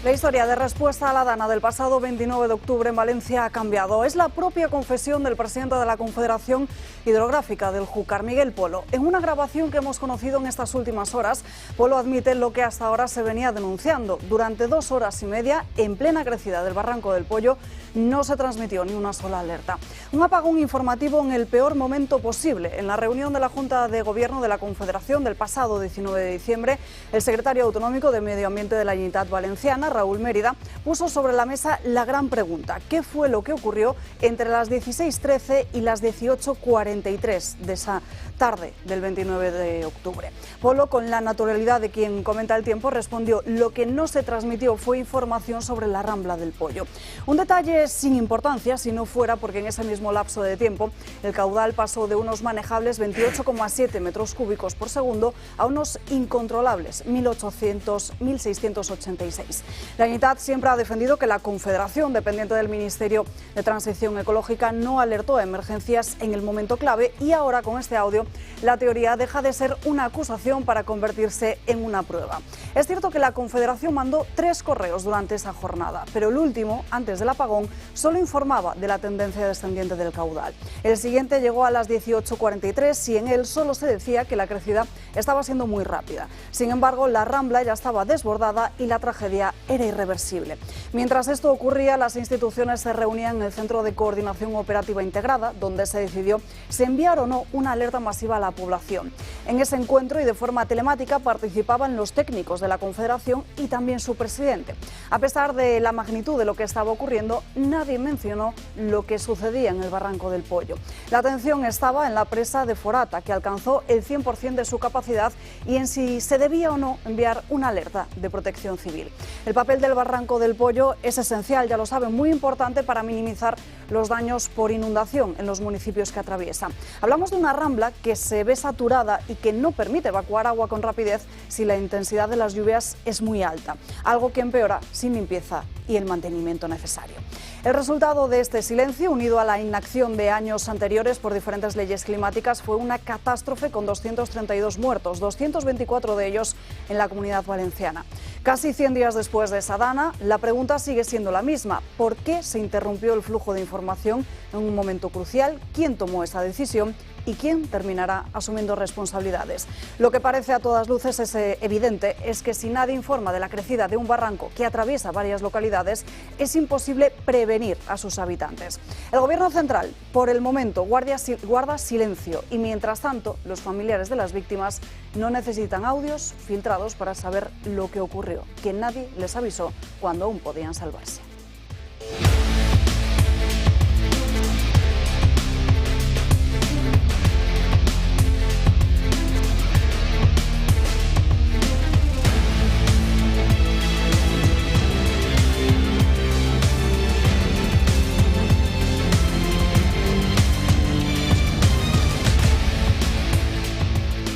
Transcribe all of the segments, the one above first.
La historia de respuesta a la Dana del pasado 29 de octubre en Valencia ha cambiado. Es la propia confesión del presidente de la Confederación Hidrográfica del Júcar, Miguel Polo. En una grabación que hemos conocido en estas últimas horas, Polo admite lo que hasta ahora se venía denunciando. Durante 2 horas y media, en plena crecida del Barranco del Pollo, no se transmitió ni una sola alerta. Un apagón informativo en el peor momento posible. En la reunión de la Junta de Gobierno de la Confederación del pasado 19 de diciembre, el secretario autonómico de Medio Ambiente de la Generalitat Valenciana, Raúl Mérida, puso sobre la mesa la gran pregunta: ¿qué fue lo que ocurrió entre las 16:13 y las 18:43 de esa tarde del 29 de octubre? Polo, con la naturalidad de quien comenta el tiempo, respondió: lo que no se transmitió fue información sobre la Rambla del Pollo. Un detalle sin importancia si no fuera porque en ese mismo lapso de tiempo el caudal pasó de unos manejables 28,7 metros cúbicos por segundo a unos incontrolables 1.686. La Generalitat siempre ha defendido que la Confederación, dependiente del Ministerio de Transición Ecológica, no alertó a emergencias en el momento clave, y ahora con este audio la teoría deja de ser una acusación para convertirse en una prueba. Es cierto que la Confederación mandó 3 correos durante esa jornada, pero el último, antes del apagón, solo informaba de la tendencia descendiente del caudal. El siguiente llegó a las 18:43 y en él solo se decía que la crecida estaba siendo muy rápida. Sin embargo, la Rambla ya estaba desbordada y la tragedia era irreversible. Mientras esto ocurría, las instituciones se reunían en el Centro de Coordinación Operativa Integrada, donde se decidió si enviar o no una alerta masiva a la población. En ese encuentro y de forma telemática participaban los técnicos de la Confederación y también su presidente. A pesar de la magnitud de lo que estaba ocurriendo, nadie mencionó lo que sucedía en el Barranco del Pollo. La atención estaba en la presa de Forata, que alcanzó el 100% de su capacidad, y en si se debía o no enviar una alerta de protección civil. El papel del Barranco del Pollo es esencial, ya lo saben, muy importante para minimizar los daños por inundación en los municipios que atraviesa. Hablamos de una rambla que se ve saturada y que no permite evacuar agua con rapidez si la intensidad de las lluvias es muy alta, algo que empeora sin limpieza y el mantenimiento necesario. El resultado de este silencio, unido a la inacción de años anteriores por diferentes leyes climáticas, fue una catástrofe con 232 muertos, 224 de ellos en la Comunidad Valenciana. Casi 100 días después de esa Dana, la pregunta sigue siendo la misma: ¿por qué se interrumpió el flujo de información en un momento crucial? ¿Quién tomó esa decisión? ¿Y quién terminará asumiendo responsabilidades? Lo que parece a todas luces es evidente es que si nadie informa de la crecida de un barranco que atraviesa varias localidades, es imposible prevenir a sus habitantes. El Gobierno central, por el momento, guarda silencio, y mientras tanto, los familiares de las víctimas no necesitan audios filtrados para saber lo que ocurrió, que nadie les avisó cuando aún podían salvarse.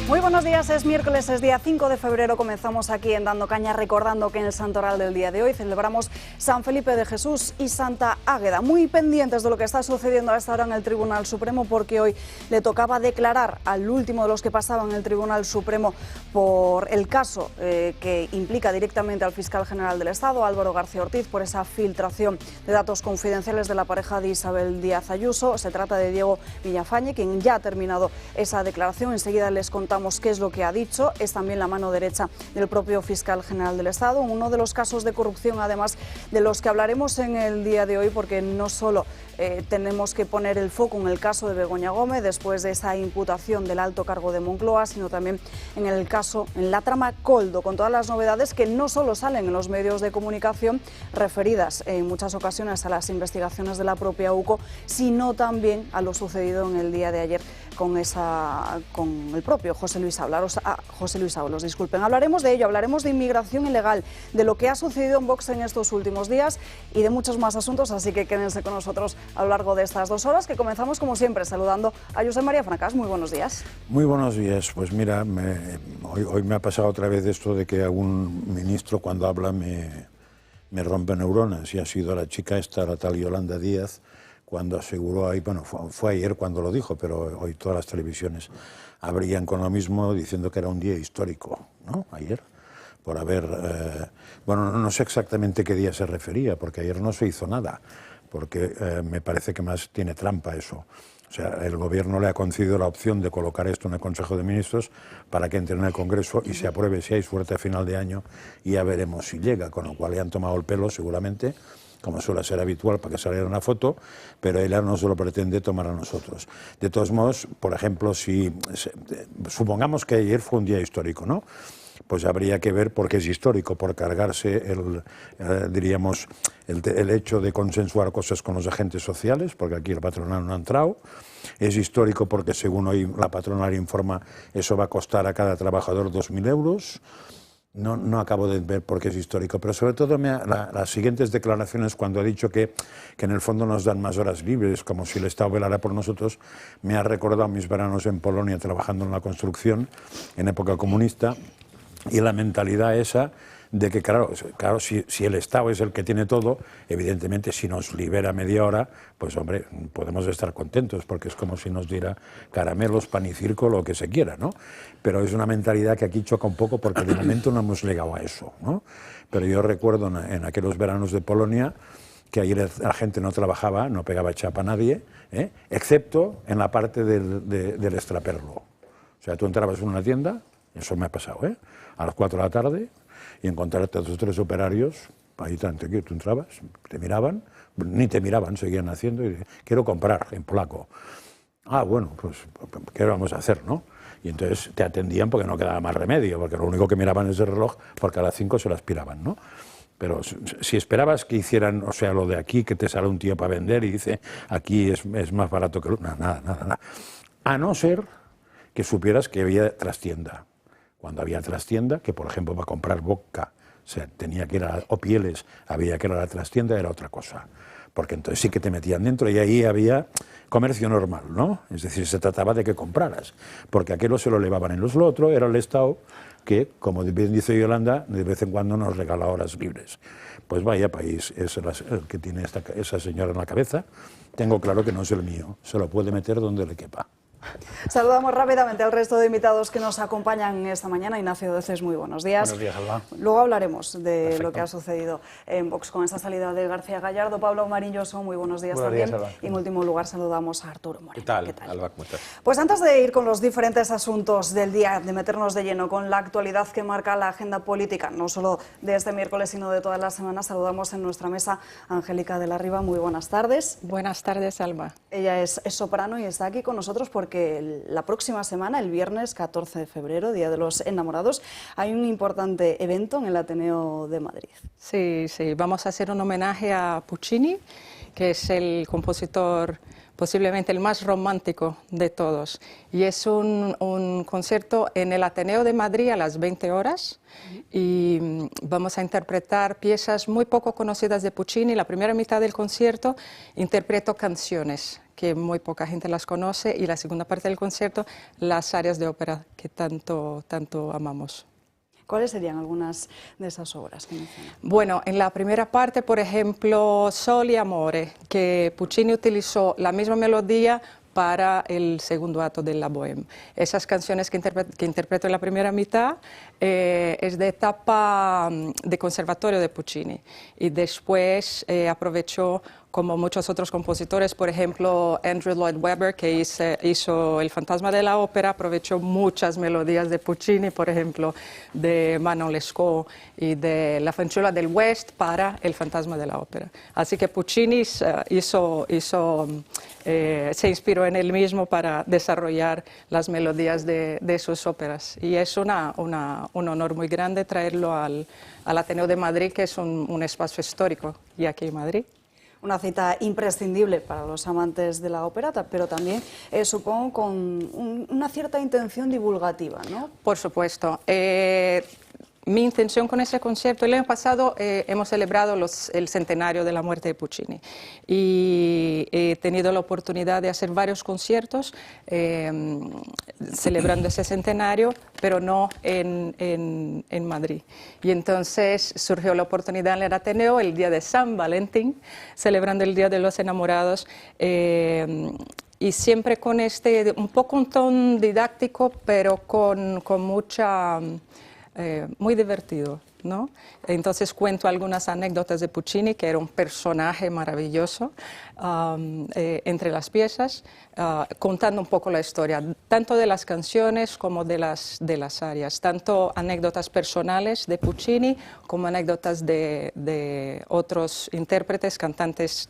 Muy buenos días, es miércoles, es día 5 de febrero, comenzamos aquí en Dando Caña, recordando que en el santoral del día de hoy celebramos San Felipe de Jesús y Santa Águeda. Muy pendientes de lo que está sucediendo a esta hora en el Tribunal Supremo, porque hoy le tocaba declarar al último de los que pasaban en el Tribunal Supremo por el caso que implica directamente al fiscal general del Estado, Álvaro García Ortiz, por esa filtración de datos confidenciales de la pareja de Isabel Díaz Ayuso. Se trata de Diego Villafañe, quien ya ha terminado esa declaración. Enseguida les contamos qué es lo que ha dicho. Es también la mano derecha del propio fiscal general del Estado, en uno de los casos de corrupción, además, de los que hablaremos en el día de hoy, porque no solo tenemos que poner el foco en el caso de Begoña Gómez después de esa imputación del alto cargo de Moncloa, sino también en el caso, en la trama Koldo, con todas las novedades que no solo salen en los medios de comunicación, referidas en muchas ocasiones a las investigaciones de la propia UCO, sino también a lo sucedido en el día de ayer con el propio José Luis Ábalos. Hablaremos de ello, hablaremos de inmigración ilegal, de lo que ha sucedido en Vox en estos últimos días y de muchos más asuntos, así que quédense con nosotros a lo largo de estas 2 horas, que comenzamos como siempre saludando a Josep María Fracas. Muy buenos días. Muy buenos días. Pues mira, hoy me ha pasado otra vez esto de que algún ministro cuando habla me rompe neuronas, y ha sido la chica esta, la tal Yolanda Díaz, cuando aseguró ahí, bueno, fue ayer cuando lo dijo, pero hoy todas las televisiones abrían con lo mismo, diciendo que era un día histórico, ¿no? Ayer, por haber... bueno, no sé exactamente qué día se refería, porque ayer no se hizo nada, porque me parece que más tiene trampa eso. O sea, el Gobierno le ha concedido la opción de colocar esto en el Consejo de Ministros para que entre en el Congreso y se apruebe, si hay suerte, a final de año, y ya veremos si llega, con lo cual le han tomado el pelo seguramente, como suele ser habitual, para que saliera una foto, pero ella no se lo pretende tomar a nosotros. De todos modos, por ejemplo, supongamos que ayer fue un día histórico, ¿no? Pues habría que ver por qué es histórico, por cargarse diríamos, el hecho de consensuar cosas con los agentes sociales, porque aquí la patronal no ha entrado. Es histórico porque, según hoy la patronal informa, eso va a costar a cada trabajador 2.000 euros. No acabo de ver por qué es histórico, pero sobre todo las siguientes declaraciones, cuando ha dicho que en el fondo nos dan más horas libres, como si el Estado velara por nosotros, me ha recordado mis veranos en Polonia trabajando en la construcción en época comunista, y la mentalidad esa de que, claro, si el Estado es el que tiene todo, evidentemente si nos libera media hora, pues hombre, podemos estar contentos, porque es como si nos diera caramelos, pan y circo, lo que se quiera, ¿no? Pero es una mentalidad que aquí choca un poco, porque de momento no hemos llegado a eso, ¿no? Pero yo recuerdo en aquellos veranos de Polonia que ahí la gente no trabajaba, no pegaba chapa a nadie, excepto en la parte del extraperlo. O sea, tú entrabas en una tienda, eso me ha pasado, a las 4 de la tarde, y encontrarte a 2 o 3 operarios, ahí tanto que tú entrabas, te miraban, ni te miraban, seguían haciendo, y quiero comprar en polaco. Ah, bueno, pues, ¿qué vamos a hacer, no? Y entonces te atendían porque no quedaba más remedio, porque lo único que miraban es el reloj, porque a las 5 se lo aspiraban, ¿no? Pero si esperabas que hicieran, o sea, lo de aquí, que te sale un tío para vender y dice, aquí es más barato que... Nada. A no ser que supieras que había trastienda. Cuando había trastienda, que por ejemplo para comprar vodka tenía que ir o pieles, había que ir a la trastienda, era otra cosa. Porque entonces sí que te metían dentro y ahí había comercio normal, ¿no? Es decir, se trataba de que compraras, porque aquello se lo elevaban en lo otro, era el Estado que, como bien dice Yolanda, de vez en cuando nos regala horas libres. Pues vaya país es el que tiene esa señora en la cabeza. Tengo claro que no es el mío, se lo puede meter donde le quepa. Saludamos rápidamente al resto de invitados que nos acompañan esta mañana. Ignacio Deces, muy buenos días. Buenos días, Alba. Luego hablaremos de Perfecto. Lo que ha sucedido en Vox con esa salida de García Gallardo. Pablo Marilloso, muy buenos días también. Buenos días, y en último lugar saludamos a Arturo Moreno. ¿Qué tal? Alba, ¿cómo estás? Pues antes de ir con los diferentes asuntos del día, de meternos de lleno con la actualidad que marca la agenda política, no solo de este miércoles, sino de todas las semanas, saludamos en nuestra mesa a Angélica de la Riva. Muy buenas tardes. Buenas tardes, Alba. Ella es soprano y está aquí con nosotros porque la próxima semana, el viernes 14 de febrero, Día de los Enamorados, hay un importante evento en el Ateneo de Madrid. Sí, vamos a hacer un homenaje a Puccini, que es el compositor posiblemente el más romántico de todos. Y es un concierto en el Ateneo de Madrid a las 20 horas y vamos a interpretar piezas muy poco conocidas de Puccini. La primera mitad del concierto interpreto canciones que muy poca gente las conoce y la segunda parte del concierto las arias de ópera que tanto amamos. ¿Cuáles serían algunas de esas obras que menciona? Bueno, en la primera parte, por ejemplo, Sol y Amore, que Puccini utilizó la misma melodía para el segundo acto de La Bohème. Esas canciones que interpreto en la primera mitad es de etapa de conservatorio de Puccini y después aprovechó, como muchos otros compositores, por ejemplo, Andrew Lloyd Webber, que hizo El fantasma de la ópera, aprovechó muchas melodías de Puccini, por ejemplo, de Manon Lescaut y de La fanciulla del West para El fantasma de la ópera. Así que Puccini se inspiró en él mismo para desarrollar las melodías de sus óperas. Y es un honor muy grande traerlo al Ateneo de Madrid, que es un espacio histórico, y aquí en Madrid. Una cita imprescindible para los amantes de la ópera, pero también supongo con una cierta intención divulgativa, ¿no? Por supuesto. Mi intención con ese concierto, el año pasado hemos celebrado el centenario de la muerte de Puccini y he tenido la oportunidad de hacer varios conciertos celebrando ese centenario, pero no en Madrid. Y entonces surgió la oportunidad en el Ateneo, el día de San Valentín, celebrando el Día de los Enamorados, y siempre con un poco un tono didáctico, pero con mucha muy divertido, ¿no? Entonces cuento algunas anécdotas de Puccini, que era un personaje maravilloso entre las piezas, contando un poco la historia, tanto de las canciones como de las arias, tanto anécdotas personales de Puccini como anécdotas de otros intérpretes, cantantes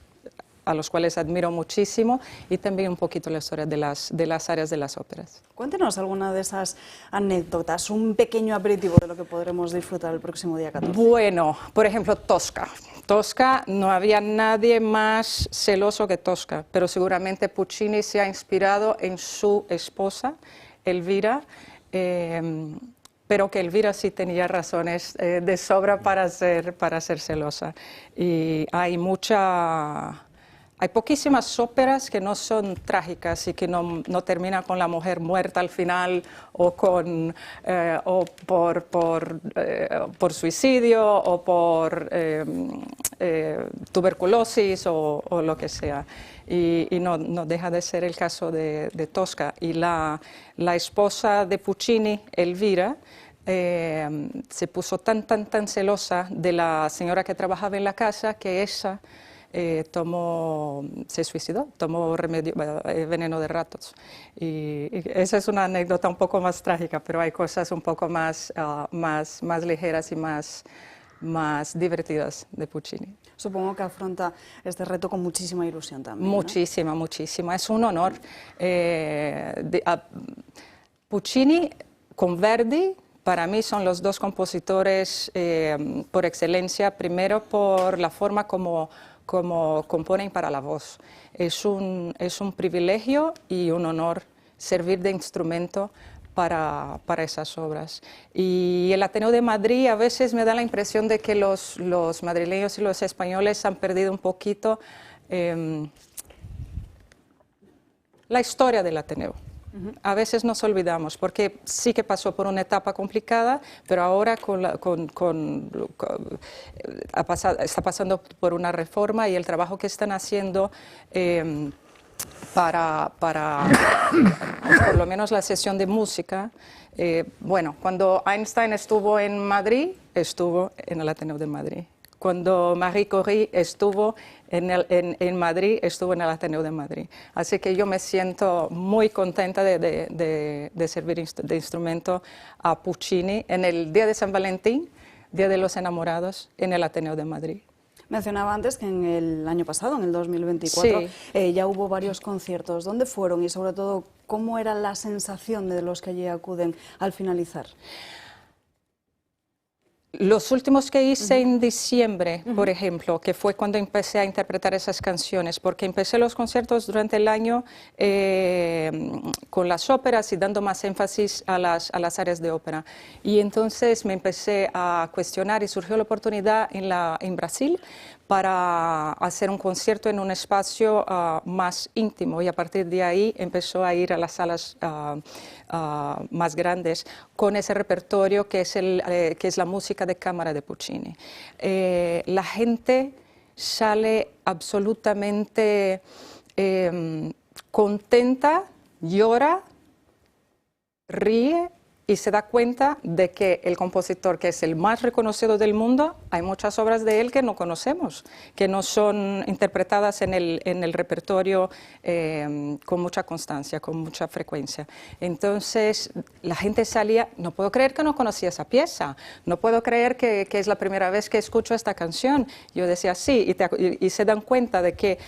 a los cuales admiro muchísimo, y también un poquito la historia de las arias de las óperas. Cuéntenos alguna de esas anécdotas, un pequeño aperitivo de lo que podremos disfrutar el próximo día 14. Bueno, por ejemplo, Tosca. Tosca, no había nadie más celoso que Tosca, pero seguramente Puccini se ha inspirado en su esposa, Elvira, pero que Elvira sí tenía razones de sobra para ser celosa. Y hay poquísimas óperas que no son trágicas y que no terminan con la mujer muerta al final o por suicidio o por tuberculosis o lo que sea. Y no deja de ser el caso de Tosca. Y la esposa de Puccini, Elvira, se puso tan celosa de la señora que trabajaba en la casa que ella se suicidó, tomó veneno de ratos. Y esa es una anécdota un poco más trágica, pero hay cosas un poco más ligeras y más divertidas de Puccini. Supongo que afronta este reto con muchísima ilusión también, ¿no? Muchísima. Es un honor. Puccini con Verdi, para mí son los dos compositores por excelencia, primero por la forma como componen para la voz. Es un privilegio y un honor servir de instrumento para esas obras. Y el Ateneo de Madrid a veces me da la impresión de que los madrileños y los españoles han perdido un poquito la historia del Ateneo. A veces nos olvidamos, porque sí que pasó por una etapa complicada, pero ahora está pasando por una reforma, y el trabajo que están haciendo para por lo menos la sesión de música. Bueno, cuando Einstein estuvo en Madrid, estuvo en el Ateneo de Madrid. Cuando Marie Curie estuvo en Madrid, estuvo en el Ateneo de Madrid. Así que yo me siento muy contenta de servir de instrumento a Puccini en el Día de San Valentín, Día de los Enamorados, en el Ateneo de Madrid. Mencionaba antes que en el año pasado, en el 2024, sí, ya hubo varios conciertos. ¿Dónde fueron y, sobre todo, cómo era la sensación de los que allí acuden al finalizar? Los últimos que hice en diciembre, por ejemplo, que fue cuando empecé a interpretar esas canciones, porque empecé los conciertos durante el año con las óperas y dando más énfasis a las áreas de ópera. Y entonces me empecé a cuestionar y surgió la oportunidad en Brasil para hacer un concierto en un espacio más íntimo, y a partir de ahí empezó a ir a las salas más grandes con ese repertorio que es la música de cámara de Puccini. La gente sale absolutamente contenta, llora, ríe y se da cuenta de que el compositor, que es el más reconocido del mundo, hay muchas obras de él que no conocemos, que no son interpretadas en el repertorio con mucha constancia, con mucha frecuencia. Entonces la gente salía, no puedo creer que no conocía esa pieza, no puedo creer que es la primera vez que escucho esta canción. Yo decía sí, y se dan cuenta de que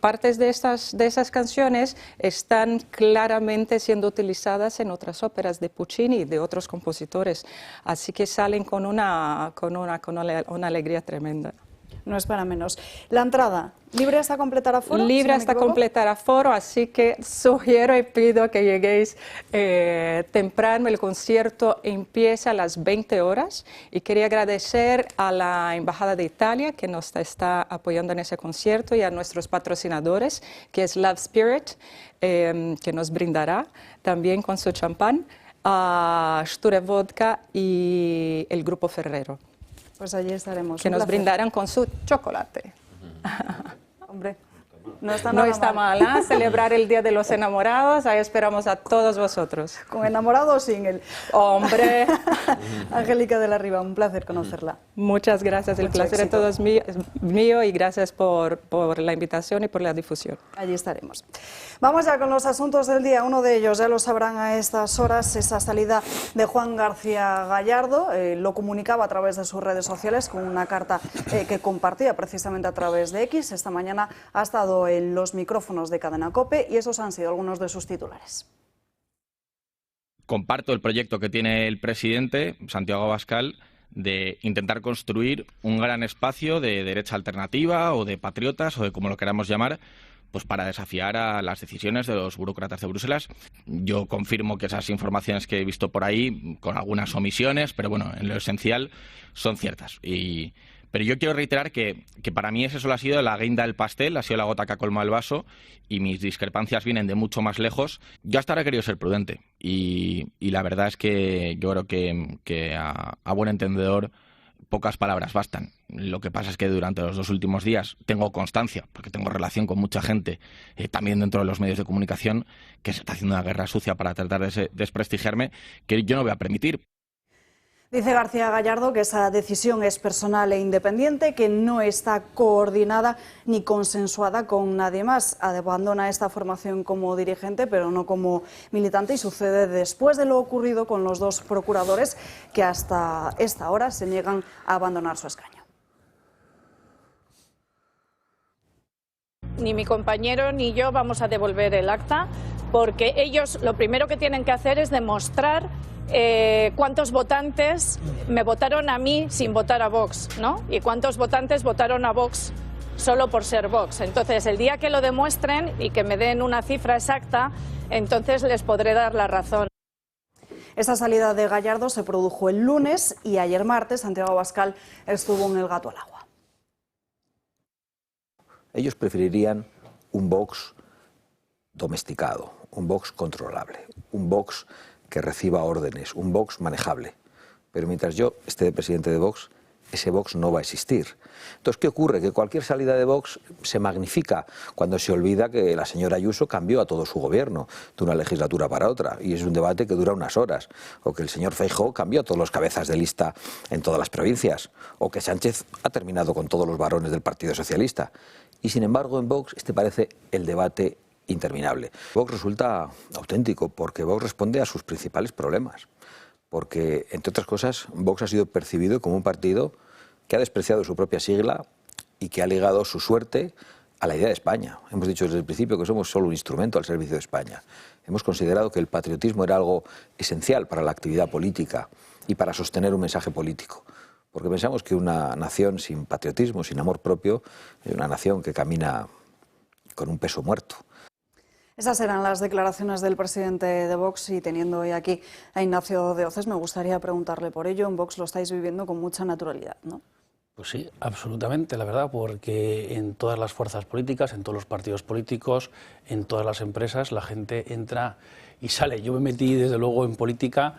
partes de esas canciones están claramente siendo utilizadas en otras óperas de Puccini y de otros compositores, así que salen con una alegría tremenda. No es para menos. La entrada, ¿libre hasta completar aforo? Libre hasta completar aforo, así que sugiero y pido que lleguéis temprano. El concierto empieza a las 20 horas y quería agradecer a la Embajada de Italia que nos está apoyando en ese concierto, y a nuestros patrocinadores, que es Love Spirit, que nos brindará también con su champán, a Sture Vodka y el Grupo Ferrero. Pues allí estaremos. Que nos brindarán con su chocolate. Hombre. No está No nada está mal. mal, ¿eh? Celebrar el Día de los Enamorados, ahí esperamos a todos vosotros. ¿Con enamorado o sin él? Hombre, Angélica de la Riva, un placer conocerla. muchas gracias, el Mucho placer éxito. de todos es mío y gracias por la invitación y por la difusión. Allí estaremos. Vamos ya con los asuntos del día. Uno de ellos, ya lo sabrán a estas horas, esa salida de Juan García Gallardo. Lo comunicaba a través de sus redes sociales con una carta que compartía precisamente a través de X. Esta mañana ha estado en los micrófonos de Cadena COPE y esos han sido algunos de sus titulares. Comparto el proyecto que tiene el presidente, Santiago Abascal, de intentar construir un gran espacio de derecha alternativa o de patriotas o de como lo queramos llamar, pues para desafiar a las decisiones de los burócratas de Bruselas. Yo confirmo que esas informaciones que he visto por ahí, con algunas omisiones, pero bueno, en lo esencial son ciertas. Pero yo quiero reiterar que para mí ese solo ha sido la guinda del pastel, ha sido la gota que ha colmado el vaso y mis discrepancias vienen de mucho más lejos. Yo hasta ahora he querido ser prudente y la verdad es que yo creo que a buen entendedor pocas palabras bastan. Lo que pasa es que durante los 2 últimos días tengo constancia, porque tengo relación con mucha gente, también dentro de los medios de comunicación, que se está haciendo una guerra sucia para tratar de desprestigiarme, que yo no voy a permitir. Dice García Gallardo que esa decisión es personal e independiente, que no está coordinada ni consensuada con nadie más. Abandona esta formación como dirigente, pero no como militante, y sucede después de lo ocurrido con los 2 procuradores que hasta esta hora se niegan a abandonar su escaño. Ni mi compañero ni yo vamos a devolver el acta, porque ellos lo primero que tienen que hacer es demostrar cuántos votantes me votaron a mí sin votar a Vox, ¿no? Y cuántos votantes votaron a Vox solo por ser Vox. Entonces, el día que lo demuestren y que me den una cifra exacta, entonces les podré dar la razón. Esta salida de Gallardo se produjo el lunes y ayer martes Santiago Abascal estuvo en el Gato al Agua. Ellos preferirían un Vox domesticado, un Vox controlable, un Vox que reciba órdenes, un Vox manejable. Pero mientras yo esté de presidente de Vox, ese Vox no va a existir. Entonces, ¿qué ocurre? Que cualquier salida de Vox se magnifica cuando se olvida que la señora Ayuso cambió a todo su gobierno de una legislatura para otra, y es un debate que dura unas horas. O que el señor Feijóo cambió a todos los cabezas de lista en todas las provincias. O que Sánchez ha terminado con todos los varones del Partido Socialista. Y sin embargo, en Vox este parece el debate interminable. Vox resulta auténtico porque Vox responde a sus principales problemas. Porque, entre otras cosas, Vox ha sido percibido como un partido que ha despreciado su propia sigla y que ha ligado su suerte a la idea de España. Hemos dicho desde el principio que somos solo un instrumento al servicio de España. Hemos considerado que el patriotismo era algo esencial para la actividad política y para sostener un mensaje político. Porque pensamos que una nación sin patriotismo, sin amor propio, es una nación que camina con un peso muerto. Esas eran las declaraciones del presidente de Vox, y teniendo hoy aquí a Ignacio de Oces, me gustaría preguntarle por ello. En Vox lo estáis viviendo con mucha naturalidad, ¿no? Pues sí, absolutamente, la verdad, porque en todas las fuerzas políticas, en todos los partidos políticos, en todas las empresas, la gente entra y sale. Yo me metí, desde luego, en política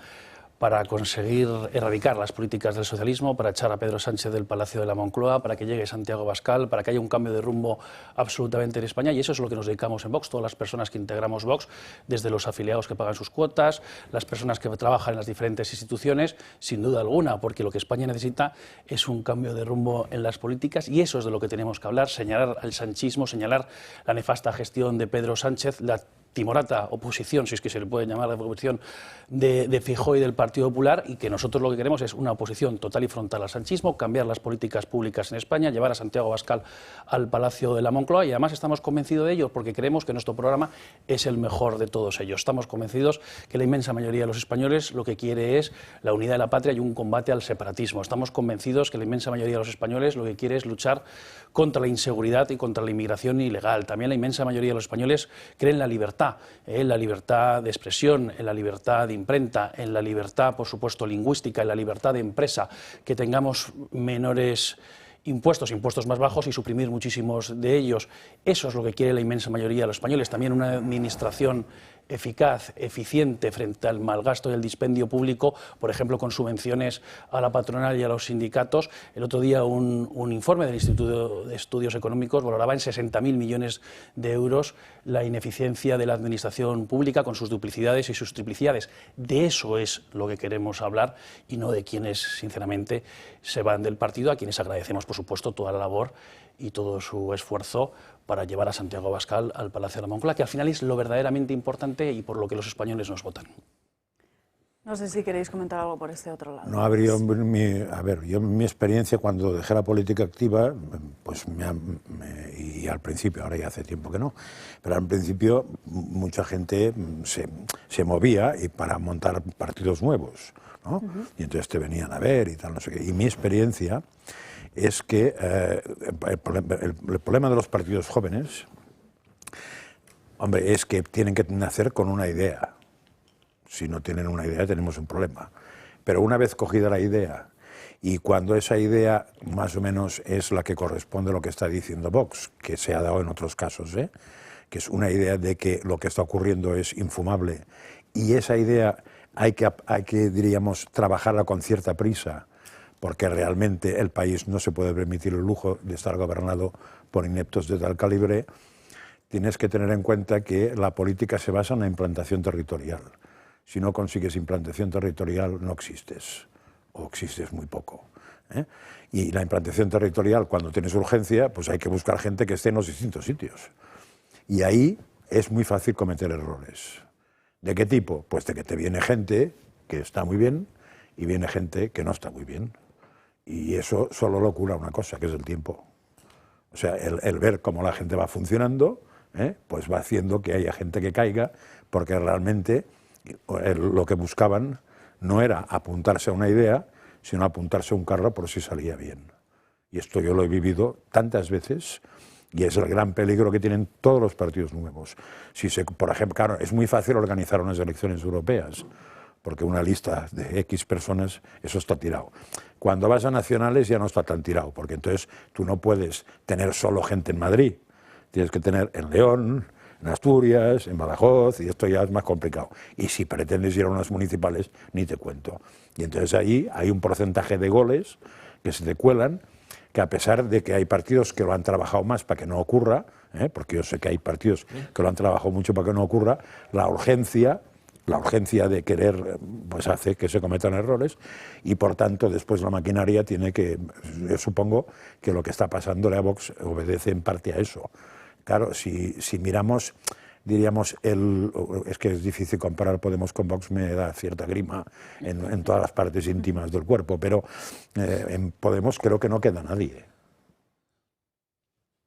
para conseguir erradicar las políticas del socialismo, para echar a Pedro Sánchez del Palacio de la Moncloa, para que llegue Santiago Abascal, para que haya un cambio de rumbo absolutamente en España, y eso es lo que nos dedicamos en Vox, todas las personas que integramos Vox, desde los afiliados que pagan sus cuotas, las personas que trabajan en las diferentes instituciones, sin duda alguna, porque lo que España necesita es un cambio de rumbo en las políticas, y eso es de lo que tenemos que hablar, señalar al sanchismo, señalar la nefasta gestión de Pedro Sánchez, la timorata oposición, si es que se le puede llamar la oposición, de Feijóo y del Partido Popular, y que nosotros lo que queremos es una oposición total y frontal al sanchismo, cambiar las políticas públicas en España, llevar a Santiago Abascal al Palacio de la Moncloa, y además estamos convencidos de ello porque creemos que nuestro programa es el mejor de todos ellos. Estamos convencidos que la inmensa mayoría de los españoles lo que quiere es la unidad de la patria y un combate al separatismo. Estamos convencidos que la inmensa mayoría de los españoles lo que quiere es luchar contra la inseguridad y contra la inmigración ilegal. También la inmensa mayoría de los españoles creen en la libertad de expresión, en la libertad de imprenta, en la libertad, por supuesto, lingüística, en la libertad de empresa, que tengamos menores impuestos más bajos y suprimir muchísimos de ellos. Eso es lo que quiere la inmensa mayoría de los españoles. También una administración eficaz, eficiente frente al malgasto y el dispendio público, por ejemplo, con subvenciones a la patronal y a los sindicatos. El otro día un informe del Instituto de Estudios Económicos valoraba en 60.000 millones de euros la ineficiencia de la administración pública con sus duplicidades y sus triplicidades. De eso es lo que queremos hablar y no de quienes, sinceramente, se van del partido, a quienes agradecemos, por supuesto, toda la labor y todo su esfuerzo para llevar a Santiago Abascal al Palacio de la Moncloa, que al final es lo verdaderamente importante y por lo que los españoles nos votan. No sé si queréis comentar algo por este otro lado. No habría, yo mi experiencia cuando dejé la política activa, pues y al principio, ahora ya hace tiempo que no, pero al principio mucha gente se movía y para montar partidos nuevos, ¿no? Y entonces te venían a ver y tal, no sé qué. Y mi experiencia es que el problema de los partidos jóvenes, hombre, es que tienen que nacer con una idea. Si no tienen una idea tenemos un problema. Pero una vez cogida la idea, y cuando esa idea más o menos es la que corresponde a lo que está diciendo Vox, que se ha dado en otros casos, que es una idea de que lo que está ocurriendo es infumable, y esa idea hay que diríamos, trabajarla con cierta prisa, porque realmente el país no se puede permitir el lujo de estar gobernado por ineptos de tal calibre. Tienes que tener en cuenta que la política se basa en la implantación territorial. Si no consigues implantación territorial, no existes, o existes muy poco. Y la implantación territorial, cuando tienes urgencia, pues hay que buscar gente que esté en los distintos sitios. Y ahí es muy fácil cometer errores. ¿De qué tipo? Pues de que te viene gente que está muy bien y viene gente que no está muy bien. Y eso solo lo cura una cosa, que es el tiempo. O sea, el ver cómo la gente va funcionando, pues va haciendo que haya gente que caiga, porque realmente lo que buscaban no era apuntarse a una idea, sino apuntarse a un carro por si salía bien. Y esto yo lo he vivido tantas veces, y es el gran peligro que tienen todos los partidos nuevos. Por ejemplo, claro, es muy fácil organizar unas elecciones europeas, porque una lista de X personas, eso está tirado. Cuando vas a nacionales ya no está tan tirado, porque entonces tú no puedes tener solo gente en Madrid, tienes que tener en León, en Asturias, en Badajoz, y esto ya es más complicado. Y si pretendes ir a unas municipales, ni te cuento. Y entonces ahí hay un porcentaje de goles que se te cuelan, que a pesar de que hay partidos que lo han trabajado más para que no ocurra, porque yo sé que hay partidos que lo han trabajado mucho para que no ocurra, la urgencia de querer pues hace que se cometan errores, y por tanto después la maquinaria tiene que, yo supongo que lo que está pasándole a Vox obedece en parte a eso. Claro, si miramos, diríamos, es que es difícil comparar Podemos con Vox, me da cierta grima en todas las partes íntimas del cuerpo, pero en Podemos creo que no queda nadie.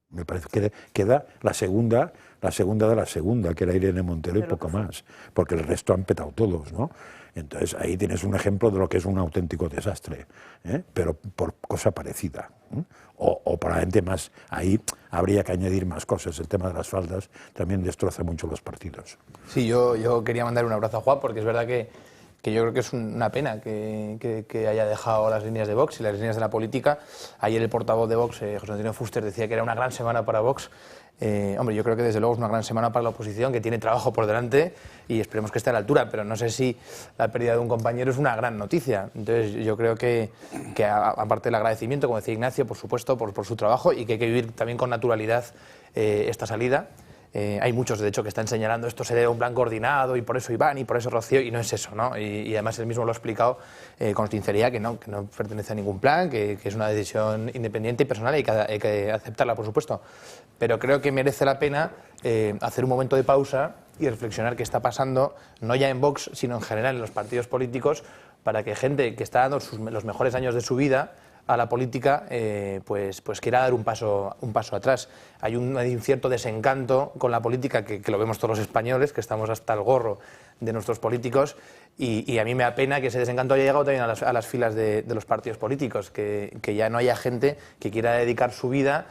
Me parece que queda la segunda de la segunda, que era Irene Montero y poco más, porque el resto han petado todos, ¿no? Entonces ahí tienes un ejemplo de lo que es un auténtico desastre, pero por cosa parecida. O probablemente más, ahí habría que añadir más cosas. El tema de las faldas también destroza mucho los partidos. Sí, yo quería mandar un abrazo a Juan, porque es verdad que yo creo que es una pena que haya dejado las líneas de Vox y las líneas de la política. Ayer el portavoz de Vox, José Antonio Fuster, decía que era una gran semana para Vox. Hombre, yo creo que desde luego es una gran semana para la oposición, que tiene trabajo por delante y esperemos que esté a la altura, pero no sé si la pérdida de un compañero es una gran noticia. Entonces yo creo que aparte del agradecimiento, como decía Ignacio, por supuesto, por su trabajo, y que hay que vivir también con naturalidad esta salida. Hay muchos, de hecho, que están señalando esto se debe a un plan coordinado y por eso Iván y por eso Rocío, y no es eso, ¿no? Y además él mismo lo ha explicado con sinceridad, que no pertenece a ningún plan, que es una decisión independiente y personal, y hay que aceptarla, por supuesto. Pero creo que merece la pena hacer un momento de pausa y reflexionar qué está pasando, no ya en Vox, sino en general en los partidos políticos, para que gente que está dando los mejores años de su vida a la política, pues quiera dar un paso atrás. Hay un cierto desencanto con la política que lo vemos todos los españoles, que estamos hasta el gorro de nuestros políticos, y a mí me da pena que ese desencanto haya llegado también a las filas de los partidos políticos, que ya no haya gente que quiera dedicar su vida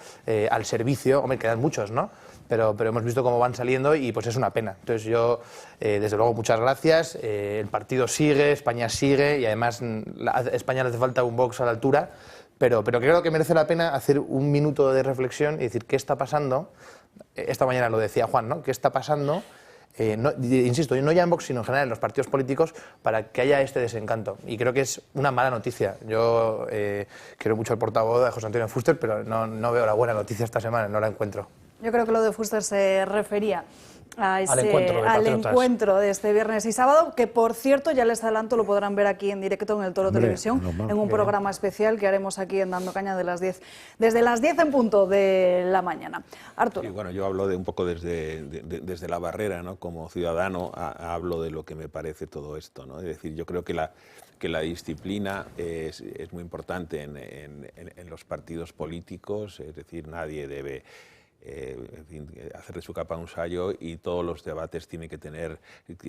al servicio. Hombre, quedan muchos, ¿no? Pero hemos visto cómo van saliendo y pues es una pena. Entonces yo, desde luego, muchas gracias. El partido sigue, España sigue, y además a España le hace falta un Vox a la altura, pero creo que merece la pena hacer un minuto de reflexión y decir qué está pasando. Esta mañana lo decía Juan, ¿no? ¿Qué está pasando insisto, no ya en Vox, sino en general en los partidos políticos, para que haya este desencanto. Y creo que es una mala noticia. Yo quiero mucho al portavoz de José Antonio Fuster, pero no veo la buena noticia esta semana, no la encuentro. Yo creo que lo de Fuster se refería a al encuentro de este viernes y sábado, que por cierto, ya les adelanto, lo podrán ver aquí en directo en el Toro Televisión, en un programa especial que haremos aquí en Dando Caña desde las 10 en punto de la mañana. Arturo. Sí, bueno, yo hablo un poco desde la barrera, ¿no? Como ciudadano hablo de lo que me parece todo esto, ¿no? Es decir, yo creo que la disciplina es muy importante en los partidos políticos, es decir, nadie debe hacer de su capa un sayo, y todos los debates tienen que tener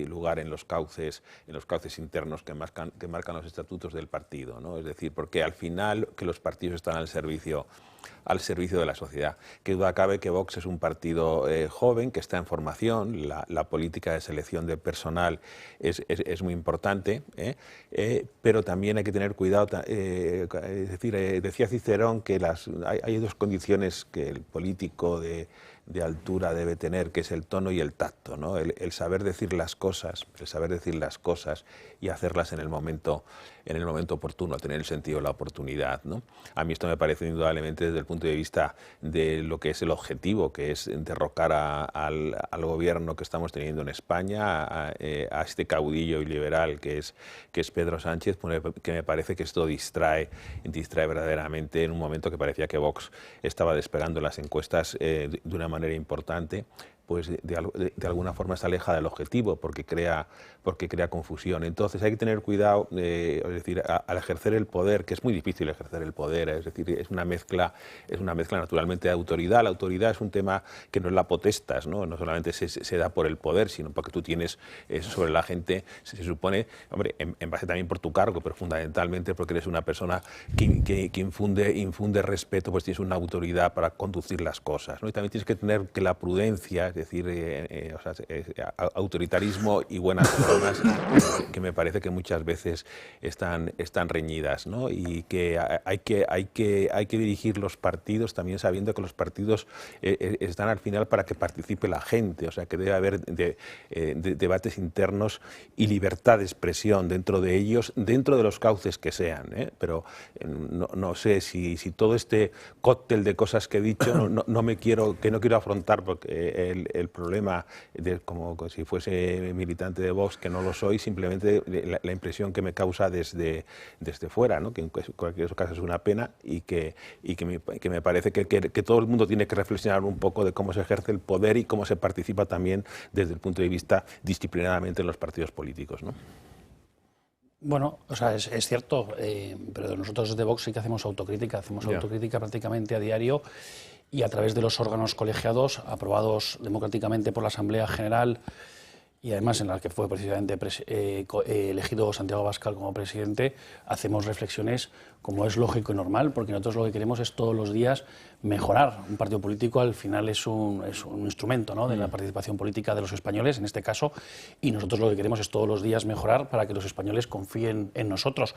lugar en los cauces internos que marcan los estatutos del partido, ¿no? Es decir, porque al final que los partidos están al servicio de la sociedad. Qué duda cabe que Vox es un partido joven, que está en formación, la política de selección de personal es muy importante, pero también hay que tener cuidado, es decir, decía Cicerón que hay dos condiciones que el político de altura debe tener, que es el tono y el tacto, ¿no? El saber decir las cosas, y hacerlas en el momento oportuno, tener el sentido de la oportunidad, ¿no? A mí esto me parece indudablemente desde el punto de vista de lo que es el objetivo, que es derrocar al gobierno que estamos teniendo en España, a este caudillo y liberal que es Pedro Sánchez, que me parece que esto distrae verdaderamente en un momento que parecía que Vox estaba despegando las encuestas de una manera importante. Pues de alguna forma se aleja del objetivo porque crea confusión. Entonces hay que tener cuidado, es decir, al ejercer el poder, que es muy difícil ejercer el poder, es decir, es una mezcla naturalmente de autoridad. La autoridad es un tema que no es la potestas, no solamente se da por el poder, sino porque tú tienes sobre la gente, se supone, hombre, en base también por tu cargo, pero fundamentalmente porque eres una persona que infunde respeto, pues tienes una autoridad para conducir las cosas, ¿no? Y también tienes que tener que la prudencia, es decir, autoritarismo y buenas formas, que me parece que muchas veces están reñidas, ¿no? Y que hay que dirigir los partidos también sabiendo que los partidos están al final para que participe la gente, o sea, que debe haber debates internos y libertad de expresión dentro de ellos, dentro de los cauces que sean, pero no sé si todo este cóctel de cosas que he dicho no quiero afrontar, porque el problema, como si fuese militante de Vox, que no lo soy, simplemente la impresión que me causa desde fuera, ¿no? Que en cualquier caso es una pena, y que me parece que todo el mundo tiene que reflexionar un poco de cómo se ejerce el poder y cómo se participa también desde el punto de vista disciplinadamente en los partidos políticos, ¿no? Bueno, o sea, es cierto, pero nosotros desde Vox sí que hacemos autocrítica prácticamente a diario, y a través de los órganos colegiados aprobados democráticamente por la Asamblea General, y además en la que fue precisamente elegido Santiago Abascal como presidente, hacemos reflexiones como es lógico y normal, porque nosotros lo que queremos es todos los días mejorar. Un partido político al final es un instrumento, ¿no?, de la participación política de los españoles, en este caso, y nosotros lo que queremos es todos los días mejorar para que los españoles confíen en nosotros,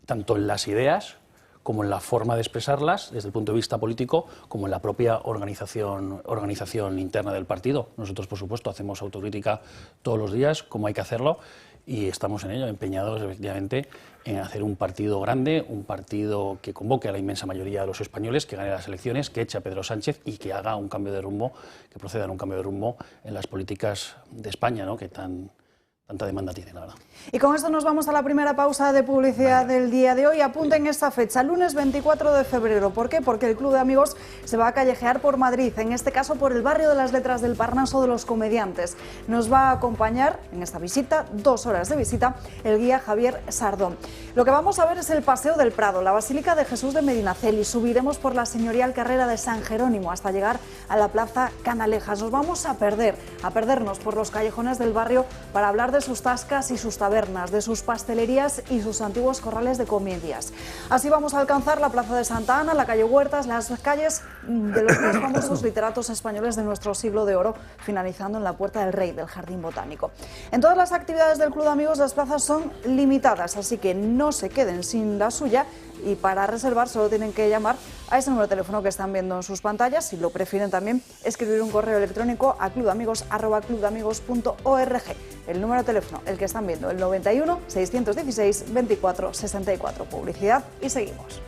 tanto en las ideas como en la forma de expresarlas desde el punto de vista político, como en la propia organización interna del partido. Nosotros, por supuesto, hacemos autocrítica todos los días, como hay que hacerlo, y estamos en ello, empeñados efectivamente en hacer un partido grande, un partido que convoque a la inmensa mayoría de los españoles, que gane las elecciones, que eche a Pedro Sánchez y que haga un cambio de rumbo, que proceda a un cambio de rumbo en las políticas de España, ¿no?, que tanta demanda tiene, la verdad. Y con esto nos vamos a la primera pausa de publicidad del día de hoy. Apunten esta fecha, lunes 24 de febrero. ¿Por qué? Porque el Club de Amigos se va a callejear por Madrid, en este caso por el barrio de las Letras del Parnaso de los Comediantes. Nos va a acompañar en esta visita, 2 horas de visita, el guía Javier Sardón. Lo que vamos a ver es el Paseo del Prado, la Basílica de Jesús de Medinaceli. Subiremos por la señorial carrera de San Jerónimo hasta llegar a la Plaza Canalejas. Nos vamos a perdernos por los callejones del barrio para hablar de sus tascas y sus tabernas, de sus pastelerías y sus antiguos corrales de comedias. Así vamos a alcanzar la Plaza de Santa Ana, la calle Huertas, las calles de los más famosos literatos españoles de nuestro siglo de oro, finalizando en la Puerta del Rey del Jardín Botánico. En todas las actividades del Club de Amigos las plazas son limitadas, así que no se queden sin la suya y para reservar solo tienen que llamar a ese número de teléfono que están viendo en sus pantallas. Si lo prefieren también, escribir un correo electrónico a clubamigos@clubamigos.org. El número de teléfono, el que están viendo, el 91 616 24 64. Publicidad y seguimos.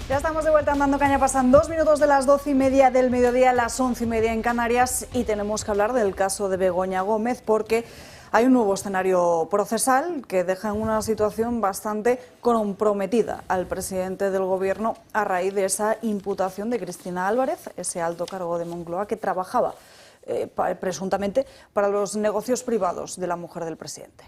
Ya estamos de vuelta andando caña, pasan 2 minutos de las 12:30 del mediodía, las 11:30 en Canarias, y tenemos que hablar del caso de Begoña Gómez porque hay un nuevo escenario procesal que deja en una situación bastante comprometida al presidente del Gobierno a raíz de esa imputación de Cristina Álvarez, ese alto cargo de Moncloa que trabajaba presuntamente para los negocios privados de la mujer del presidente.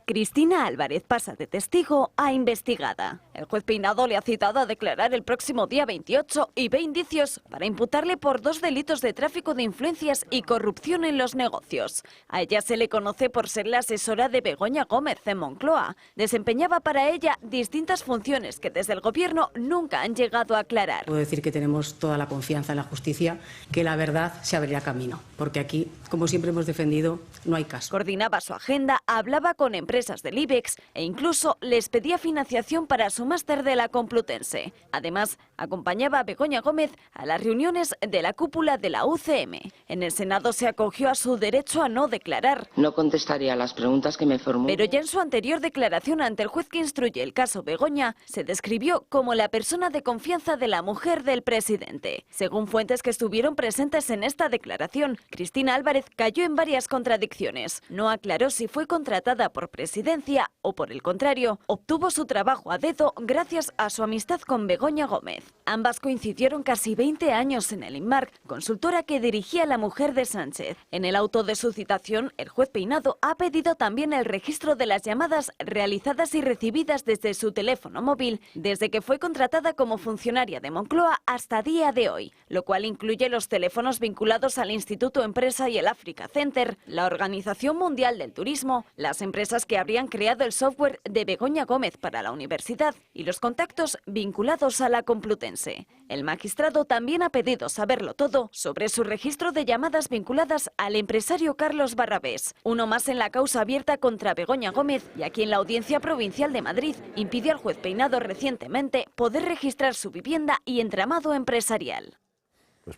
Cristina Álvarez pasa de testigo a investigada. El juez Peinado le ha citado a declarar el próximo día 28 y ve indicios para imputarle por 2 delitos de tráfico de influencias y corrupción en los negocios. A ella se le conoce por ser la asesora de Begoña Gómez en Moncloa. Desempeñaba para ella distintas funciones que desde el Gobierno nunca han llegado a aclarar. Puedo decir que tenemos toda la confianza en la justicia, que la verdad se abrirá camino, porque aquí, como siempre hemos defendido, no hay caso. Coordinaba su agenda, hablaba con empresas del IBEX e incluso les pedía financiación para su máster de la Complutense. Además, acompañaba a Begoña Gómez a las reuniones de la cúpula de la UCM. En el Senado se acogió a su derecho a no declarar. No contestaría a las preguntas que me formuló. Pero ya en su anterior declaración ante el juez que instruye el caso Begoña, se describió como la persona de confianza de la mujer del presidente. Según fuentes que estuvieron presentes en esta declaración, Cristina Álvarez cayó en varias contradicciones. No aclaró si fue contratada por presidencia o, por el contrario, obtuvo su trabajo a dedo gracias a su amistad con Begoña Gómez. Ambas coincidieron casi 20 años en el INMARC, consultora que dirigía la mujer de Sánchez. En el auto de su citación, el juez Peinado ha pedido también el registro de las llamadas realizadas y recibidas desde su teléfono móvil desde que fue contratada como funcionaria de Moncloa hasta día de hoy, lo cual incluye los teléfonos vinculados al Instituto Empresa y el Africa Center, la Organización Mundial del Turismo, las empresas que habrían creado el software de Begoña Gómez para la universidad y los contactos vinculados a la Complutense. El magistrado también ha pedido saberlo todo sobre su registro de llamadas vinculadas al empresario Carlos Barrabés, uno más en la causa abierta contra Begoña Gómez, y a quien la Audiencia Provincial de Madrid impidió al juez Peinado recientemente poder registrar su vivienda y entramado empresarial.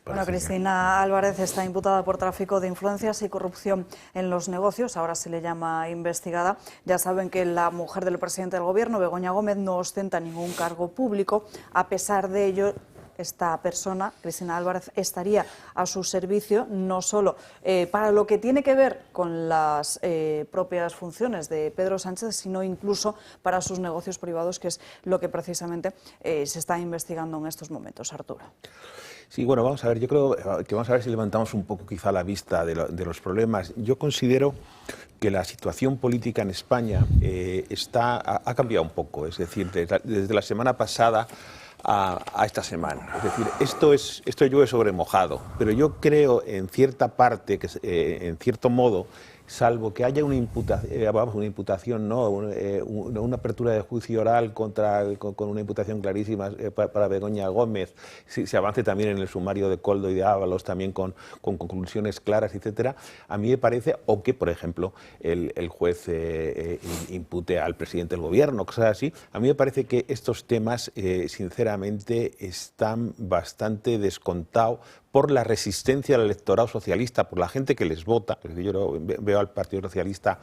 Bueno, Cristina Álvarez está imputada por tráfico de influencias y corrupción en los negocios, ahora se le llama investigada. Ya saben que la mujer del presidente del Gobierno, Begoña Gómez, no ostenta ningún cargo público. A pesar de ello, esta persona, Cristina Álvarez, estaría a su servicio no solo para lo que tiene que ver con las propias funciones de Pedro Sánchez, sino incluso para sus negocios privados, que es lo que precisamente se está investigando en estos momentos. Arturo. Sí, bueno, vamos a ver, yo creo que vamos a ver si levantamos un poco quizá la vista de los problemas. Yo considero que la situación política en España ha cambiado un poco, es decir, desde la semana pasada a esta semana. Es decir, esto llueve sobre mojado, pero yo creo en cierta parte, en cierto modo, salvo que haya una imputación, ¿no? Una apertura de juicio oral con una imputación clarísima para Begoña Gómez, se avance también en el sumario de Koldo y de Ábalos, también con conclusiones claras, etcétera. A mí me parece, o que, por ejemplo, el juez impute al presidente del Gobierno, cosas así, a mí me parece que estos temas, sinceramente, están bastante descontados por la resistencia al electorado socialista, por la gente que les vota. Yo veo al Partido Socialista,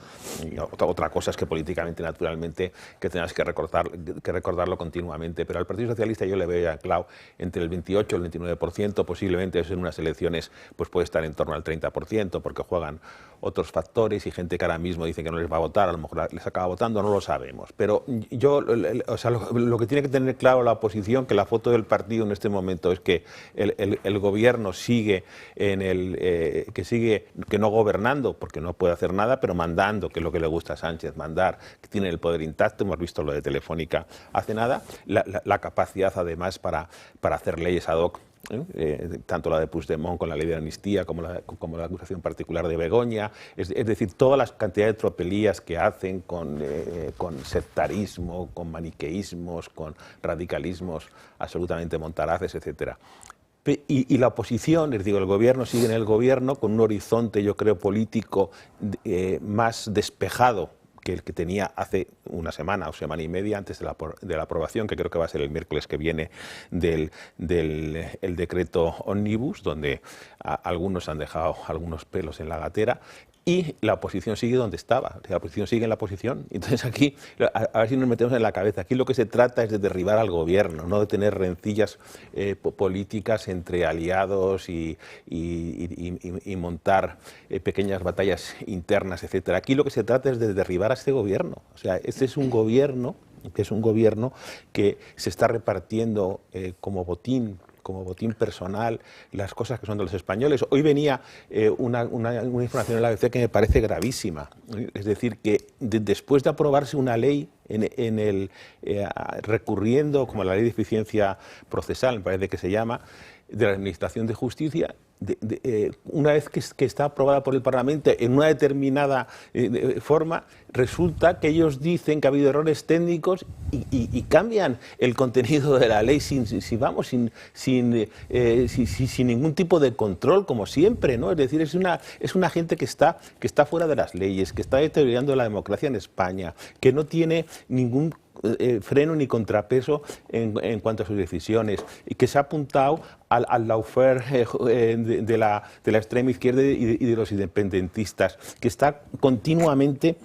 y otra cosa es que políticamente, naturalmente, que tengas que recordarlo continuamente, pero al Partido Socialista yo le veo anclado entre el 28 y el 29%, posiblemente eso en unas elecciones pues puede estar en torno al 30%, porque juegan otros factores y gente que ahora mismo dice que no les va a votar, a lo mejor les acaba votando, no lo sabemos. Pero yo, lo que tiene que tener claro la oposición, que la foto del partido en este momento es que el gobierno sigue que no gobernando, porque no puede hacer nada, pero mandando, que es lo que le gusta a Sánchez, mandar, que tiene el poder intacto. Hemos visto lo de Telefónica hace nada, la capacidad además para hacer leyes ad hoc, tanto la de Puigdemont con la ley de amnistía como la acusación particular de Begoña, es decir, toda la cantidad de tropelías que hacen con sectarismo, con maniqueísmos, con radicalismos absolutamente montaraces, etcétera. Y la oposición, les digo, el gobierno sigue en el gobierno con un horizonte, yo creo, político más despejado que el que tenía hace una semana o semana y media antes de la aprobación, que creo que va a ser el miércoles que viene, del decreto Omnibus, donde algunos han dejado algunos pelos en la gatera. Y la oposición sigue donde estaba, la oposición sigue en la oposición. Entonces aquí, a ver si nos metemos en la cabeza, aquí lo que se trata es de derribar al gobierno, no de tener rencillas políticas entre aliados y montar pequeñas batallas internas, etcétera. Aquí lo que se trata es de derribar a este gobierno. O sea, este es un gobierno que se está repartiendo como botín personal, las cosas que son de los españoles. Hoy venía una información en la ABC que me parece gravísima. Es decir, que después de aprobarse una ley recurriendo, como la ley de eficiencia procesal, me parece que se llama, de la Administración de Justicia, una vez que está aprobada por el Parlamento en una determinada forma, resulta que ellos dicen que ha habido errores técnicos y cambian el contenido de la ley sin ningún tipo de control, como siempre, ¿no? Es decir, es una gente que está fuera de las leyes, que está deteriorando la democracia en España, que no tiene ningún freno ni contrapeso en cuanto a sus decisiones, y que se ha apuntado al lawfare de la extrema izquierda y de los independentistas, que está continuamente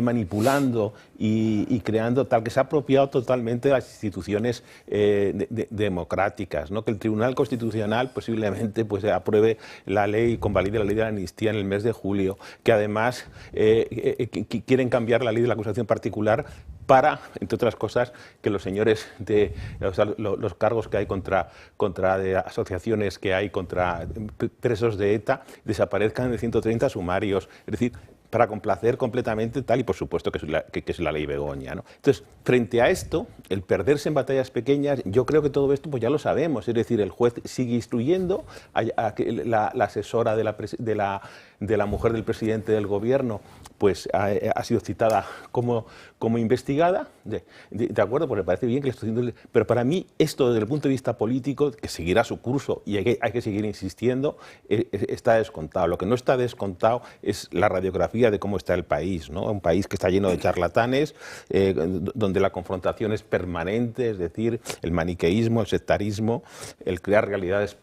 manipulando y creando tal, que se ha apropiado totalmente de las instituciones democráticas, ¿no? Que el Tribunal Constitucional posiblemente apruebe la ley, convalide la ley de la amnistía en el mes de julio, que además quieren cambiar la ley de la acusación particular para, entre otras cosas, que los señores los cargos que hay contra de asociaciones que hay contra presos de ETA desaparezcan de 130 sumarios. Es decir, para complacer completamente tal, y por supuesto que es la ley Begoña, ¿no? Entonces, frente a esto, el perderse en batallas pequeñas, yo creo que todo esto pues ya lo sabemos. Es decir, el juez sigue instruyendo, la asesora de la mujer del presidente del gobierno pues ha sido citada como investigada, de acuerdo, porque me parece bien que le estoy diciendo, pero para mí esto desde el punto de vista político, que seguirá su curso y hay que seguir insistiendo, está descontado. Lo que no está descontado es la radiografía de cómo está el país, ¿no? Un país que está lleno de charlatanes, donde la confrontación es permanente, es decir, el maniqueísmo, el sectarismo, el crear realidades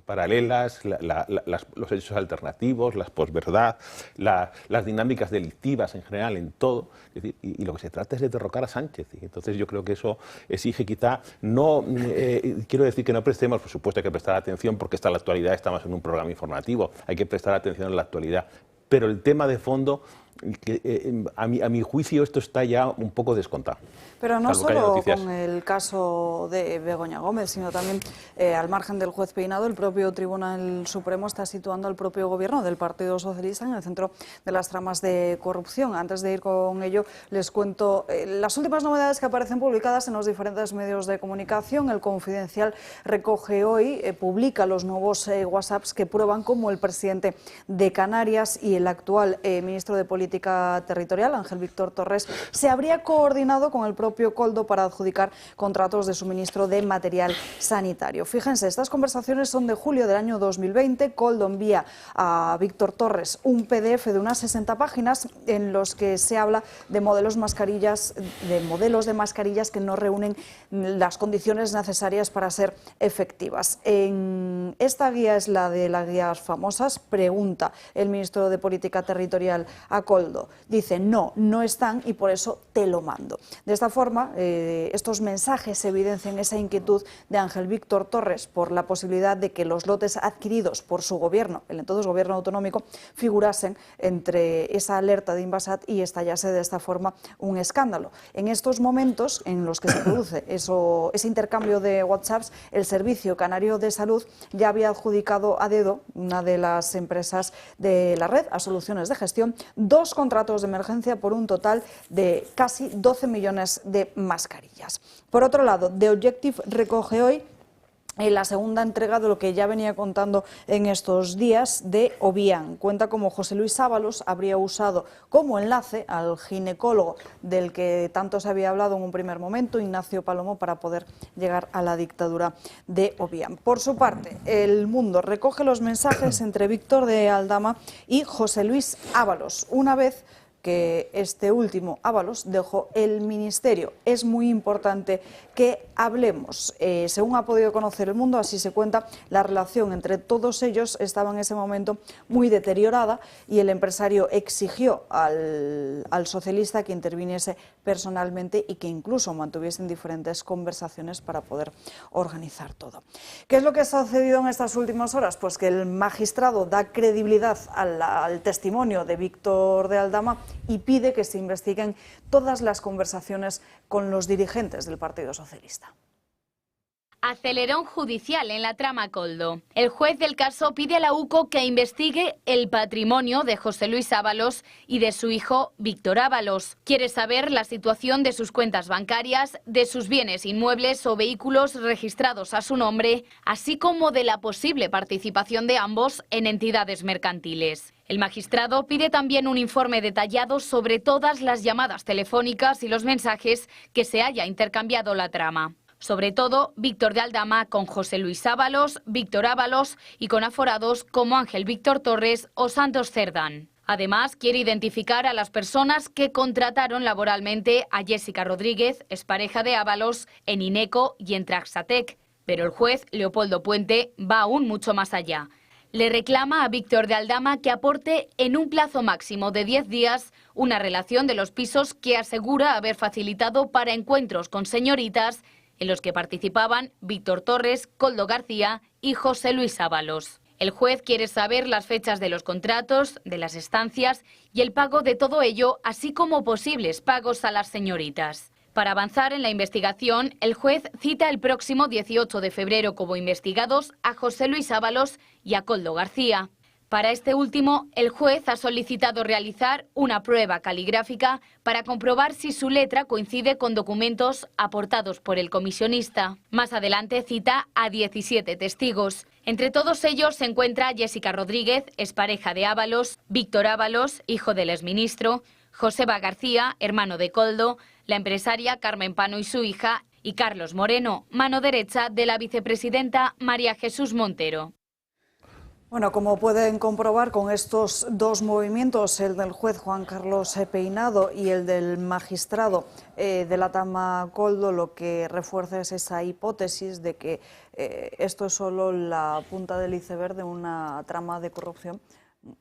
paralelas, los hechos alternativos, las posverdad, las dinámicas delictivas en general en todo. Es decir, y lo que se trata es de derrocar a Sánchez. Y entonces yo creo que eso exige quizá, quiero decir que no prestemos, por supuesto hay que prestar atención porque está la actualidad, estamos en un programa informativo, hay que prestar atención a la actualidad, pero el tema de fondo, a mi juicio esto está ya un poco descontado. Pero no solo con el caso de Begoña Gómez, sino también al margen del juez Peinado, el propio Tribunal Supremo está situando al propio gobierno del Partido Socialista en el centro de las tramas de corrupción. Antes de ir con ello, les cuento las últimas novedades que aparecen publicadas en los diferentes medios de comunicación. El Confidencial recoge hoy, publica los nuevos WhatsApps que prueban cómo el presidente de Canarias y el actual ministro de Política Territorial, Ángel Víctor Torres, se habría coordinado con el propio Koldo para adjudicar contratos de suministro de material sanitario. Fíjense, estas conversaciones son de julio del año 2020. Koldo envía a Víctor Torres un PDF de unas 60 páginas en los que se habla de modelos de mascarillas que no reúnen las condiciones necesarias para ser efectivas. En esta guía, es la de las guías famosas, pregunta el ministro de Política Territorial a Koldo. Dice, no están y por eso te lo mando. De esta forma, estos mensajes evidencian esa inquietud de Ángel Víctor Torres por la posibilidad de que los lotes adquiridos por su gobierno, el entonces gobierno autonómico, figurasen entre esa alerta de Inbasat y estallase de esta forma un escándalo. En estos momentos en los que se produce ese intercambio de WhatsApps, el Servicio Canario de Salud ya había adjudicado a dedo, una de las empresas de la red, a Soluciones de Gestión, 2 contratos de emergencia por un total de casi 12 millones de mascarillas. Por otro lado, The Objective recoge hoy la segunda entrega de lo que ya venía contando en estos días de Obiang. Cuenta cómo José Luis Ábalos habría usado como enlace al ginecólogo del que tanto se había hablado en un primer momento, Ignacio Palomo, para poder llegar a la dictadura de Obiang. Por su parte, El Mundo recoge los mensajes entre Víctor de Aldama y José Luis Ábalos, una vez que este último, Ábalos, dejó el ministerio. Es muy importante que hablemos. Según ha podido conocer El Mundo, así se cuenta, la relación entre todos ellos estaba en ese momento muy deteriorada y el empresario exigió al socialista que interviniese personalmente y que incluso mantuviesen diferentes conversaciones para poder organizar todo. ¿Qué es lo que ha sucedido en estas últimas horas? Pues que el magistrado da credibilidad al testimonio de Víctor de Aldama y pide que se investiguen todas las conversaciones con los dirigentes del Partido Socialista. Acelerón judicial en la trama Koldo. El juez del caso pide a la UCO que investigue el patrimonio de José Luis Ábalos y de su hijo Víctor Ábalos. Quiere saber la situación de sus cuentas bancarias, de sus bienes inmuebles o vehículos registrados a su nombre, así como de la posible participación de ambos en entidades mercantiles. El magistrado pide también un informe detallado sobre todas las llamadas telefónicas y los mensajes que se haya intercambiado la trama. Sobre todo, Víctor de Aldama con José Luis Ábalos, Víctor Ábalos y con aforados como Ángel Víctor Torres o Santos Cerdán. Además, quiere identificar a las personas que contrataron laboralmente a Jessica Rodríguez, expareja de Ábalos, en Ineco y en Traxatec. Pero el juez, Leopoldo Puente, va aún mucho más allá. Le reclama a Víctor de Aldama que aporte en un plazo máximo de 10 días una relación de los pisos que asegura haber facilitado para encuentros con señoritas en los que participaban Víctor Torres, Koldo García y José Luis Ábalos. El juez quiere saber las fechas de los contratos, de las estancias y el pago de todo ello, así como posibles pagos a las señoritas. Para avanzar en la investigación, el juez cita el próximo 18 de febrero como investigados a José Luis Ábalos y a Koldo García. Para este último, el juez ha solicitado realizar una prueba caligráfica para comprobar si su letra coincide con documentos aportados por el comisionista. Más adelante cita a 17 testigos. Entre todos ellos se encuentra Jessica Rodríguez, expareja de Ábalos, Víctor Ábalos, hijo del exministro, Joseba García, hermano de Koldo, la empresaria Carmen Pano y su hija, y Carlos Moreno, mano derecha de la vicepresidenta María Jesús Montero. Bueno, como pueden comprobar con estos dos movimientos, el del juez Juan Carlos Peinado y el del magistrado de la trama Koldo, lo que refuerza es esa hipótesis de que esto es solo la punta del iceberg de una trama de corrupción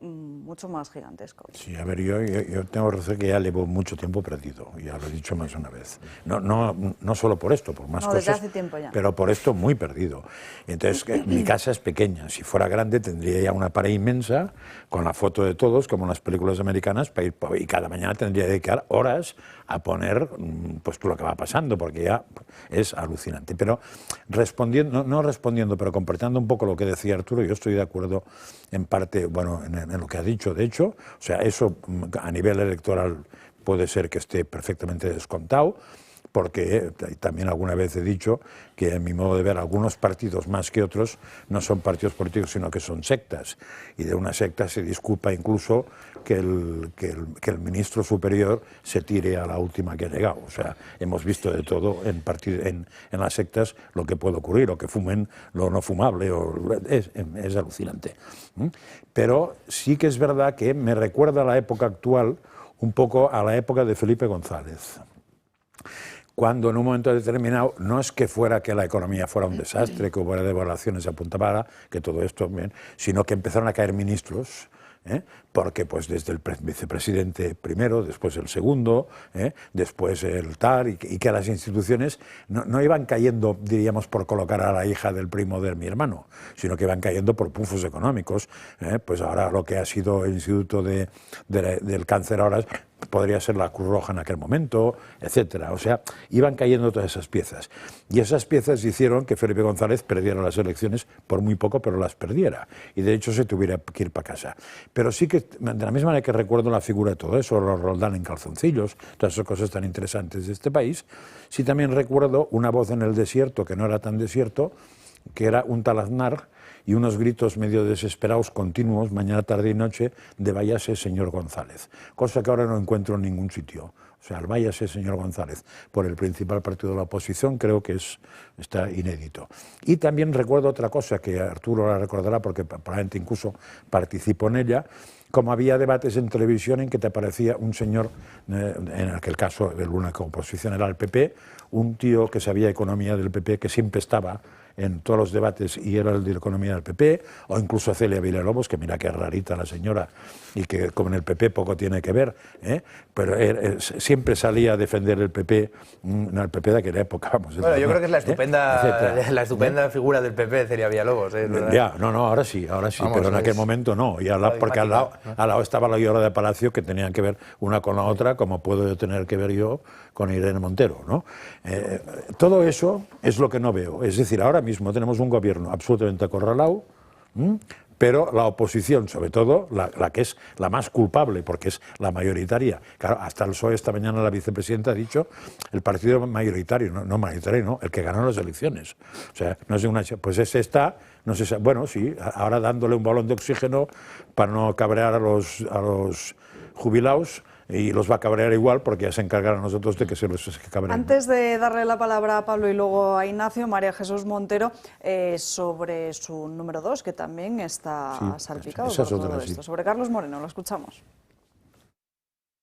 mucho más gigantesco. Sí, a ver, yo tengo que decir que ya llevo mucho tiempo perdido, ya lo he dicho más de una vez. No solo por esto, por más cosas, desde hace tiempo ya. Pero por esto muy perdido. Entonces, mi casa es pequeña, si fuera grande tendría ya una pared inmensa con la foto de todos, como en las películas americanas, para ir, y cada mañana tendría que dedicar horas a poner pues lo que va pasando, porque ya es alucinante. Pero respondiendo, no respondiendo, pero completando un poco lo que decía Arturo, yo estoy de acuerdo en parte, bueno, en lo que ha dicho, de hecho, o sea, eso a nivel electoral puede ser que esté perfectamente descontado, porque también alguna vez he dicho que, en mi modo de ver, algunos partidos más que otros no son partidos políticos, sino que son sectas, y de una secta se disculpa incluso que el ministro superior se tire a la última que ha llegado. O sea, hemos visto de todo en las sectas lo que puede ocurrir, o que fumen lo no fumable, es alucinante. Pero sí que es verdad que me recuerda a la época actual un poco a la época de Felipe González, cuando en un momento determinado no es que fuera que la economía fuera un desastre, que hubiera devaluaciones a punta pala, que todo esto bien, sino que empezaron a caer ministros, porque pues desde el vicepresidente primero, después el segundo, después el TAR, y que las instituciones no iban cayendo, diríamos, por colocar a la hija del primo de mi hermano, sino que iban cayendo por pufos económicos. Pues ahora lo que ha sido el Instituto del Cáncer ahora podría ser la Cruz Roja en aquel momento, etcétera. O sea, iban cayendo todas esas piezas. Y esas piezas hicieron que Felipe González perdiera las elecciones por muy poco, pero las perdiera. Y de hecho se tuviera que ir para casa. Pero sí que, de la misma manera que recuerdo la figura de todo eso, los Roldán en calzoncillos, todas esas cosas tan interesantes de este país, sí también recuerdo una voz en el desierto, que no era tan desierto, que era un tal Aznar, y unos gritos medio desesperados continuos, mañana, tarde y noche, de váyase señor González, cosa que ahora no encuentro en ningún sitio. O O sea, el váyase, señor González, por el principal partido de la oposición, creo que está inédito. Y también recuerdo otra cosa, que Arturo la recordará porque probablemente incluso participó en ella, como había debates en televisión en que te aparecía un señor, en aquel caso el único oposición era el PP, un tío que sabía economía del PP, que siempre estaba en todos los debates y era el de economía del PP, o incluso Celia Villalobos, que mira que es rarita la señora y que con el PP poco tiene que ver, pero siempre salía a defender el PP, el PP de aquella época. Vamos, bueno, yo creo que es la estupenda figura del PP, Celia Villalobos. Ya, no, ahora sí, vamos, pero en aquel momento no, y porque al lado estaba la Llora de Palacio, que tenían que ver una con la otra, como puedo tener que ver yo con Irene Montero, ¿no? Todo eso es lo que no veo, es decir, ahora mismo tenemos un gobierno absolutamente acorralado, pero la oposición, sobre todo, la que es la más culpable, porque es la mayoritaria. Claro, hasta el PSOE esta mañana la vicepresidenta ha dicho el partido mayoritario, no mayoritario, no, el que ganó las elecciones. O sea, no es una, pues ese está, no sé, bueno, sí, ahora dándole un balón de oxígeno para no cabrear a los jubilados, y los va a cabrear igual porque ya se encargarán a nosotros de que se los cabreen. Antes de darle la palabra a Pablo y luego a Ignacio, María Jesús Montero, sobre su número 2, que también está salpicado por todo esto. Sobre Carlos Moreno, lo escuchamos.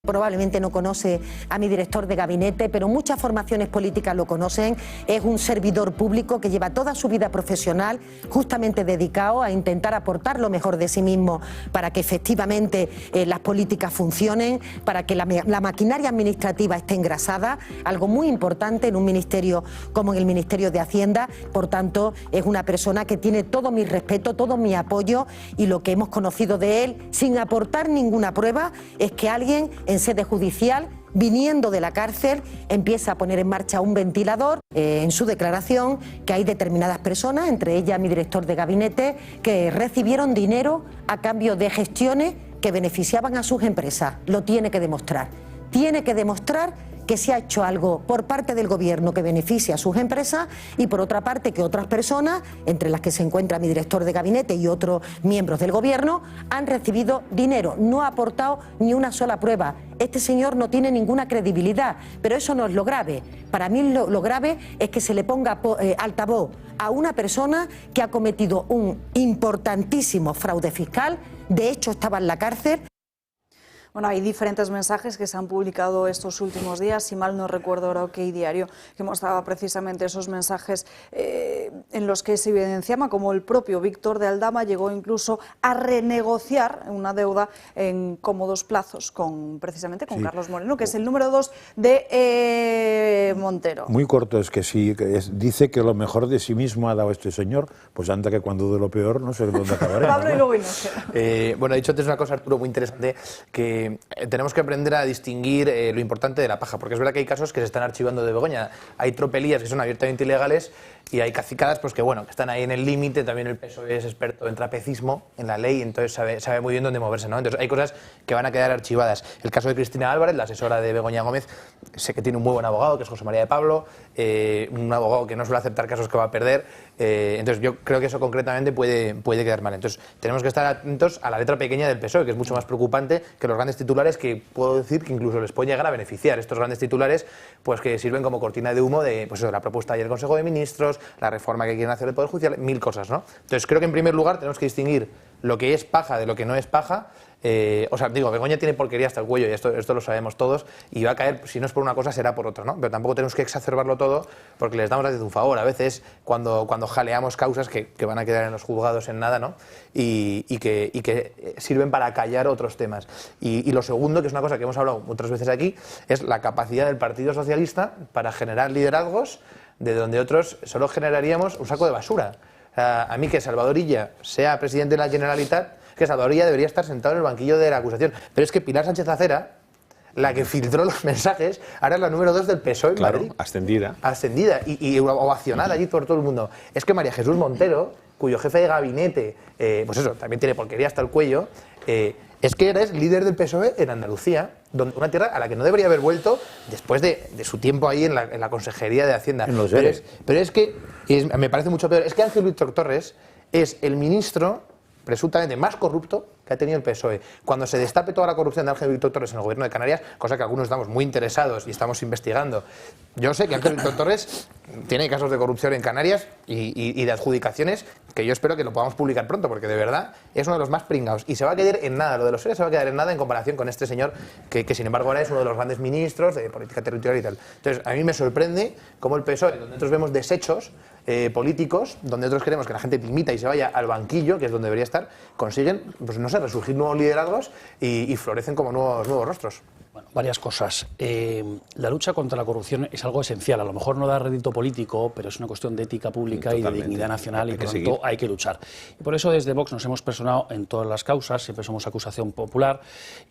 Probablemente no conoce a mi director de gabinete, pero muchas formaciones políticas lo conocen. Es un servidor público que lleva toda su vida profesional justamente dedicado a intentar aportar lo mejor de sí mismo para que efectivamente las políticas funcionen, para que la maquinaria administrativa esté engrasada, algo muy importante en un ministerio como en el Ministerio de Hacienda. Por tanto, es una persona que tiene todo mi respeto, todo mi apoyo, y lo que hemos conocido de él, sin aportar ninguna prueba, es que alguien en sede judicial, viniendo de la cárcel, empieza a poner en marcha un ventilador. En su declaración, que hay determinadas personas, entre ellas mi director de gabinete, que recibieron dinero a cambio de gestiones que beneficiaban a sus empresas. Lo tiene que demostrar. Tiene que demostrar que se ha hecho algo por parte del gobierno que beneficia a sus empresas, y por otra parte que otras personas, entre las que se encuentra mi director de gabinete y otros miembros del gobierno, han recibido dinero. No ha aportado ni una sola prueba. Este señor no tiene ninguna credibilidad, pero eso no es lo grave. Para mí lo grave es que se le ponga altavoz a una persona que ha cometido un importantísimo fraude fiscal. De hecho, estaba en la cárcel. Bueno, hay diferentes mensajes que se han publicado estos últimos días, si mal no recuerdo ahora OK Diario, que mostraba precisamente esos mensajes en los que se evidenciaba como el propio Víctor de Aldama llegó incluso a renegociar una deuda en cómodos plazos precisamente con Carlos Moreno, que es el número 2 de Montero. Muy corto, es que sí, dice que lo mejor de sí mismo ha dado este señor, pues anda que cuando dude lo peor no sé dónde acabaremos. Pablo y luego Ignacio. Bueno, ha dicho antes una cosa, Arturo, muy interesante, que tenemos que aprender a distinguir lo importante de la paja, porque es verdad que hay casos que se están archivando de Begoña, hay tropelías que son abiertamente ilegales y hay cacicadas pues que bueno, que están ahí en el límite. También el PSOE es experto en trapecismo, en la ley, entonces sabe muy bien dónde moverse, ¿no? Entonces hay cosas que van a quedar archivadas. El caso de Cristina Álvarez, la asesora de Begoña Gómez, sé que tiene un muy buen abogado, que es José María de Pablo, un abogado que no suele aceptar casos que va a perder, entonces yo creo que eso concretamente puede quedar mal. Entonces tenemos que estar atentos a la letra pequeña del PSOE, que es mucho más preocupante que los grandes titulares, que puedo decir que incluso les puede llegar a beneficiar. Estos grandes titulares pues que sirven como cortina de humo de pues eso, la propuesta ayer del Consejo de Ministros, la reforma que quieren hacer del Poder Judicial, mil cosas, ¿no? Entonces creo que en primer lugar tenemos que distinguir lo que es paja de lo que no es paja. Begoña tiene porquería hasta el cuello, y esto lo sabemos todos, y va a caer, si no es por una cosa, será por otra, ¿no? Pero tampoco tenemos que exacerbarlo todo, porque les damos un favor a veces cuando jaleamos causas que van a quedar en los juzgados en nada, ¿no? Y que sirven para callar otros temas. Y lo segundo, que es una cosa que hemos hablado otras veces aquí, es la capacidad del Partido Socialista para generar liderazgos de donde otros solo generaríamos un saco de basura. A mí que Salvador Illa sea presidente de la Generalitat, que Salvador Illa debería estar sentado en el banquillo de la acusación. Pero es que Pilar Sánchez Acera, la que filtró los mensajes, ahora es la número 2 del PSOE en Madrid. Ascendida. Y ovacionada allí por todo el mundo. Es que María Jesús Montero, cuyo jefe de gabinete, pues eso, también tiene porquería hasta el cuello, es que eres líder del PSOE en Andalucía, una tierra a la que no debería haber vuelto después de su tiempo ahí en la Consejería de Hacienda. Pero es que me parece mucho peor. Es que Ángel Víctor Torres es el ministro presuntamente más corrupto que ha tenido el PSOE. Cuando se destape toda la corrupción de Ángel Víctor Torres en el gobierno de Canarias, cosa que algunos estamos muy interesados y estamos investigando. Yo sé que Ángel Víctor Torres tiene casos de corrupción en Canarias y de adjudicaciones que yo espero que lo podamos publicar pronto, porque de verdad es uno de los más pringados. Y se va a quedar en nada, lo de los SERE se va a quedar en nada en comparación con este señor que sin embargo ahora es uno de los grandes ministros de política territorial y tal. Entonces, a mí me sorprende cómo el PSOE, donde nosotros vemos desechos políticos, donde nosotros queremos que la gente dimita y se vaya al banquillo, que es donde debería estar, consiguen, pues no sé, resurgir nuevos liderazgos y florecen como nuevos rostros. Bueno, varias cosas. La lucha contra la corrupción es algo esencial. A lo mejor no da rédito político, pero es una cuestión de ética pública y de dignidad nacional y por lo tanto hay que luchar. Y por eso desde Vox nos hemos personado en todas las causas, siempre somos acusación popular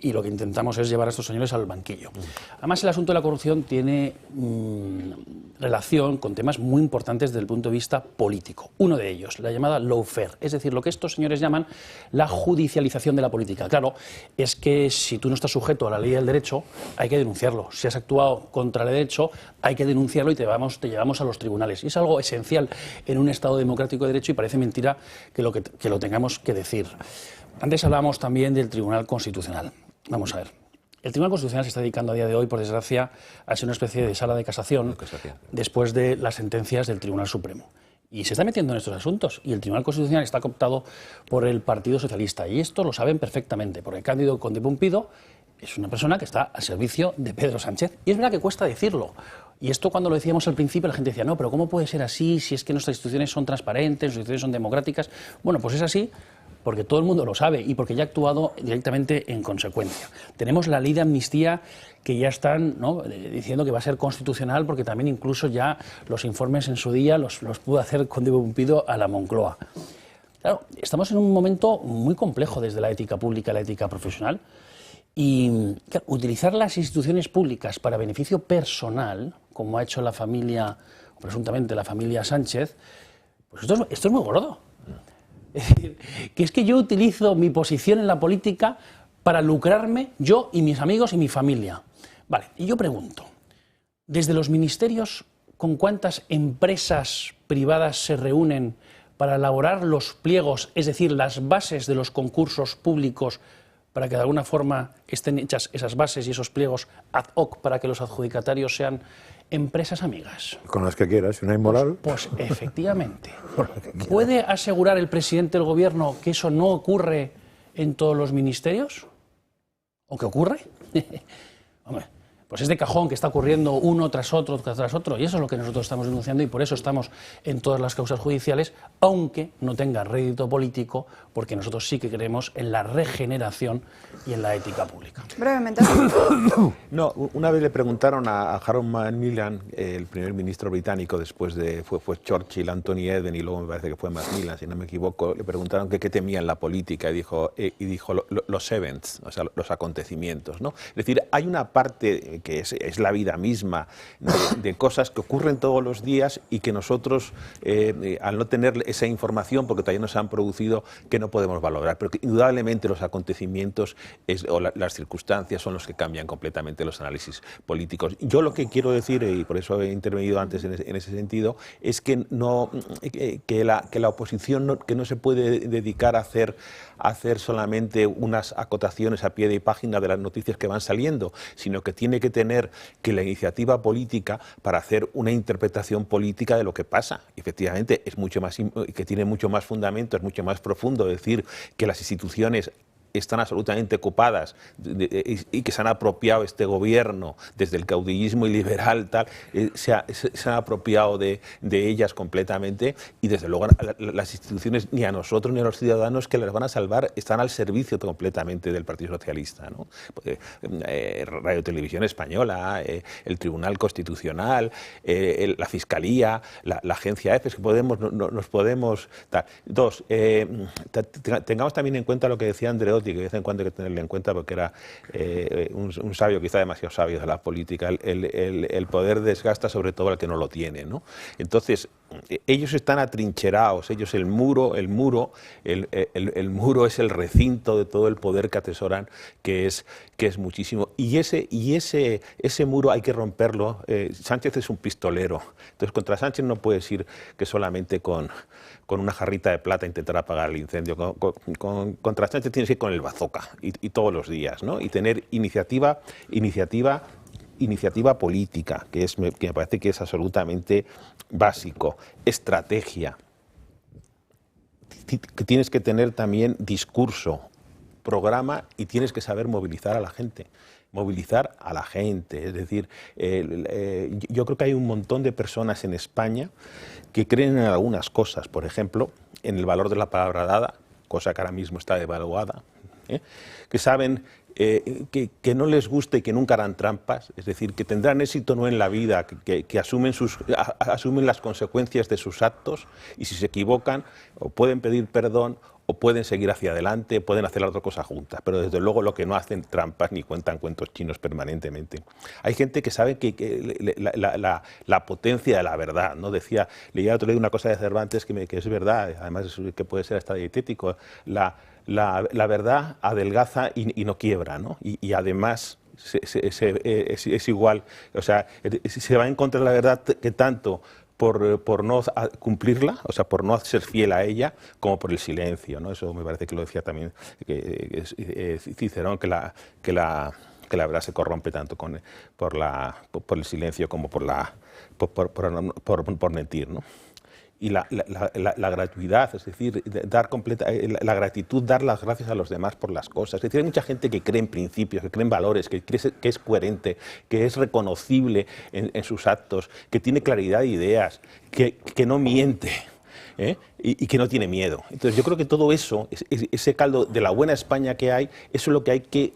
y lo que intentamos es llevar a estos señores al banquillo. Además, el asunto de la corrupción tiene relación con temas muy importantes desde el punto de vista político. Uno de ellos, la llamada lawfare, es decir, lo que estos señores llaman la judicialización de la política. Claro, es que si tú no estás sujeto a la ley del derecho, hay que denunciarlo. Si has actuado contra el derecho, hay que denunciarlo y te llevamos a los tribunales. Y es algo esencial en un Estado democrático de derecho y parece mentira que lo tengamos que decir. Antes hablábamos también del Tribunal Constitucional. Vamos a ver. El Tribunal Constitucional se está dedicando a día de hoy, por desgracia, a ser una especie de sala de casación después de las sentencias del Tribunal Supremo. Y se está metiendo en estos asuntos. Y el Tribunal Constitucional está cooptado por el Partido Socialista. Y esto lo saben perfectamente, porque Cándido Conde Pumpido es una persona que está al servicio de Pedro Sánchez. Y es verdad que cuesta decirlo. Y esto cuando lo decíamos al principio la gente decía, no, pero ¿cómo puede ser así si es que nuestras instituciones son transparentes, nuestras instituciones son democráticas? Bueno, pues es así porque todo el mundo lo sabe y porque ya ha actuado directamente en consecuencia. Tenemos la ley de amnistía que ya están diciendo que va a ser constitucional porque también incluso ya los informes en su día los pudo hacer Conde Pumpido a la Moncloa. Claro, estamos en un momento muy complejo desde la ética pública y la ética profesional. Y claro, utilizar las instituciones públicas para beneficio personal, como ha hecho la familia, o presuntamente la familia Sánchez, pues esto es muy gordo. Es decir, que es que yo utilizo mi posición en la política para lucrarme yo y mis amigos y mi familia. Vale, y yo pregunto, desde los ministerios, ¿con cuántas empresas privadas se reúnen para elaborar los pliegos, es decir, las bases de los concursos públicos, para que de alguna forma estén hechas esas bases y esos pliegos ad hoc para que los adjudicatarios sean empresas amigas? Con las que quieras, si no hay moral. Pues efectivamente. ¿Puede asegurar el presidente del gobierno que eso no ocurre en todos los ministerios? ¿O que ocurre? Hombre, pues es de cajón que está ocurriendo uno tras otro, y eso es lo que nosotros estamos denunciando y por eso estamos en todas las causas judiciales, aunque no tenga rédito político, porque nosotros sí que creemos en la regeneración y en la ética pública. Brevemente. No, una vez le preguntaron a Harold Macmillan, el primer ministro británico, después de fue Churchill, Anthony Eden y luego me parece que fue Macmillan, si no me equivoco, le preguntaron qué temía en la política y dijo los events, o sea, los acontecimientos, ¿no? Es decir, hay una parte que es la vida misma de cosas que ocurren todos los días y que nosotros, al no tener esa información, porque todavía no se han producido, que no podemos valorar. Pero que indudablemente los acontecimientos las circunstancias son los que cambian completamente los análisis políticos. Yo lo que quiero decir, y por eso he intervenido antes en ese sentido, es que la oposición que no se puede dedicar a hacer solamente unas acotaciones a pie de página de las noticias que van saliendo, sino que tiene que tener la iniciativa política para hacer una interpretación política de lo que pasa. Efectivamente, es mucho más, que tiene mucho más fundamento, es mucho más profundo decir que las instituciones están absolutamente ocupadas y que se han apropiado este gobierno desde el caudillismo y liberal se han apropiado de ellas completamente y desde luego las instituciones ni a nosotros ni a los ciudadanos que las van a salvar están al servicio completamente del Partido Socialista, ¿no? Radio Televisión Española, el Tribunal Constitucional, la Fiscalía, la Agencia EFE, que nos podemos dar. Dos, tengamos también en cuenta lo que decía Andreotti, que de vez en cuando hay que tenerle en cuenta porque era un sabio, quizá demasiado sabio de la política. El poder desgasta sobre todo al que no lo tiene, ¿no? Entonces, ellos están atrincherados, ellos el muro es el recinto de todo el poder que atesoran, que es muchísimo. Y ese muro hay que romperlo. Sánchez es un pistolero, entonces contra Sánchez no puedes ir que solamente con una jarrita de plata intentar apagar el incendio. Contra Sánchez tienes que ir con el bazooka y todos los días, ¿no? Y tener iniciativa política, que me parece que es absolutamente básico, estrategia, que tienes que tener también discurso, programa, y tienes que saber movilizar a la gente. Es decir, yo creo que hay un montón de personas en España que creen en algunas cosas, por ejemplo, en el valor de la palabra dada, cosa que ahora mismo está devaluada, que saben que no les gusta y que nunca harán trampas, es decir, que tendrán éxito no en la vida, que asumen las consecuencias de sus actos, y si se equivocan o pueden pedir perdón o pueden seguir hacia adelante, pueden hacer las dos cosas juntas, pero desde luego lo que no hacen trampas ni cuentan cuentos chinos permanentemente. Hay gente que sabe que la potencia de la verdad, ¿no? Leía otro día una cosa de Cervantes que es verdad, además que puede ser hasta dietético, la verdad adelgaza y no quiebra, ¿no? Y además es igual, o sea, se va en contra de la verdad que tanto por no cumplirla, o sea, por no ser fiel a ella, como por el silencio, ¿no? Eso me parece que lo decía también Cicerón, que la verdad se corrompe tanto por el silencio como por mentir, ¿no? Y la gratuidad, es decir, la gratitud, dar las gracias a los demás por las cosas. Es decir, hay mucha gente que cree en principios, que cree en valores, que es coherente, que es reconocible en sus actos, que tiene claridad de ideas, que no miente, y que no tiene miedo. Entonces yo creo que todo eso, ese caldo de la buena España que hay, eso es lo que hay que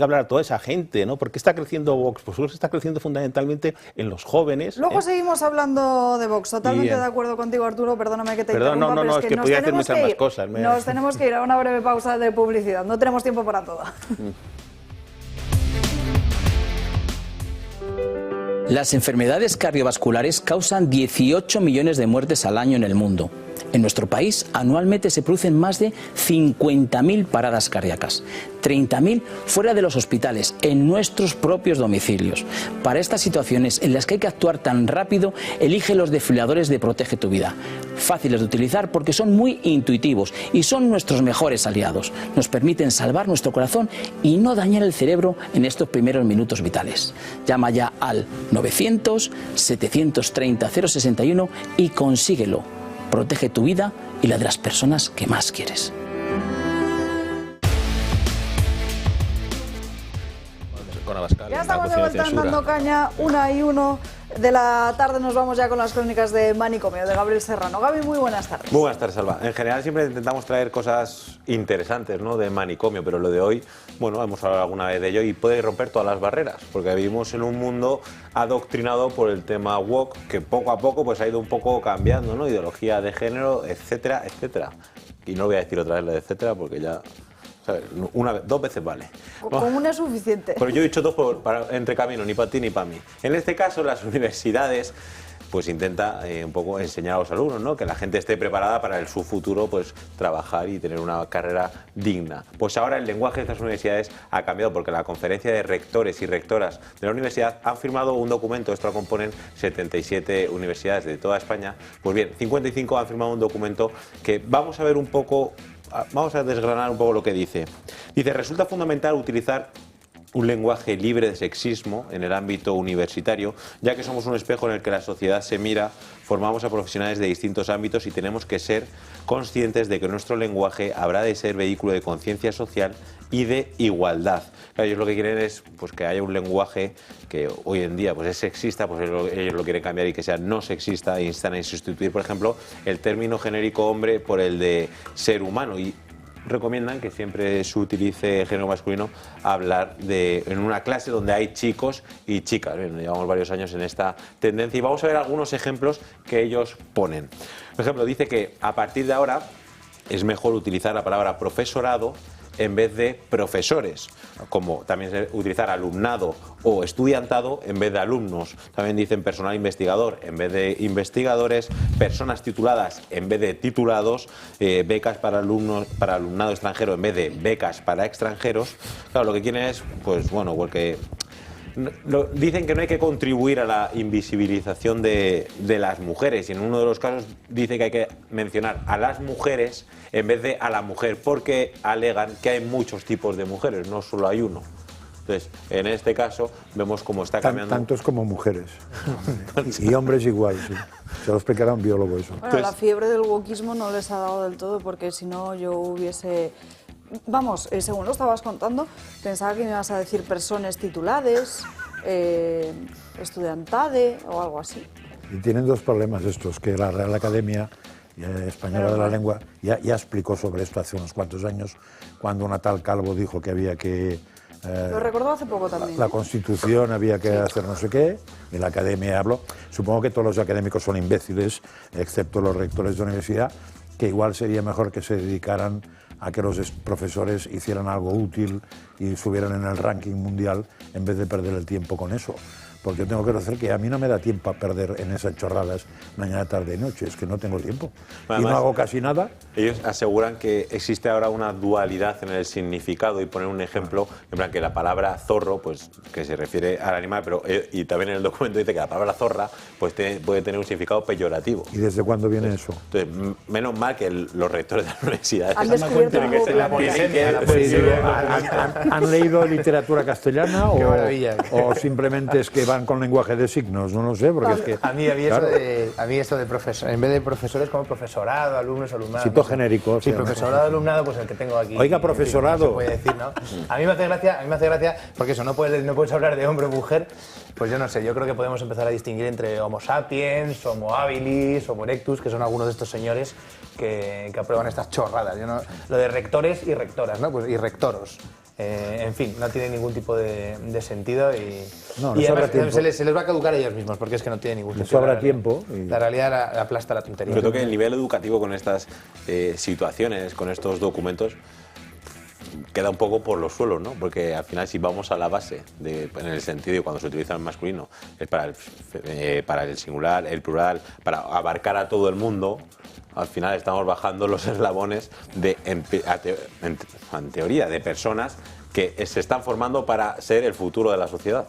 hablar a toda esa gente, ¿no? ¿Por qué está creciendo Vox? Pues Vox está creciendo fundamentalmente en los jóvenes. Luego seguimos hablando de Vox. Totalmente de acuerdo contigo, Arturo. Perdóname que te interrumpa, no, es que podía hacer muchas más cosas. Nos tenemos que ir a una breve pausa de publicidad. No tenemos tiempo para todo. Las enfermedades cardiovasculares causan 18 millones de muertes al año en el mundo. En nuestro país anualmente se producen más de 50.000 paradas cardíacas, 30.000 fuera de los hospitales, en nuestros propios domicilios. Para estas situaciones en las que hay que actuar tan rápido, elige los desfibriladores de Protege tu Vida. Fáciles de utilizar porque son muy intuitivos y son nuestros mejores aliados. Nos permiten salvar nuestro corazón y no dañar el cerebro en estos primeros minutos vitales. Llama ya al 900-730-061 y consíguelo. Protege tu vida y la de las personas que más quieres. Ya estamos de vuelta Dando Caña, 1:01 de la tarde. Nos vamos ya con las crónicas de Manicomio, de Gabriel Serrano. Gaby, muy buenas tardes. Muy buenas tardes, Alba. En general siempre intentamos traer cosas interesantes, ¿no?, de Manicomio, pero lo de hoy, bueno, hemos hablado alguna vez de ello y puede romper todas las barreras, porque vivimos en un mundo adoctrinado por el tema woke, que poco a poco pues ha ido un poco cambiando, ¿no? Ideología de género, etcétera, etcétera. Y no voy a decir otra vez lo de etcétera porque ya... dos veces vale. Con una es suficiente. Pero yo he dicho dos entre camino, ni para ti ni para mí. En este caso, las universidades pues intenta un poco enseñar a los alumnos, ¿no?, que la gente esté preparada para su futuro, pues trabajar y tener una carrera digna. Pues ahora el lenguaje de estas universidades ha cambiado, porque la conferencia de rectores y rectoras de la universidad han firmado un documento. Esto lo componen 77 universidades de toda España. Pues bien, 55 han firmado un documento que vamos a ver un poco. Vamos a desgranar un poco lo que dice. Dice: resulta fundamental utilizar un lenguaje libre de sexismo en el ámbito universitario, ya que somos un espejo en el que la sociedad se mira, formamos a profesionales de distintos ámbitos y tenemos que ser conscientes de que nuestro lenguaje habrá de ser vehículo de conciencia social y de igualdad. Claro, ellos lo que quieren es pues que haya un lenguaje que hoy en día pues es sexista, pues ellos lo quieren cambiar y que sea no sexista, e instan a sustituir, por ejemplo, el término genérico hombre por el de ser humano, y recomiendan que siempre se utilice género masculino hablar en una clase donde hay chicos y chicas. Bien, llevamos varios años en esta tendencia y vamos a ver algunos ejemplos que ellos ponen. Por ejemplo, dice que a partir de ahora es mejor utilizar la palabra profesorado en vez de profesores, como también utilizar alumnado o estudiantado en vez de alumnos. También dicen personal investigador en vez de investigadores, personas tituladas en vez de titulados, becas para alumnado extranjero en vez de becas para extranjeros. Claro, lo que quieren es, pues bueno, porque dicen que no hay que contribuir a la invisibilización de las mujeres, y en uno de los casos dice que hay que mencionar a las mujeres en vez de a la mujer, porque alegan que hay muchos tipos de mujeres, no solo hay uno. Entonces, en este caso, vemos cómo está cambiando. Tantos como mujeres. Y hombres igual, sí. Se lo explicará un biólogo eso. Bueno, la fiebre del wokismo no les ha dado del todo, porque si no yo hubiese... Vamos, según lo estabas contando, pensaba que me ibas a decir personas titulades, estudiantade o algo así. Y tienen dos problemas estos, que la Real Academia Española de la Lengua ya explicó sobre esto hace unos cuantos años, cuando una tal Calvo dijo que había que... Lo recordó hace poco también. La Constitución había que hacer no sé qué, y la Academia habló. Supongo que todos los académicos son imbéciles, excepto los rectores de universidad, que igual sería mejor que se dedicaran a que los profesores hicieran algo útil y subieran en el ranking mundial en vez de perder el tiempo con eso. Porque yo tengo que reconocer que a mí no me da tiempo a perder en esas chorradas mañana, tarde y noche, es que no tengo tiempo. Además, y no hago casi nada. Ellos aseguran que existe ahora una dualidad en el significado, y ponen un ejemplo, en plan que la palabra zorro, pues que se refiere al animal, pero y también en el documento dice que la palabra zorra pues puede tener un significado peyorativo. ¿Y desde cuándo viene eso? Entonces, menos mal que los rectores de las universidades ¿Han leído literatura castellana o simplemente es que van con lenguaje de signos? No lo sé, porque es que... A mí esto de profesor, en vez de profesores, como profesorado, alumnos, alumnado. Sitio genérico. Sí, profesorado, alumnado, pues el que tengo aquí. Oiga, profesorado. No se puede decir, ¿no? A mí me hace gracia, porque eso, no puedes hablar de hombre o mujer, pues yo no sé, yo creo que podemos empezar a distinguir entre Homo sapiens, Homo habilis, Homo erectus, que son algunos de estos señores que aprueban estas chorradas. Lo de rectores y rectoras, ¿no? Pues y rectoros. En fin, no tiene ningún tipo de sentido y además se les va a caducar a ellos mismos, porque es que no tiene ningún sentido. Sobra tiempo. La realidad aplasta la tontería. Yo creo que el nivel educativo con estas situaciones, con estos documentos, queda un poco por los suelos, ¿no? Porque al final, si vamos a la base, en el sentido de cuando se utiliza el masculino, es para el singular, el plural, para abarcar a todo el mundo. Al final estamos bajando los eslabones en teoría, de personas que se están formando para ser el futuro de la sociedad.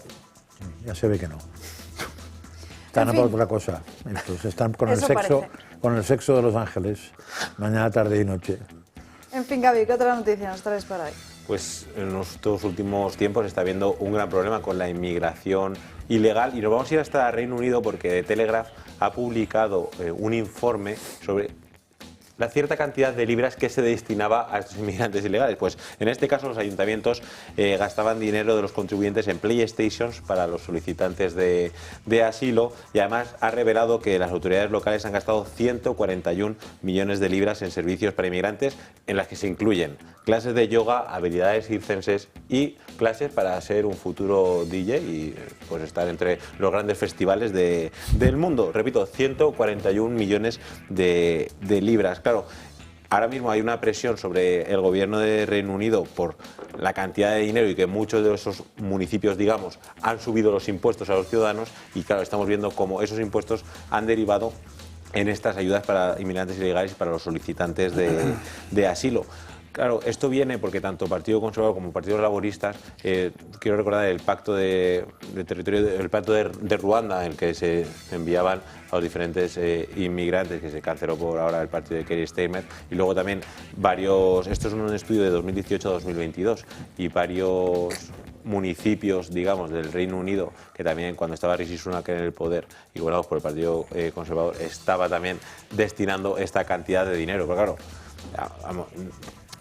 Ya se ve que no. Están por otra cosa. Entonces están con el sexo de los ángeles, mañana, tarde y noche. En fin, Gaby, ¿qué otra noticia nos traes para ahí? Pues en estos últimos tiempos está habiendo un gran problema con la inmigración ilegal, y nos vamos a ir hasta Reino Unido porque Telegraph ha publicado un informe sobre la cierta cantidad de libras que se destinaba a estos inmigrantes ilegales. Pues en este caso los ayuntamientos gastaban dinero de los contribuyentes en PlayStations para los solicitantes de asilo, y además ha revelado que las autoridades locales han gastado 141 millones de libras en servicios para inmigrantes, en las que se incluyen clases de yoga, habilidades circenses y clases para ser un futuro DJ y pues estar entre los grandes festivales del mundo. Repito, 141 millones de libras. Claro, ahora mismo hay una presión sobre el gobierno de Reino Unido por la cantidad de dinero, y que muchos de esos municipios, digamos, han subido los impuestos a los ciudadanos, y claro, estamos viendo cómo esos impuestos han derivado en estas ayudas para inmigrantes ilegales y para los solicitantes de asilo. Claro, esto viene porque tanto el Partido Conservador como el Partido Laboristas, quiero recordar el pacto de territorio, el pacto de Ruanda, en el que se enviaban a los diferentes inmigrantes, que se canceló por ahora el partido de Keir Starmer, y luego también esto es un estudio de 2018 a 2022, y varios municipios, digamos, del Reino Unido, que también cuando estaba Rishi Sunak en el poder y gobernados por el Partido Conservador, estaba también destinando esta cantidad de dinero. Pero claro, vamos,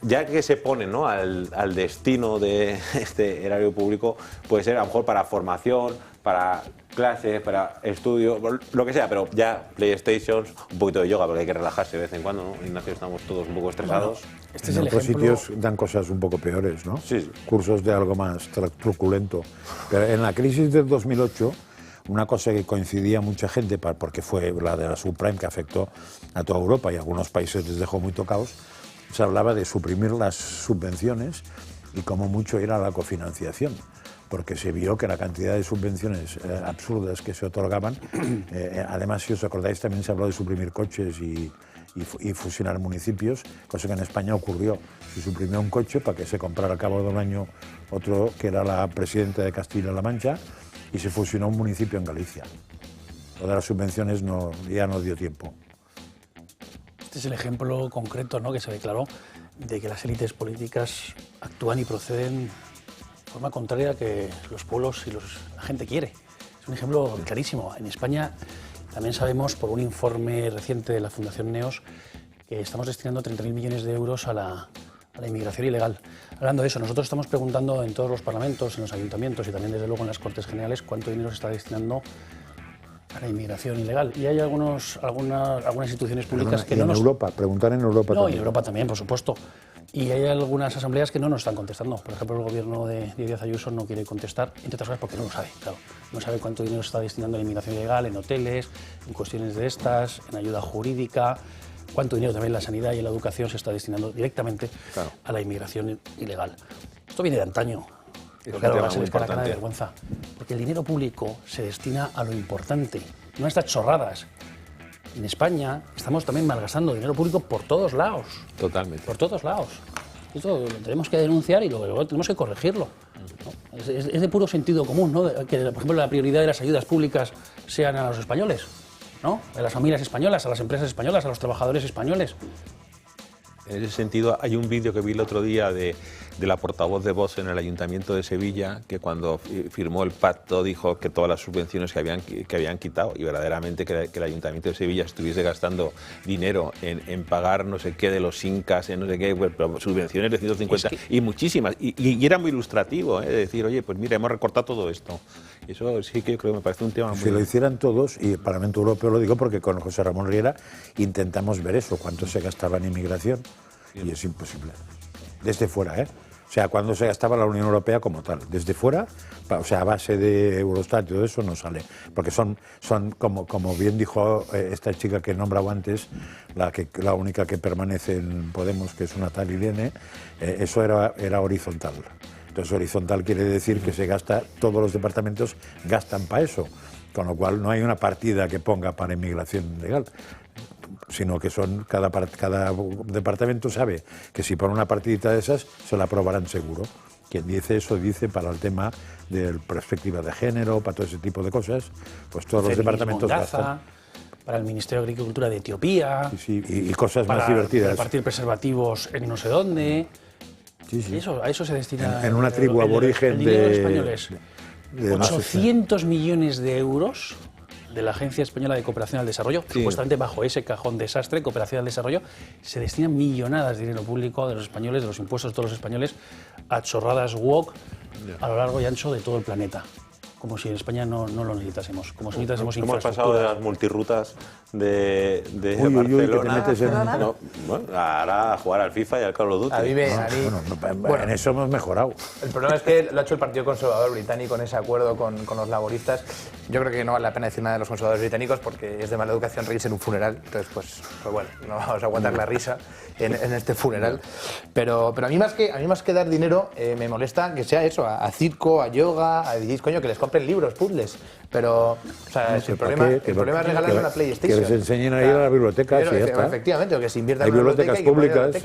ya que se pone, ¿no?, al destino de este erario público, puede ser a lo mejor para formación, para clases, para estudio, lo que sea, pero ya PlayStations, un poquito de yoga, porque hay que relajarse de vez en cuando, ¿no? Ignacio, estamos todos un poco estresados. En otros sitios dan cosas un poco peores, ¿no? Sí. Cursos de algo más truculento. Pero en la crisis del 2008, una cosa que coincidía mucha gente, porque fue la de la subprime que afectó a toda Europa y a algunos países les dejó muy tocados, se hablaba de suprimir las subvenciones y como mucho ir a la cofinanciación, porque se vio que la cantidad de subvenciones absurdas que se otorgaban, además, si os acordáis, también se habló de suprimir coches y fusionar municipios, cosa que en España ocurrió. Se suprimió un coche para que se comprara al cabo de un año otro que era la presidenta de Castilla-La Mancha y se fusionó un municipio en Galicia. Lo de las subvenciones ya no dio tiempo. Este es el ejemplo concreto, ¿no?, que se declaró de que las élites políticas actúan y proceden de forma contraria a que los pueblos y la gente quiere. Es un ejemplo clarísimo. En España también sabemos, por un informe reciente de la Fundación Neos, que estamos destinando 30.000 millones de euros a la inmigración ilegal. Hablando de eso, nosotros estamos preguntando en todos los parlamentos, en los ayuntamientos y también, desde luego, en las Cortes Generales, cuánto dinero se está destinando a la inmigración ilegal. Y hay algunas instituciones públicas que no nos... Europa, preguntar en Europa también. No, en Europa también, por supuesto. Y hay algunas asambleas que no nos están contestando. Por ejemplo, el gobierno de Díaz Ayuso no quiere contestar, entre otras cosas porque no lo sabe, claro. No sabe cuánto dinero se está destinando a la inmigración ilegal, en hoteles, en cuestiones de estas, en ayuda jurídica, cuánto dinero también en la sanidad y en la educación se está destinando directamente a la inmigración ilegal. Esto viene de antaño. Pero claro, va a ser para cara de vergüenza. Porque el dinero público se destina a lo importante, no a estas chorradas. En España estamos también malgastando dinero público por todos lados. Totalmente. Por todos lados. Esto lo tenemos que denunciar y luego tenemos que corregirlo, ¿no? Es de puro sentido común, ¿no?, que, por ejemplo, la prioridad de las ayudas públicas sean a los españoles, ¿no?, a las familias españolas, a las empresas españolas, a los trabajadores españoles. En ese sentido, hay un vídeo que vi el otro día de la portavoz de Vox en el Ayuntamiento de Sevilla, que cuando firmó el pacto dijo que todas las subvenciones que habían quitado, y verdaderamente que el Ayuntamiento de Sevilla estuviese gastando dinero en pagar no sé qué de los incas, en no sé qué, pero subvenciones de 150 y muchísimas. Y era muy ilustrativo, de decir, oye, pues mira, hemos recortado todo esto. Y eso sí que yo creo que me parece un tema muy... Si lo hicieran todos, y el Parlamento Europeo lo digo porque con José Ramón Riera intentamos ver eso, cuánto se gastaba en inmigración, y es imposible. Desde fuera, ¿eh? O sea, cuando se gastaba la Unión Europea como tal. Desde fuera, o sea, a base de Eurostat y todo eso no sale. Porque son como bien dijo esta chica que he nombrado antes, la única que permanece en Podemos, que es una tal Irene, eso era horizontal. Entonces, horizontal quiere decir que se gasta, todos los departamentos gastan para eso. Con lo cual no hay una partida que ponga para inmigración legal, sino que cada departamento sabe que si pone una partidita de esas se la aprobarán seguro. Quien dice eso dice para el tema de perspectiva de género, para todo ese tipo de cosas, pues todos los departamentos gastan. Para el Ministerio de Agricultura de Etiopía, y cosas más divertidas. Para repartir preservativos en no sé dónde. A eso se destina en una tribu aborigen de españoles. 800 millones de euros de la Agencia Española de Cooperación al Desarrollo, supuestamente bajo ese cajón desastre, Cooperación al Desarrollo, se destinan millonadas de dinero público de los españoles, de los impuestos de todos los españoles, a chorradas woke a lo largo y ancho de todo el planeta. Como si en España no lo necesitásemos, como si necesitásemos hemos pasado de las multirrutas de Barcelona ahora a jugar al FIFA y al Call of Duty. En eso hemos mejorado. El problema es que lo ha hecho el Partido Conservador británico en ese acuerdo con los laboristas. Yo creo que no vale la pena decir nada de los conservadores británicos porque es de mala educación reírse en un funeral. Entonces, pues bueno, no vamos a aguantar la risa en este funeral. Pero a mí más que dar dinero, me molesta que sea eso, a circo, a yoga, a DJs, coño, que les compren libros, puzzles. Pero, o sea, el problema es regalarle una PlayStation. Que les enseñen a ir a la biblioteca, y ya está. Efectivamente, o que se inviertan en una bibliotecas públicas.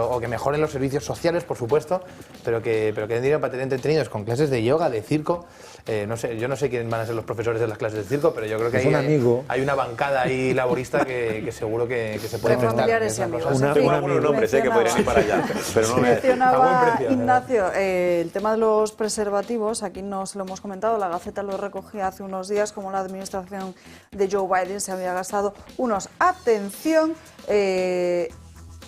O que mejoren los servicios sociales, por supuesto, pero que den dinero para tener entretenidos con clases de yoga, de circo. No sé, yo no sé quiénes van a ser los profesores de las clases de circo, pero yo creo que hay una bancada ahí laborista que seguro que se puede prestar. Familiares y amigos. Tengo algunos nombres que podrían ir para allá. Pero no mencionaba Ignacio el tema de los preservativos. Aquí no se lo hemos comentado, la Gaceta lo recogía hace unos días, como la administración de Joe Biden se había gastado unos, atención,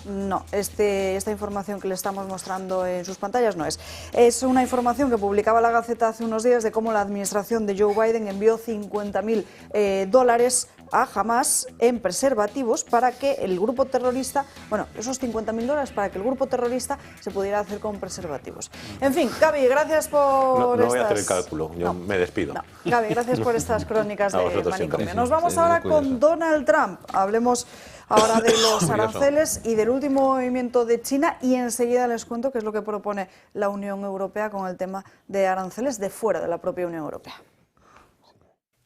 no, esta información que le estamos mostrando en sus pantallas no es. Es una información que publicaba la Gaceta hace unos días de cómo la administración de Joe Biden envió $50.000 a Hamas en preservativos para que el grupo terrorista, bueno, esos $50.000 para que el grupo terrorista se pudiera hacer con preservativos. En fin, Gaby, gracias por No voy a hacer el cálculo, yo me despido. Gaby, gracias por estas crónicas de Manicomio. Nos vamos ahora con Donald Trump. Hablemos Ahora de los aranceles y del último movimiento de China, y enseguida les cuento qué es lo que propone la Unión Europea con el tema de aranceles de fuera de la propia Unión Europea.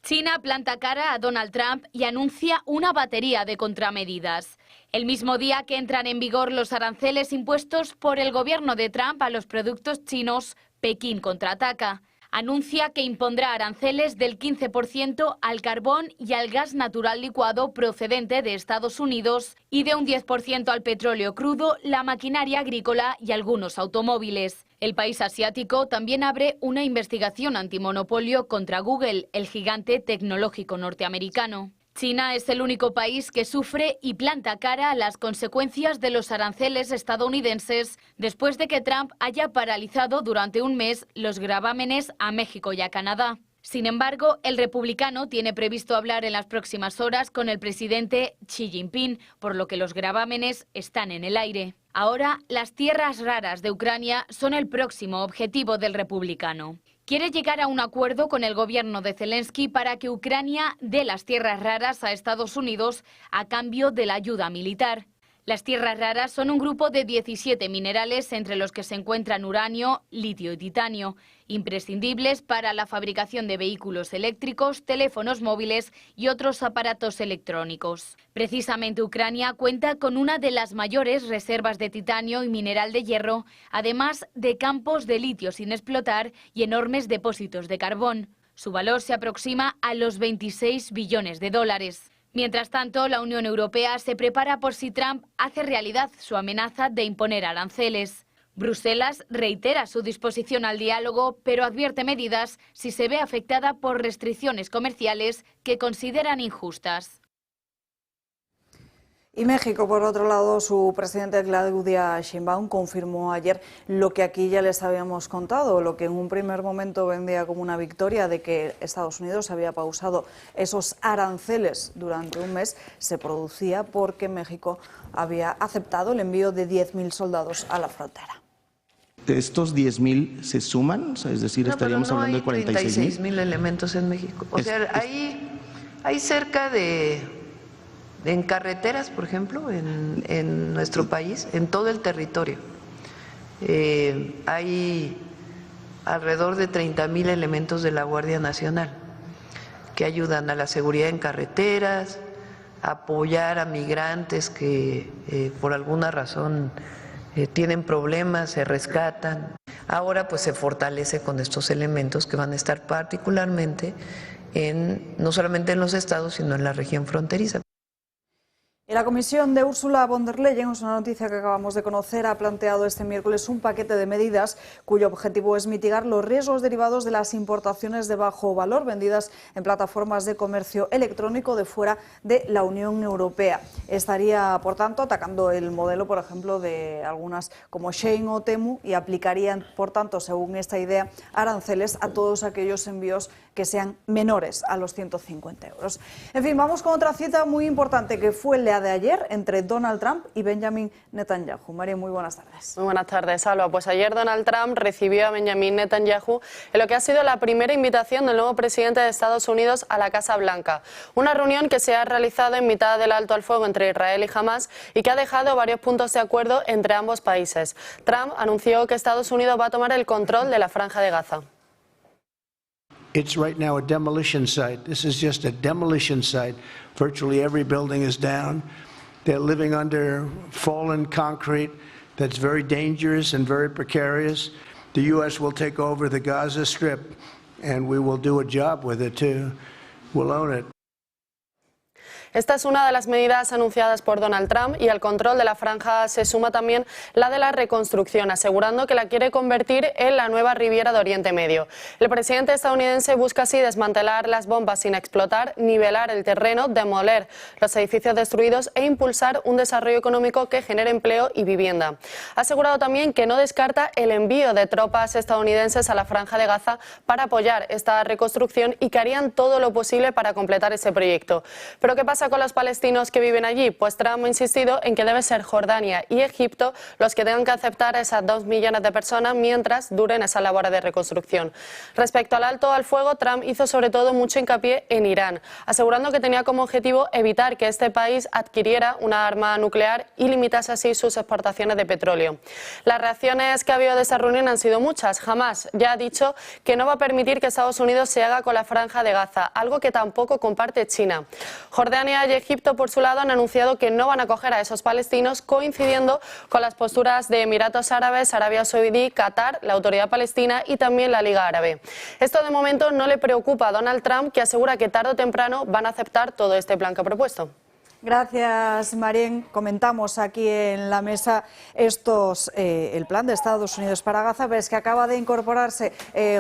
China planta cara a Donald Trump y anuncia una batería de contramedidas. El mismo día que entran en vigor los aranceles impuestos por el gobierno de Trump a los productos chinos, Pekín contraataca. Anuncia que impondrá aranceles del 15% al carbón y al gas natural licuado procedente de Estados Unidos y de un 10% al petróleo crudo, la maquinaria agrícola y algunos automóviles. El país asiático también abre una investigación antimonopolio contra Google, el gigante tecnológico norteamericano. China es el único país que sufre y planta cara a las consecuencias de los aranceles estadounidenses después de que Trump haya paralizado durante un mes los gravámenes a México y a Canadá. Sin embargo, el republicano tiene previsto hablar en las próximas horas con el presidente Xi Jinping, por lo que los gravámenes están en el aire. Ahora, las tierras raras de Ucrania son el próximo objetivo del republicano. Quiere llegar a un acuerdo con el gobierno de Zelensky para que Ucrania dé las tierras raras a Estados Unidos a cambio de la ayuda militar. Las tierras raras son un grupo de 17 minerales entre los que se encuentran uranio, litio y titanio, imprescindibles para la fabricación de vehículos eléctricos, teléfonos móviles y otros aparatos electrónicos. Precisamente Ucrania cuenta con una de las mayores reservas de titanio y mineral de hierro, además de campos de litio sin explotar y enormes depósitos de carbón. Su valor se aproxima a los 26 billones de dólares. Mientras tanto, la Unión Europea se prepara por si Trump hace realidad su amenaza de imponer aranceles. Bruselas reitera su disposición al diálogo, pero advierte medidas si se ve afectada por restricciones comerciales que consideran injustas. Y México, por otro lado, su presidente Claudia Sheinbaum confirmó ayer lo que aquí ya les habíamos contado, lo que en un primer momento vendía como una victoria de que Estados Unidos había pausado esos aranceles durante un mes, se producía porque México había aceptado el envío de 10.000 soldados a la frontera. ¿Estos 10.000 se suman? O sea, es decir, estaríamos hablando de 46.000. 36.000 elementos en México. O sea, hay cerca en carreteras, por ejemplo, en nuestro país, en todo el territorio. Hay alrededor de 30.000 elementos de la Guardia Nacional que ayudan a la seguridad en carreteras, a apoyar a migrantes que por alguna razón tienen problemas, se rescatan. Ahora pues se fortalece con estos elementos que van a estar particularmente no solamente en los estados, sino en la región fronteriza. Y la comisión de Ursula von der Leyen, es una noticia que acabamos de conocer, ha planteado este miércoles un paquete de medidas cuyo objetivo es mitigar los riesgos derivados de las importaciones de bajo valor vendidas en plataformas de comercio electrónico de fuera de la Unión Europea. Estaría, por tanto, atacando el modelo, por ejemplo, de algunas como Shein o Temu y aplicarían, por tanto, según esta idea, aranceles a todos aquellos envíos que sean menores a los 150 euros. En fin, vamos con otra cita muy importante que fue el de ayer entre Donald Trump y Benjamin Netanyahu. María, muy buenas tardes. Muy buenas tardes, Alba. Pues ayer Donald Trump recibió a Benjamin Netanyahu en lo que ha sido la primera invitación del nuevo presidente de Estados Unidos a la Casa Blanca. Una reunión que se ha realizado en mitad del alto al fuego entre Israel y Hamás y que ha dejado varios puntos de acuerdo entre ambos países. Trump anunció que Estados Unidos va a tomar el control de la Franja de Gaza. It's right now a demolition site. This is just a demolition site. Virtually every building is down. They're living under fallen concrete that's very dangerous and very precarious. The U.S. will take over the Gaza Strip, and we will do a job with it too. We'll own it. Esta es una de las medidas anunciadas por Donald Trump y al control de la franja se suma también la de la reconstrucción, asegurando que la quiere convertir en la nueva Riviera de Oriente Medio. El presidente estadounidense busca así desmantelar las bombas sin explotar, nivelar el terreno, demoler los edificios destruidos e impulsar un desarrollo económico que genere empleo y vivienda. Ha asegurado también que no descarta el envío de tropas estadounidenses a la Franja de Gaza para apoyar esta reconstrucción y que harían todo lo posible para completar ese proyecto. Pero ¿qué pasa pasa con los palestinos que viven allí? Pues Trump ha insistido en que debe ser Jordania y Egipto los que tengan que aceptar a esas 2 millones de personas mientras duren esa labor de reconstrucción. Respecto al alto al fuego, Trump hizo sobre todo mucho hincapié en Irán, asegurando que tenía como objetivo evitar que este país adquiriera una arma nuclear y limitase así sus exportaciones de petróleo. Las reacciones que ha habido de esta reunión han sido muchas. Hamas ya ha dicho que no va a permitir que Estados Unidos se haga con la franja de Gaza, algo que tampoco comparte China. Jordania y Egipto, por su lado, han anunciado que no van a acoger a esos palestinos, coincidiendo con las posturas de Emiratos Árabes, Arabia Saudí, Qatar, la Autoridad Palestina y también la Liga Árabe. Esto de momento no le preocupa a Donald Trump, que asegura que tarde o temprano van a aceptar todo este plan que ha propuesto. Gracias, Marien. Comentamos aquí en la mesa el plan de Estados Unidos para Gaza. Ves que acaba de incorporarse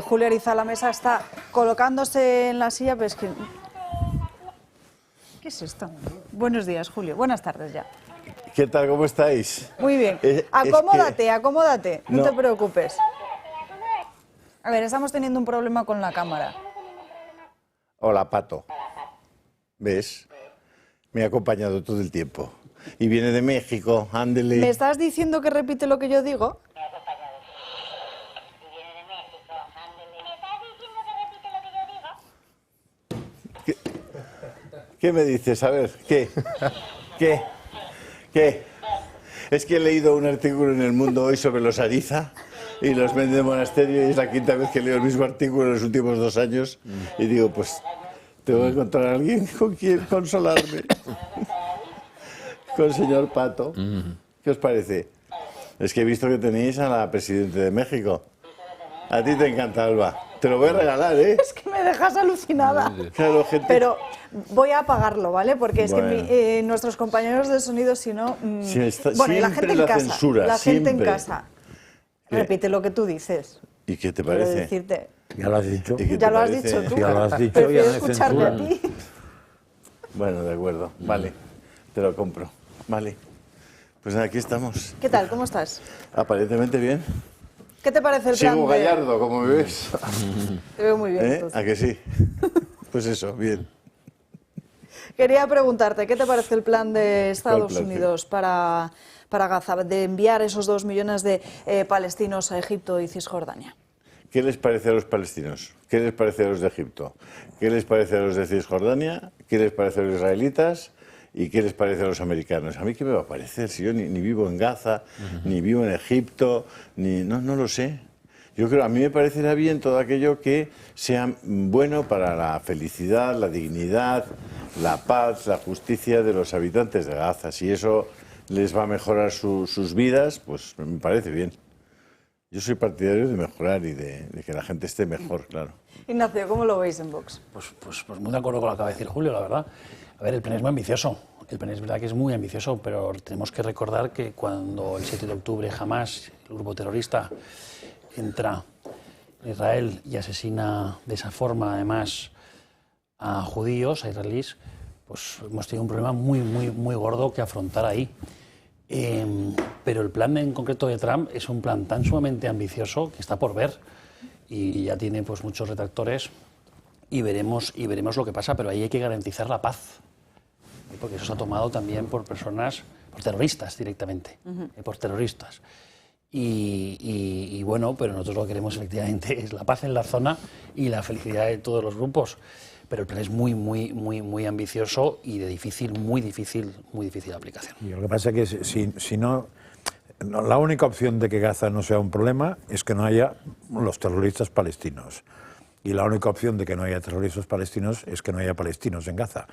Julio Ariza a la mesa, está colocándose en la silla. Ves que... ¿Qué es esto? Buenos días, Julio. Buenas tardes ya. ¿Qué tal? ¿Cómo estáis? Muy bien. Acomódate, acomódate. No te preocupes. A ver, estamos teniendo un problema con la cámara. Hola, Pato. ¿Ves? Me ha acompañado todo el tiempo. Y viene de México, ándele. ¿Me estás diciendo que repite lo que yo digo? ¿Qué me dices? A ver, ¿qué? ¿Qué? Es que he leído un artículo en El Mundo hoy sobre los Ariza y los Méndez Monasterio, y es la quinta vez que leo el mismo artículo en los últimos 2 años. Y digo, pues... tengo que encontrar a alguien con quien consolarme. Con el señor Pato. ¿Qué os parece? Es que he visto que tenéis a la presidenta de México. A ti te encanta, Alba. Te lo voy a regalar, ¿eh? Es que me dejas alucinada. Claro, gente... Pero voy a apagarlo, ¿vale? Porque es que nuestros compañeros de sonido, si no... bueno, y la gente en casa. Censura, la gente en siempre. casa. Repite lo que tú dices. ¿Y qué te parece? Quiero decirte... Ya lo has dicho. Ya lo has dicho tú. Ya lo has dicho. Prefiero escucharte a ti. Bueno, de acuerdo. Vale. Te lo compro. Vale. Pues aquí estamos. ¿Qué tal? ¿Cómo estás? Aparentemente bien. ¿Qué te parece el plan Sigo gallardo, como me ves. Te veo muy bien. ¿A que sí? Pues eso, bien. Quería preguntarte, ¿qué te parece el plan de Estados Unidos para Gaza, de enviar esos 2 millones de palestinos a Egipto y Cisjordania? ¿Qué les parece a los palestinos? ¿Qué les parece a los de Egipto? ¿Qué les parece a los de Cisjordania? ¿Qué les parece a los israelitas? ¿Y qué les parece a los americanos? ¿A mí qué me va a parecer? Si yo ni vivo en Gaza, ni vivo en Egipto, no lo sé. Yo creo, a mí me parecerá bien todo aquello que sea bueno para la felicidad, la dignidad, la paz, la justicia de los habitantes de Gaza. Si eso les va a mejorar sus vidas, pues me parece bien. Yo soy partidario de mejorar y de que la gente esté mejor, claro. Ignacio, ¿cómo lo veis en Vox? Pues muy de acuerdo con lo que acaba de decir Julio, la verdad. A ver, el plan es muy ambicioso. El plan es verdad que es muy ambicioso, pero tenemos que recordar que cuando el 7 de octubre Hamas, el grupo terrorista, entra en Israel y asesina de esa forma, además, a judíos, a israelíes, pues hemos tenido un problema muy gordo que afrontar ahí. Pero el plan en concreto de Trump es un plan tan sumamente ambicioso que está por ver y ya tiene pues muchos retractores y veremos lo que pasa, pero ahí hay que garantizar la paz, porque eso se ha tomado también por personas, por terroristas directamente, por terroristas. Y bueno, pero nosotros lo que queremos efectivamente es la paz en la zona y la felicidad de todos los grupos. Pero el plan es muy ambicioso y de muy difícil aplicación. Y lo que pasa es que si no, la única opción de que Gaza no sea un problema es que no haya los terroristas palestinos. Y la única opción de que no haya terroristas palestinos es que no haya palestinos en Gaza.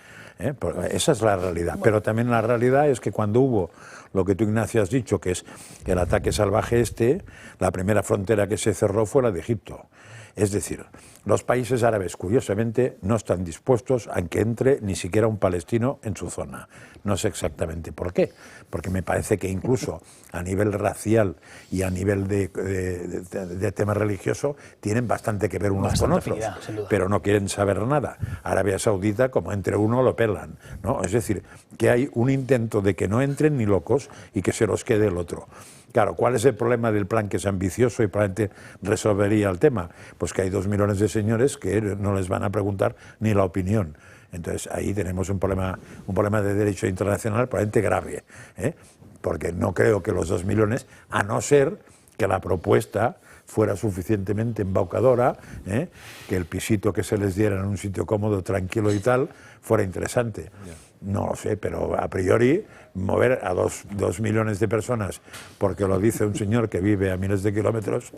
Esa es la realidad. Bueno. Pero también la realidad es que cuando hubo lo que tú, Ignacio, has dicho, que es el ataque salvaje la primera frontera que se cerró fue la de Egipto. Es decir, los países árabes, curiosamente, no están dispuestos a que entre ni siquiera un palestino en su zona. No sé exactamente por qué, porque me parece que incluso a nivel racial y a nivel de tema religioso tienen bastante que ver unos con otros, pero no quieren saber nada. Arabia Saudita, como entre uno, lo pelan, ¿no? Es decir, que hay un intento de que no entren ni locos y que se los quede el otro. Claro, ¿cuál es el problema del plan, que es ambicioso y probablemente resolvería el tema? Pues que hay 2 millones de señores que no les van a preguntar ni la opinión. Entonces ahí tenemos un problema de derecho internacional probablemente grave, porque no creo que los 2 millones, a no ser que la propuesta fuera suficientemente embaucadora, que el pisito que se les diera en un sitio cómodo, tranquilo y tal, fuera interesante. No lo sé, pero a priori mover a 2 millones de personas porque lo dice un señor que vive a miles de kilómetros,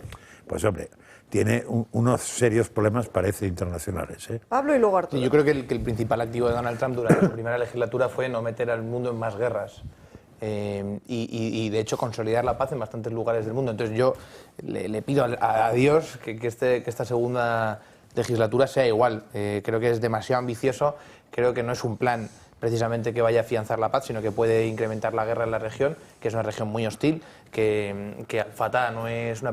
pues hombre, tiene unos serios problemas, parece, internacionales. Pablo y luego Arturo. Yo creo que el principal activo de Donald Trump durante su primera legislatura fue no meter al mundo en más guerras. Y de hecho consolidar la paz en bastantes lugares del mundo. Entonces yo le pido a Dios que esta segunda legislatura sea igual. Creo que es demasiado ambicioso, creo que no es un plan precisamente que vaya a afianzar la paz, sino que puede incrementar la guerra en la región, que es una región muy hostil, que Al-Fatah no es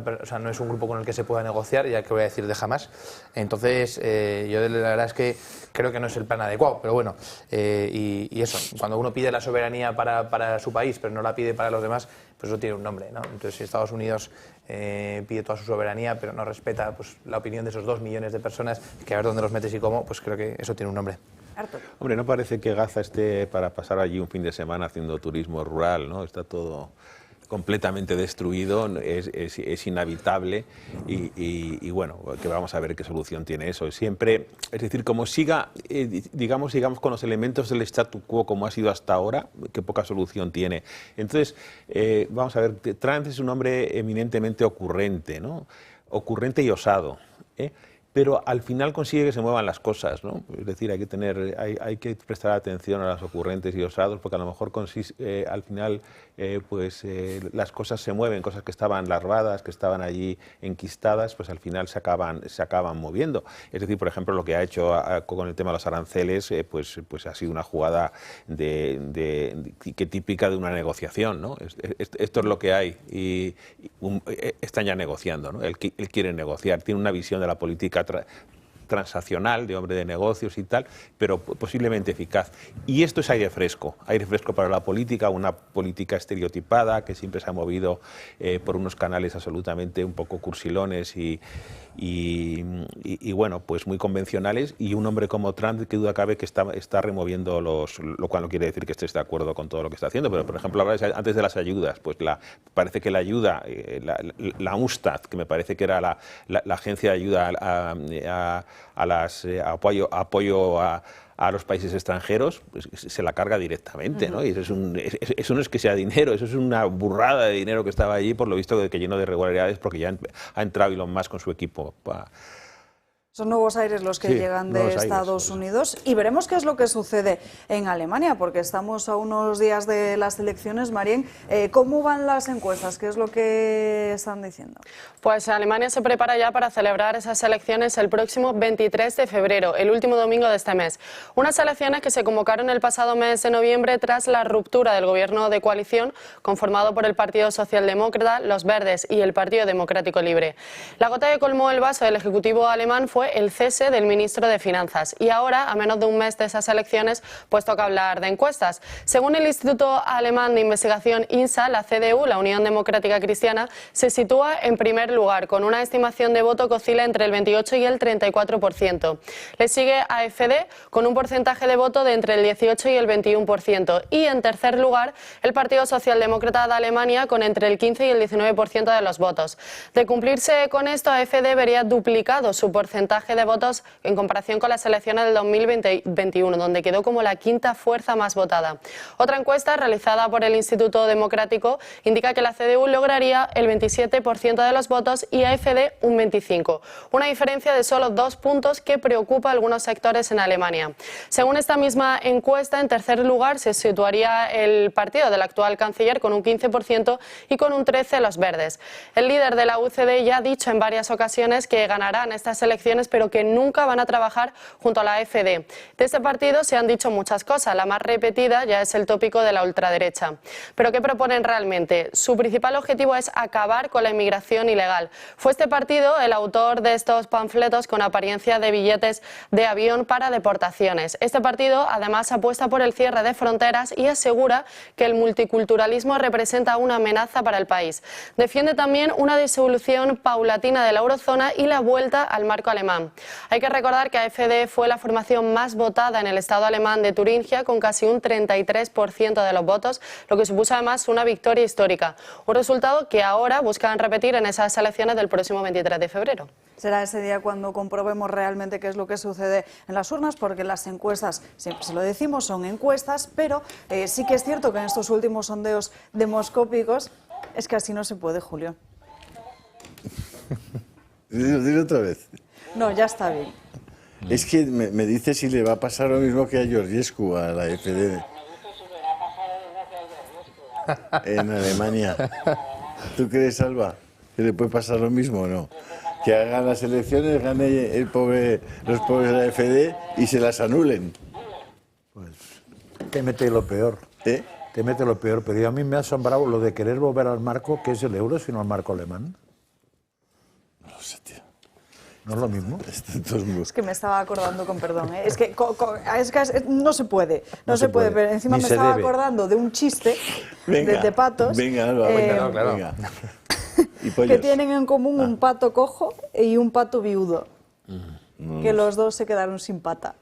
un grupo con el que se pueda negociar, ya que voy a decir de jamás. Entonces, yo la verdad es que creo que no es el plan adecuado, pero bueno, y eso, cuando uno pide la soberanía para su país, pero no la pide para los demás, pues eso tiene un nombre, ¿no? Entonces, si Estados Unidos pide toda su soberanía, pero no respeta pues, la opinión de esos 2 millones de personas, que a ver dónde los metes y cómo, pues creo que eso tiene un nombre. Hombre, no parece que Gaza esté para pasar allí un fin de semana haciendo turismo rural, ¿no? Está todo completamente destruido, es inhabitable y bueno, que vamos a ver qué solución tiene eso. Siempre, es decir, como siga, digamos con los elementos del statu quo como ha sido hasta ahora, qué poca solución tiene. Entonces, vamos a ver, Trump es un hombre eminentemente ocurrente, ¿no? Ocurrente y osado, pero al final consigue que se muevan las cosas, ¿no? Es decir, hay que prestar atención a los ocurrentes y osados, porque a lo mejor al final las cosas se mueven, cosas que estaban larvadas, que estaban allí enquistadas, pues al final se acaban moviendo. Es decir, por ejemplo, lo que ha hecho con el tema de los aranceles, pues ha sido una jugada que típica de una negociación, ¿no? Esto es lo que hay y están ya negociando, ¿no? Él quiere negociar, tiene una visión de la política transaccional, de hombre de negocios y tal, pero posiblemente eficaz. Y esto es aire fresco para la política, una política estereotipada que siempre se ha movido por unos canales absolutamente un poco cursilones y bueno, pues muy convencionales, y un hombre como Trump, que duda cabe que está removiendo lo cual no quiere decir que estés de acuerdo con todo lo que está haciendo, pero por ejemplo, antes de las ayudas, pues parece que la ayuda, la UNSTAD, que me parece que era la agencia de ayuda apoyo a los países extranjeros, pues se la carga directamente, ¿no? Y eso no es que sea dinero, eso es una burrada de dinero que estaba allí, por lo visto que lleno de irregularidades, porque ya ha entrado Elon Musk con su equipo. Son nuevos aires los que llegan de Estados Unidos y veremos qué es lo que sucede en Alemania, porque estamos a unos días de las elecciones. Marien, ¿cómo van las encuestas? ¿Qué es lo que están diciendo? Pues Alemania se prepara ya para celebrar esas elecciones el próximo 23 de febrero, el último domingo de este mes. Unas elecciones que se convocaron el pasado mes de noviembre tras la ruptura del gobierno de coalición conformado por el Partido Socialdemócrata, los Verdes y el Partido Democrático Libre. La gota que colmó el vaso del Ejecutivo alemán fue el cese del ministro de Finanzas. Y ahora, a menos de un mes de esas elecciones, pues toca hablar de encuestas. Según el Instituto Alemán de Investigación INSA, la CDU, la Unión Democrática Cristiana, se sitúa en primer lugar, con una estimación de voto que oscila entre el 28 y el 34%. Le sigue AfD, con un porcentaje de voto de entre el 18 y el 21%. Y en tercer lugar, el Partido Socialdemócrata de Alemania, con entre el 15 y el 19% de los votos. De cumplirse con esto, AfD vería duplicado su porcentaje de votos en comparación con las elecciones del 2021, donde quedó como la quinta fuerza más votada. Otra encuesta realizada por el Instituto Democrático indica que la CDU lograría el 27% de los votos y AfD un 25%. Una diferencia de solo 2 puntos que preocupa a algunos sectores en Alemania. Según esta misma encuesta, en tercer lugar se situaría el partido del actual canciller con un 15% y con un 13% los Verdes. El líder de la UCD ya ha dicho en varias ocasiones que ganarán estas elecciones, pero que nunca van a trabajar junto a la AfD. De este partido se han dicho muchas cosas, la más repetida ya es el tópico de la ultraderecha. ¿Pero qué proponen realmente? Su principal objetivo es acabar con la inmigración ilegal. Fue este partido el autor de estos panfletos con apariencia de billetes de avión para deportaciones. Este partido además apuesta por el cierre de fronteras y asegura que el multiculturalismo representa una amenaza para el país. Defiende también una disolución paulatina de la eurozona y la vuelta al marco alemán. alemán. Hay que recordar que AfD fue la formación más votada en el estado alemán de Turingia, con casi un 33% de los votos, lo que supuso además una victoria histórica. Un resultado que ahora buscan repetir en esas elecciones del próximo 23 de febrero. Será ese día cuando comprobemos realmente qué es lo que sucede en las urnas, porque las encuestas, siempre se lo decimos, son encuestas, pero sí que es cierto que en estos últimos sondeos demoscópicos es que así no se puede, Julio. Dile otra vez. No, ya está bien. Es que me dice si le va a pasar lo mismo que a Georgescu, a la FD en Alemania. ¿Tú crees, Alba, que le puede pasar lo mismo o no? Que hagan las elecciones, gane los pobres de la FD y se las anulen. Pues te mete lo peor. Te mete lo peor, pero a mí me ha asombrado lo de querer volver al marco, que es el euro, sino al marco alemán. No lo sé, tío. ¿No es lo mismo? Es que me estaba acordando, con perdón, es que no se puede, no se puede, pero encima me estaba acordando de un chiste de patos. Venga, Alba, venga. Que tienen en común un pato cojo y un pato viudo, que los dos se quedaron sin pata.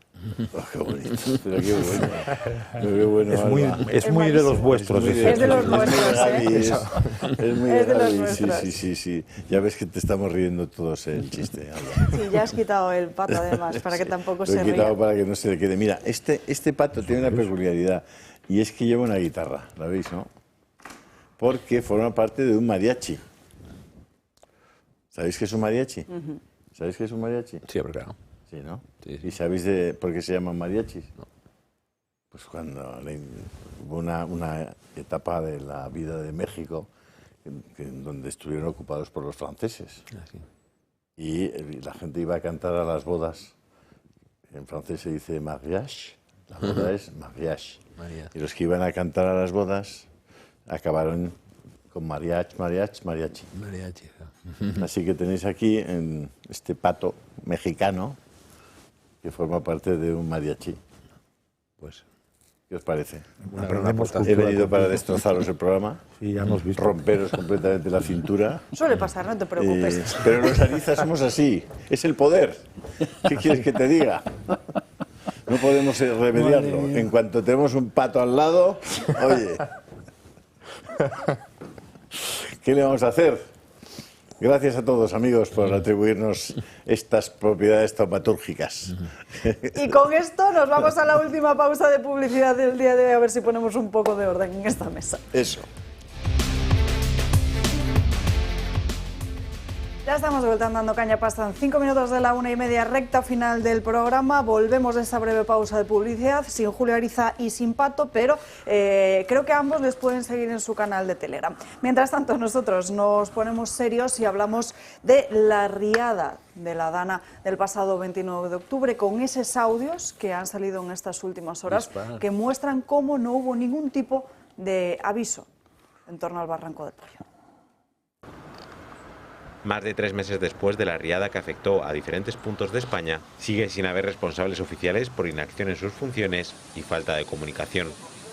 Oh, qué bonito, pero qué bueno. Qué bueno, es muy de los vuestros. Es de los nuestros, Es muy de los nuestros. Sí. Ya ves que te estamos riendo todos el chiste, Alba. Sí, ya has quitado el pato además, para que tampoco se ría. Lo he quitado para que no se le quede. Mira, este pato tiene una peculiaridad, y es que lleva una guitarra, ¿la veis, no? Porque forma parte de un mariachi. ¿Sabéis qué es un mariachi? ¿Sabéis qué es un mariachi? Sí, pero claro. Sí, ¿no? Sí. ¿Y sabéis por qué se llaman mariachis? No. Pues cuando hubo una etapa de la vida de México donde estuvieron ocupados por los franceses. Ah, sí. Y la gente iba a cantar a las bodas. En francés se dice mariage. La boda es mariage. Y los que iban a cantar a las bodas acabaron con mariachi. Mariachi, Así que tenéis aquí en este pato mexicano que forma parte de un mariachi. Pues, ¿qué os parece? He venido para destrozaros el programa, sí, ya hemos visto. Romperos completamente la cintura. Suele pasar, no te preocupes. Pero los arizas somos así, es el poder. ¿Qué quieres que te diga? No podemos remediarlo. En cuanto tenemos un pato al lado, oye, ¿qué le vamos a hacer? Gracias a todos, amigos, por atribuirnos estas propiedades taumatúrgicas. Y con esto nos vamos a la última pausa de publicidad del día de hoy, a ver si ponemos un poco de orden en esta mesa. Eso. Ya estamos de vuelta dando caña, pasan 5 minutos de la 1:30, recta final del programa. Volvemos de esta breve pausa de publicidad, sin Julio Ariza y sin Pato, pero creo que ambos les pueden seguir en su canal de Telegram. Mientras tanto, nosotros nos ponemos serios y hablamos de la riada de la Dana del pasado 29 de octubre, con esos audios que han salido en estas últimas horas, que muestran cómo no hubo ningún tipo de aviso en torno al Barranco del Pollo. Más de 3 meses después de la riada que afectó a diferentes puntos de España, sigue sin haber responsables oficiales por inacción en sus funciones y falta de comunicación.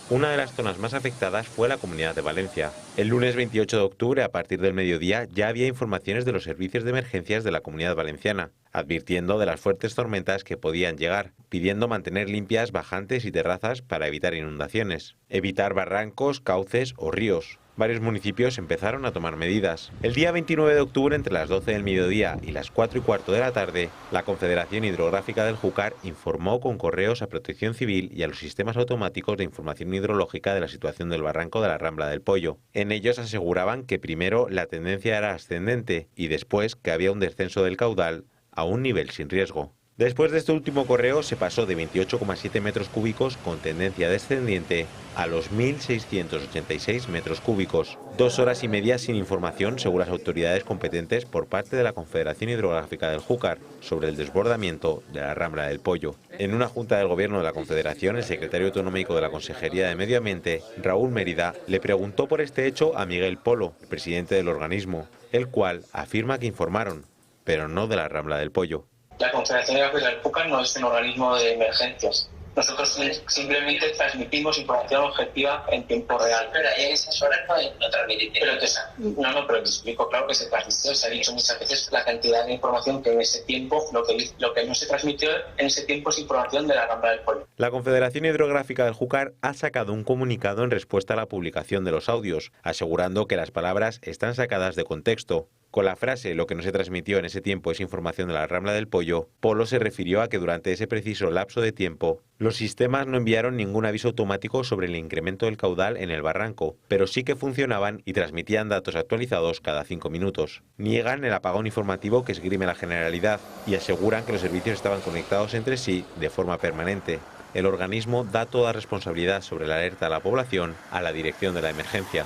Una de las zonas más afectadas fue la Comunidad de Valencia. El lunes 28 de octubre, a partir del mediodía, ya había informaciones de los servicios de emergencias de la Comunidad Valenciana, advirtiendo de las fuertes tormentas que podían llegar, pidiendo mantener limpias bajantes y terrazas para evitar inundaciones, evitar barrancos, cauces o ríos. Varios municipios empezaron a tomar medidas. El día 29 de octubre, entre las 12 del mediodía y las 4:15 de la tarde, la Confederación Hidrográfica del Júcar informó con correos a Protección Civil y a los sistemas automáticos de información hidrológica de la situación del barranco de la Rambla del Pollo. En ellos aseguraban que primero la tendencia era ascendente y después que había un descenso del caudal a un nivel sin riesgo. Después de este último correo se pasó de 28,7 metros cúbicos con tendencia descendiente a los 1.686 metros cúbicos. 2 horas y media sin información, según las autoridades competentes por parte de la Confederación Hidrográfica del Júcar, sobre el desbordamiento de la Rambla del Pollo. En una junta del Gobierno de la Confederación, el secretario autonómico de la Consejería de Medio Ambiente, Raúl Mérida, le preguntó por este hecho a Miguel Polo, el presidente del organismo, el cual afirma que informaron, pero no de la Rambla del Pollo. La Confederación Hidrográfica del Júcar no es un organismo de emergencias. Nosotros simplemente transmitimos información objetiva en tiempo real. Pero ahí en esas horas no transmitís. Pero te explico, claro que se transmitió. Se ha dicho muchas veces la cantidad de información que en ese tiempo, lo que no se transmitió en ese tiempo es información de la Rambla del Pollo. La Confederación Hidrográfica del Júcar ha sacado un comunicado en respuesta a la publicación de los audios, asegurando que las palabras están sacadas de contexto. Con la frase "lo que no se transmitió en ese tiempo es información de la Rambla del Pollo", Polo se refirió a que durante ese preciso lapso de tiempo los sistemas no enviaron ningún aviso automático sobre el incremento del caudal en el barranco, pero sí que funcionaban y transmitían datos actualizados cada 5 minutos. Niegan el apagón informativo que esgrime la Generalidad y aseguran que los servicios estaban conectados entre sí de forma permanente. El organismo da toda responsabilidad sobre la alerta a la población a la Dirección de la Emergencia.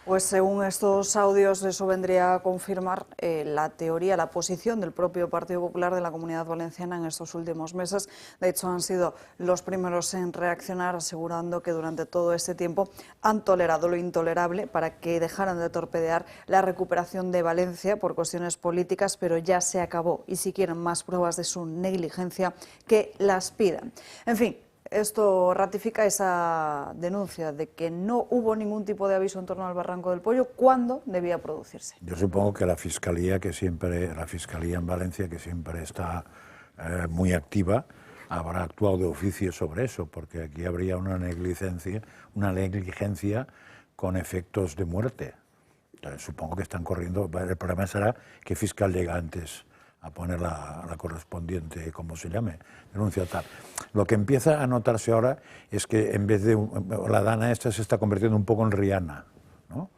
Pues según estos audios, eso vendría a confirmar la teoría, la posición del propio Partido Popular de la Comunidad Valenciana en estos últimos meses. De hecho, han sido los primeros en reaccionar, asegurando que durante todo este tiempo han tolerado lo intolerable para que dejaran de torpedear la recuperación de Valencia por cuestiones políticas, pero ya se acabó. Y si quieren más pruebas de su negligencia, que las pidan. En fin. Esto ratifica esa denuncia de que no hubo ningún tipo de aviso en torno al Barranco del Pollo cuando debía producirse. Yo supongo que la Fiscalía en Valencia, que siempre está muy activa, habrá actuado de oficio sobre eso, porque aquí habría una negligencia con efectos de muerte. Entonces, supongo que están corriendo. El problema será qué fiscal llega antes a poner la correspondiente, como se llame, denuncia tal. Lo que empieza a notarse ahora es que en vez de la Dana esta se está convirtiendo un poco en Rihanna, ¿no?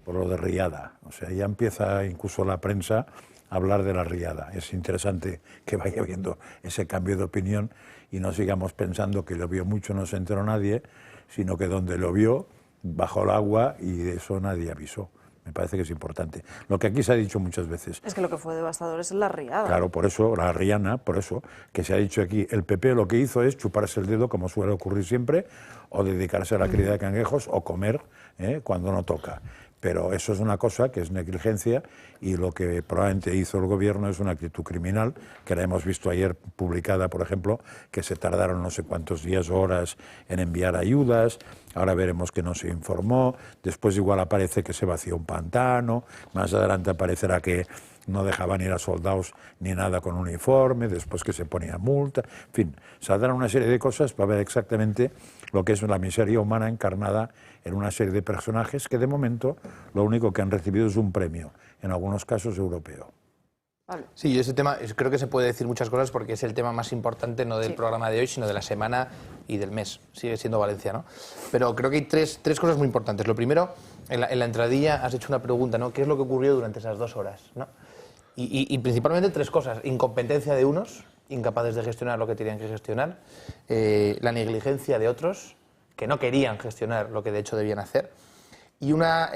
Por lo de riada. O sea, ya empieza incluso la prensa a hablar de la riada. Es interesante que vaya habiendo ese cambio de opinión y no sigamos pensando que lo vio mucho, no se enteró nadie, sino que donde lo vio, bajó el agua y de eso nadie avisó. Me parece que es importante. Lo que aquí se ha dicho muchas veces. Es que lo que fue devastador es la riada. Claro, por eso, la riana, por eso, que se ha dicho aquí, el PP lo que hizo es chuparse el dedo, como suele ocurrir siempre, o dedicarse a la cría de cangrejos, o comer cuando no toca. Pero eso es una cosa que es negligencia y lo que probablemente hizo el gobierno es una actitud criminal, que la hemos visto ayer publicada, por ejemplo, que se tardaron no sé cuántos días o horas en enviar ayudas, ahora veremos que no se informó, después igual aparece que se vació un pantano, más adelante aparecerá que no dejaban ir a soldados ni nada con uniforme, después que se ponía multa, en fin, saldrán una serie de cosas para ver exactamente lo que es la miseria humana encarnada en una serie de personajes que de momento lo único que han recibido es un premio, en algunos casos europeo. Sí, ese tema creo que se puede decir muchas cosas porque es el tema más importante no del programa de hoy, sino de la semana y del mes. Sigue siendo Valencia, ¿no? Pero creo que hay tres cosas muy importantes. Lo primero, en la entradilla has hecho una pregunta, ¿no? ¿Qué es lo que ocurrió durante esas 2 horas? ¿No? Y principalmente 3 cosas. Incompetencia de unos, incapaces de gestionar lo que tenían que gestionar. La negligencia de otros, que no querían gestionar lo que de hecho debían hacer. Y una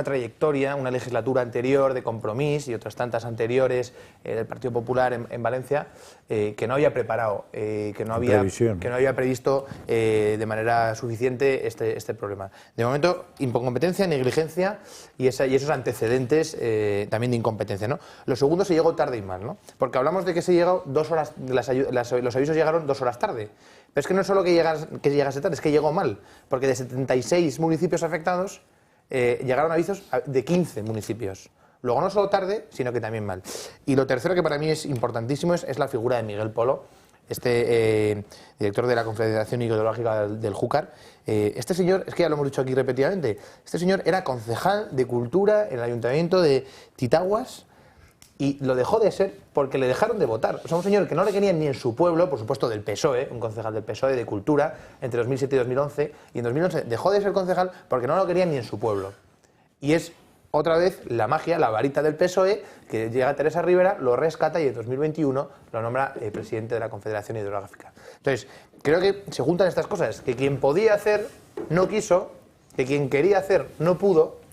trayectoria, una legislatura anterior de Compromís y otras tantas anteriores del Partido Popular en Valencia que no había preparado, que no había previsto de manera suficiente este problema. De momento, incompetencia, negligencia y esos antecedentes también de incompetencia, ¿no? Lo segundo, se llegó tarde y mal, ¿no? Porque hablamos de que se llegó 2 horas, los avisos llegaron 2 horas tarde. Pero es que no es solo que llegase tarde, es que llegó mal, porque de 76 municipios afectados llegaron avisos de 15 municipios. Luego no solo tarde, sino que también mal. Y lo tercero que para mí es importantísimo es la figura de Miguel Polo, director de la Confederación Hidrográfica del Júcar. Este señor, es que ya lo hemos dicho aquí repetidamente, este señor era concejal de Cultura en el Ayuntamiento de Titaguas, y lo dejó de ser porque le dejaron de votar. O sea, un señor que no le querían ni en su pueblo, por supuesto del PSOE, un concejal del PSOE de Cultura, entre 2007 y 2011, y en 2011 dejó de ser concejal porque no lo querían ni en su pueblo. Y es otra vez la magia, la varita del PSOE, que llega Teresa Rivera, lo rescata y en 2021 lo nombra presidente de la Confederación Hidrográfica. Entonces, creo que se juntan estas cosas, que quien podía hacer no quiso, que quien quería hacer no pudo,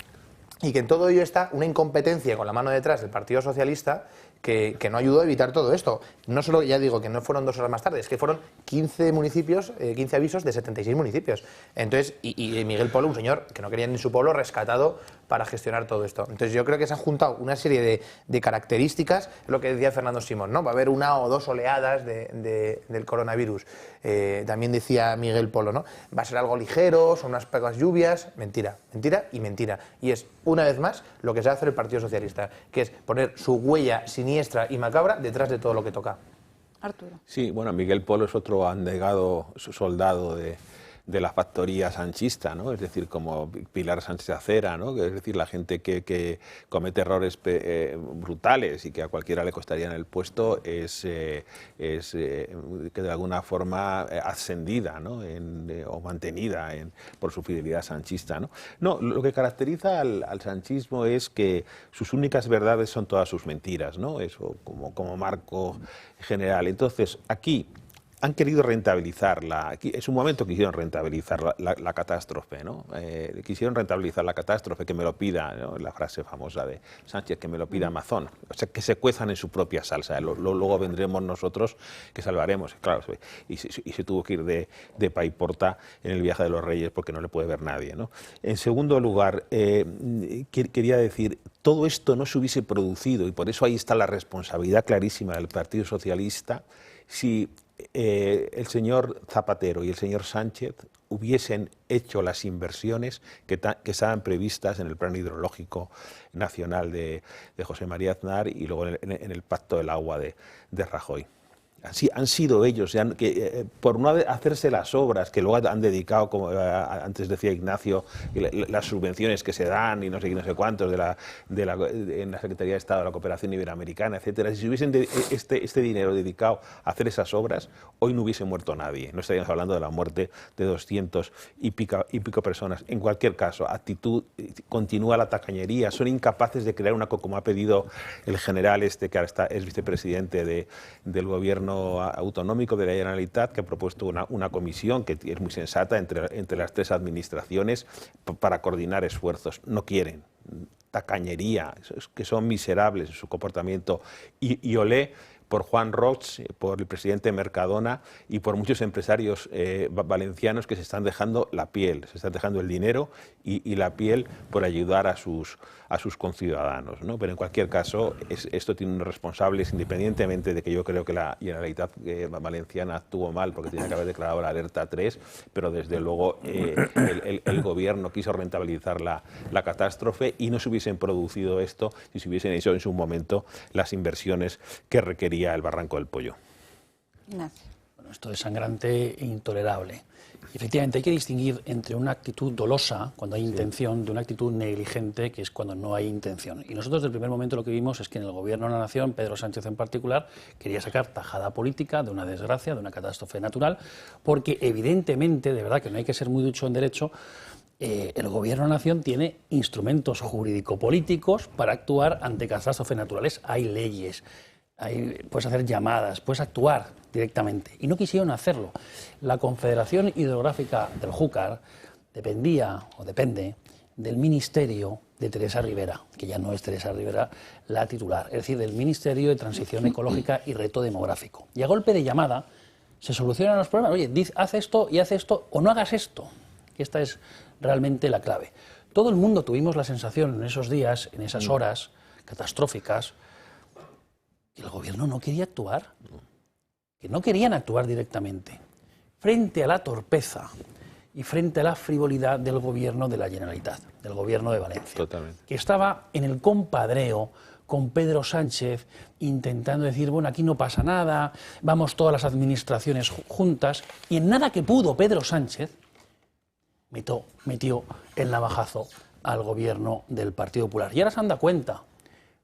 y que en todo ello está una incompetencia con la mano detrás del Partido Socialista que no ayudó a evitar todo esto. No solo, ya digo, que no fueron 2 horas más tarde, es que fueron 15 municipios, 15 avisos de 76 municipios. Entonces, y Miguel Polo, un señor que no quería ni su pueblo, rescatado para gestionar todo esto. Entonces yo creo que se han juntado una serie de características, lo que decía Fernando Simón, ¿no? Va a haber 1 o 2 oleadas del coronavirus. También decía Miguel Polo, ¿no? Va a ser algo ligero, son unas pocas lluvias. Mentira, mentira y mentira. Y es, una vez más, lo que se hace el Partido Socialista, que es poner su huella siniestra y macabra detrás de todo lo que toca. Arturo. Sí, bueno, Miguel Polo es otro abnegado soldado de la factoría sanchista, ¿no? Es decir, como Pilar Sánchez Acera, ¿no? Es decir, la gente que comete errores brutales y que a cualquiera le costarían el puesto es que de alguna forma ascendida, ¿no? O mantenida por su fidelidad sanchista, ¿no? No, lo que caracteriza al sanchismo es que sus únicas verdades son todas sus mentiras, ¿no? Eso como marco general. Entonces, aquí han querido rentabilizarla. En su momento quisieron rentabilizar la catástrofe, ¿no? Quisieron rentabilizar la catástrofe, que me lo pida, ¿no? La frase famosa de Sánchez, que me lo pida Amazon. O sea, que se cuezan en su propia salsa. Luego vendremos nosotros que salvaremos. Claro, y se tuvo que ir de Paiporta en el viaje de los Reyes porque no le puede ver nadie, ¿no? En segundo lugar, quería decir, todo esto no se hubiese producido, y por eso ahí está la responsabilidad clarísima del Partido Socialista, si el señor Zapatero y el señor Sánchez hubiesen hecho las inversiones que estaban previstas en el Plan Hidrológico Nacional de José María Aznar y luego en el Pacto del Agua de Rajoy. Han sido ellos, por no hacerse las obras que luego han dedicado, como antes decía Ignacio, las subvenciones que se dan y no sé qué, no sé cuántos en la Secretaría de Estado de la Cooperación Iberoamericana, etcétera. Si se hubiesen este dinero dedicado a hacer esas obras, hoy no hubiese muerto nadie. No estaríamos hablando de la muerte de 200 y pico personas. En cualquier caso, continúa la tacañería. Son incapaces de crear como ha pedido el general que ahora es vicepresidente del gobierno autonómico de la Generalitat, que ha propuesto una comisión que es muy sensata entre las 3 administraciones para coordinar esfuerzos. No quieren. Tacañería, que son miserables en su comportamiento. Y olé por Juan Roig, por el presidente Mercadona y por muchos empresarios valencianos que se están dejando la piel, se están dejando el dinero y la piel por ayudar a sus conciudadanos, ¿no? Pero en cualquier caso, esto tiene unos responsables, independientemente de que yo creo que la Generalitat valenciana actuó mal porque tenía que haber declarado la alerta 3, pero desde luego el gobierno quiso rentabilizar la catástrofe y no se hubiesen producido esto si se hubiesen hecho en su momento las inversiones que requería el Barranco del Pollo. Ignacio. Bueno, esto es sangrante e intolerable. Y efectivamente hay que distinguir entre una actitud dolosa, cuando hay intención, de una actitud negligente, que es cuando no hay intención. Y nosotros, desde el primer momento, lo que vimos es que en el Gobierno de la Nación, Pedro Sánchez en particular, quería sacar tajada política de una desgracia, de una catástrofe natural, porque evidentemente, de verdad que no hay que ser muy ducho en derecho, el Gobierno de la Nación tiene instrumentos jurídico-políticos para actuar ante catástrofes naturales. Hay leyes. Puedes hacer llamadas, puedes actuar directamente. Y no quisieron hacerlo. La Confederación Hidrográfica del Júcar depende del Ministerio de Teresa Rivera, que ya no es Teresa Rivera la titular, es decir, del Ministerio de Transición Ecológica y Reto Demográfico. Y a golpe de llamada se solucionan los problemas. Oye, haz esto y haz esto, o no hagas esto. Que esta es realmente la clave. Todo el mundo tuvimos la sensación en esos días, en esas horas catastróficas, que el gobierno no quería actuar, que no querían actuar directamente, frente a la torpeza y frente a la frivolidad del gobierno de la Generalitat, del gobierno de Valencia, Totalmente. Que estaba en el compadreo con Pedro Sánchez, intentando decir, bueno, aquí no pasa nada, vamos todas las administraciones juntas, y en nada que pudo Pedro Sánchez metió el navajazo al gobierno del Partido Popular. Y ahora se han dado cuenta.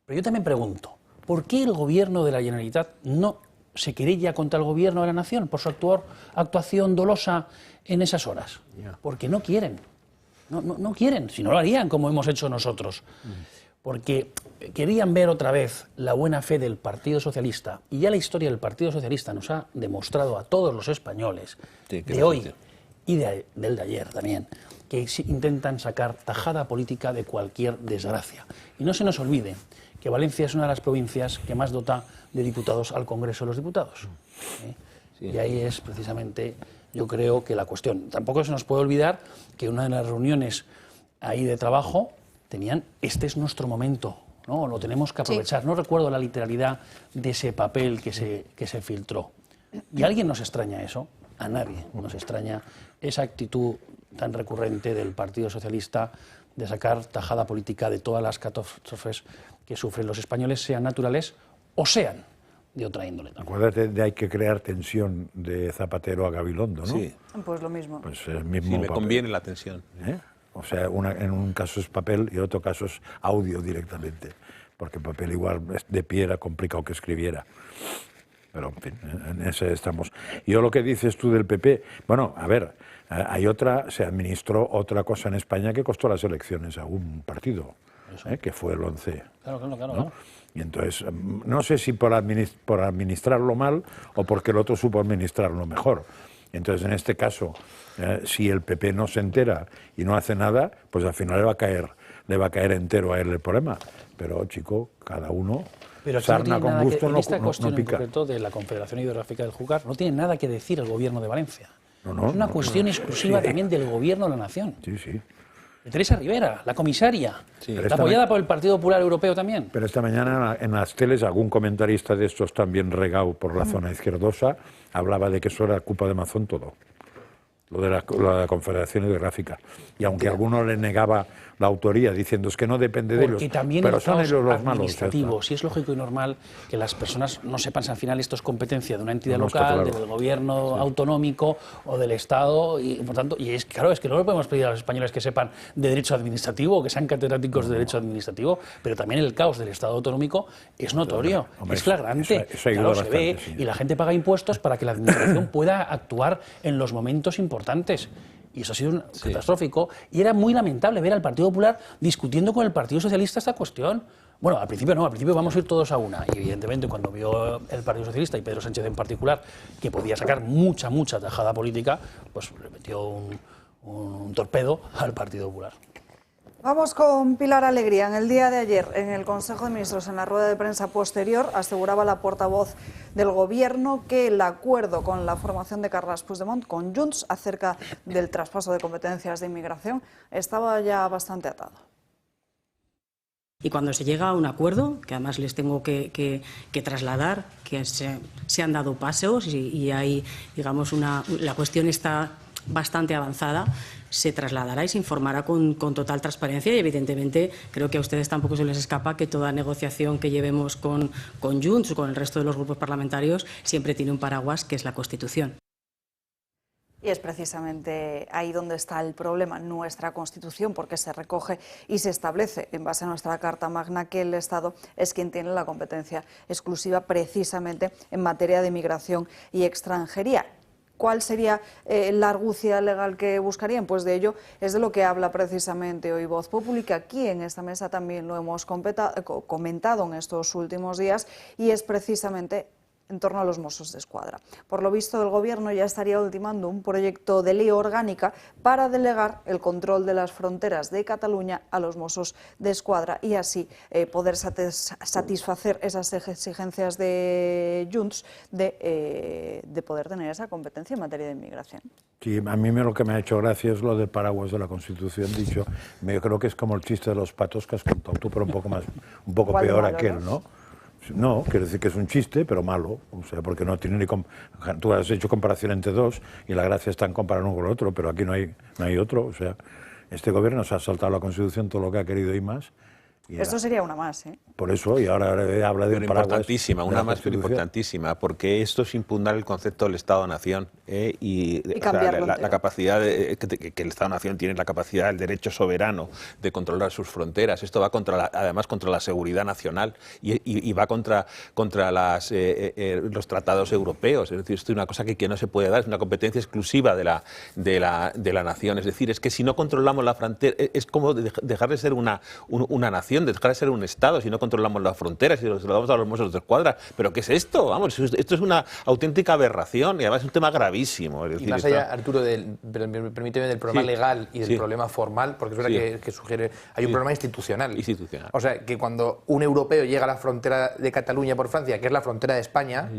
Pero yo también pregunto, ¿por qué el gobierno de la Generalitat no se querella contra el gobierno de la Nación por su actuación dolosa en esas horas? Porque no quieren. No quieren, si no lo harían como hemos hecho nosotros. Porque querían ver otra vez la buena fe del Partido Socialista. Y ya la historia del Partido Socialista nos ha demostrado a todos los españoles de hoy y del de ayer también, que intentan sacar tajada política de cualquier desgracia. Y no se nos olvide que Valencia es una de las provincias que más dota de diputados al Congreso de los Diputados. Y ahí es precisamente, yo creo, que la cuestión. Tampoco se nos puede olvidar que una de las reuniones ahí de trabajo tenían, este es nuestro momento, ¿no? Lo tenemos que aprovechar. No recuerdo la literalidad de ese papel que se filtró. ¿Y a alguien nos extraña eso? A nadie nos extraña esa actitud tan recurrente del Partido Socialista de sacar tajada política de todas las catástrofes que sufren los españoles, sean naturales o sean de otra índole. Acuérdate de hay que crear tensión de Zapatero a Gabilondo, ¿no? Sí. Pues lo mismo. Pues el mismo Sí, me papel. conviene la tensión. O sea, en un caso es papel y en otro caso es audio directamente, porque papel igual de pie era complicado que escribiera. Pero, en fin, en ese estamos. Y yo lo que dices tú del PP, bueno, a ver, se administró otra cosa en España que costó las elecciones a un partido, que fue el 11. Claro. ¿No? Y entonces, no sé si por administrarlo mal o porque el otro supo administrarlo mejor. Entonces, en este caso, si el PP no se entera y no hace nada, pues al final le va a caer entero a él el problema. Pero, chico, cada uno... Pero sarna con gusto en esta cuestión no en pica. concreto de la Confederación Hidrográfica del Júcar no tiene nada que decir el Gobierno de Valencia. Es una cuestión exclusiva también del Gobierno de la Nación. Sí. De Teresa Rivera, la comisaria, apoyada por el Partido Popular Europeo también. Pero esta mañana en las teles algún comentarista de estos también regado por la zona izquierdosa hablaba de que eso era culpa de Mazón todo, lo de la Confederación Hidrográfica. Y aunque alguno le negaba la autoría diciendo es que no depende de ellos, también pero el son caos ellos los malos. administrativo, si es lógico y normal que las personas no sepan si al final esto es competencia de una entidad No, está local, claro. del gobierno autonómico o del Estado, y por tanto, es que no lo podemos pedir a los españoles que sepan de derecho administrativo o que sean catedráticos de derecho administrativo, pero también el caos del Estado autonómico es notorio, es flagrante, eso ayuda claro, se bastante, ve, sí. y la gente paga impuestos para que la administración pueda actuar en los momentos importantes. Y eso ha sido catastrófico. Y era muy lamentable ver al Partido Popular discutiendo con el Partido Socialista esta cuestión. Bueno, al principio no, al principio vamos a ir todos a una. Y evidentemente cuando vio el Partido Socialista y Pedro Sánchez en particular que podía sacar mucha tajada política, pues le metió un torpedo al Partido Popular. Vamos con Pilar Alegría. En el día de ayer, en el Consejo de Ministros, en la rueda de prensa posterior, aseguraba la portavoz del Gobierno que el acuerdo con la formación de Carles Puigdemont, con Junts, acerca del traspaso de competencias de inmigración, estaba ya bastante atado. Y cuando se llega a un acuerdo, que además les tengo que trasladar, que se han dado pasos y hay, digamos, la cuestión está bastante avanzada, se trasladará y se informará con total transparencia y evidentemente creo que a ustedes tampoco se les escapa que toda negociación que llevemos con Junts o con el resto de los grupos parlamentarios siempre tiene un paraguas que es la Constitución. Y es precisamente ahí donde está el problema, nuestra Constitución, porque se recoge y se establece en base a nuestra Carta Magna que el Estado es quien tiene la competencia exclusiva precisamente en materia de migración y extranjería. ¿Cuál sería la argucia legal que buscarían? Pues de ello es de lo que habla precisamente hoy Voz Populi, que aquí en esta mesa también lo hemos comentado en estos últimos días, y es precisamente en torno a los Mossos de Escuadra. Por lo visto, el Gobierno ya estaría ultimando un proyecto de ley orgánica para delegar el control de las fronteras de Cataluña a los Mossos de Escuadra y así poder satisfacer esas exigencias de Junts de poder tener esa competencia en materia de inmigración. Sí, a mí lo que me ha hecho gracia es lo del paraguas de la Constitución, dicho. Yo creo que es como el chiste de los patos que has contado tú, pero un poco peor malo, aquel, ¿no? No, quiero decir que es un chiste, pero malo, o sea, porque no tiene ni... Tú has hecho comparación entre dos y la gracia está en comparar uno con el otro, pero aquí no hay otro, o sea, este gobierno se ha saltado la Constitución todo lo que ha querido y más. Esto sería una más, ¿eh? Por eso, y ahora habla de un paraguas. Importantísima, una más, pero importantísima, porque esto es impugnar el concepto del Estado-Nación y la capacidad que el Estado-Nación tiene, la capacidad, el derecho soberano de controlar sus fronteras. Esto va además contra la seguridad nacional y va contra los tratados europeos. Es decir, esto es una cosa que no se puede dar, es una competencia exclusiva de la nación. Es decir, es que si no controlamos la frontera, es como dejar de ser una nación. nación, dejar de ser un Estado si no controlamos las fronteras y se lo damos a los Mossos de Escuadra. ¿Pero qué es esto? Vamos, esto es una auténtica aberración y además es un tema gravísimo. Es decir, y más allá, Arturo, permíteme, del problema legal y del problema formal, porque es verdad que sugiere, hay un problema institucional. O sea, que cuando un europeo llega a la frontera de Cataluña por Francia, que es la frontera de España,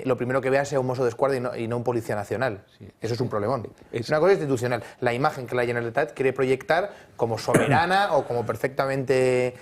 lo primero que vea sea un Mosso de Escuadra y no un policía nacional. Eso es un problemón. Es una cosa institucional. La imagen que la Generalitat quiere proyectar como soberana o como perfectamente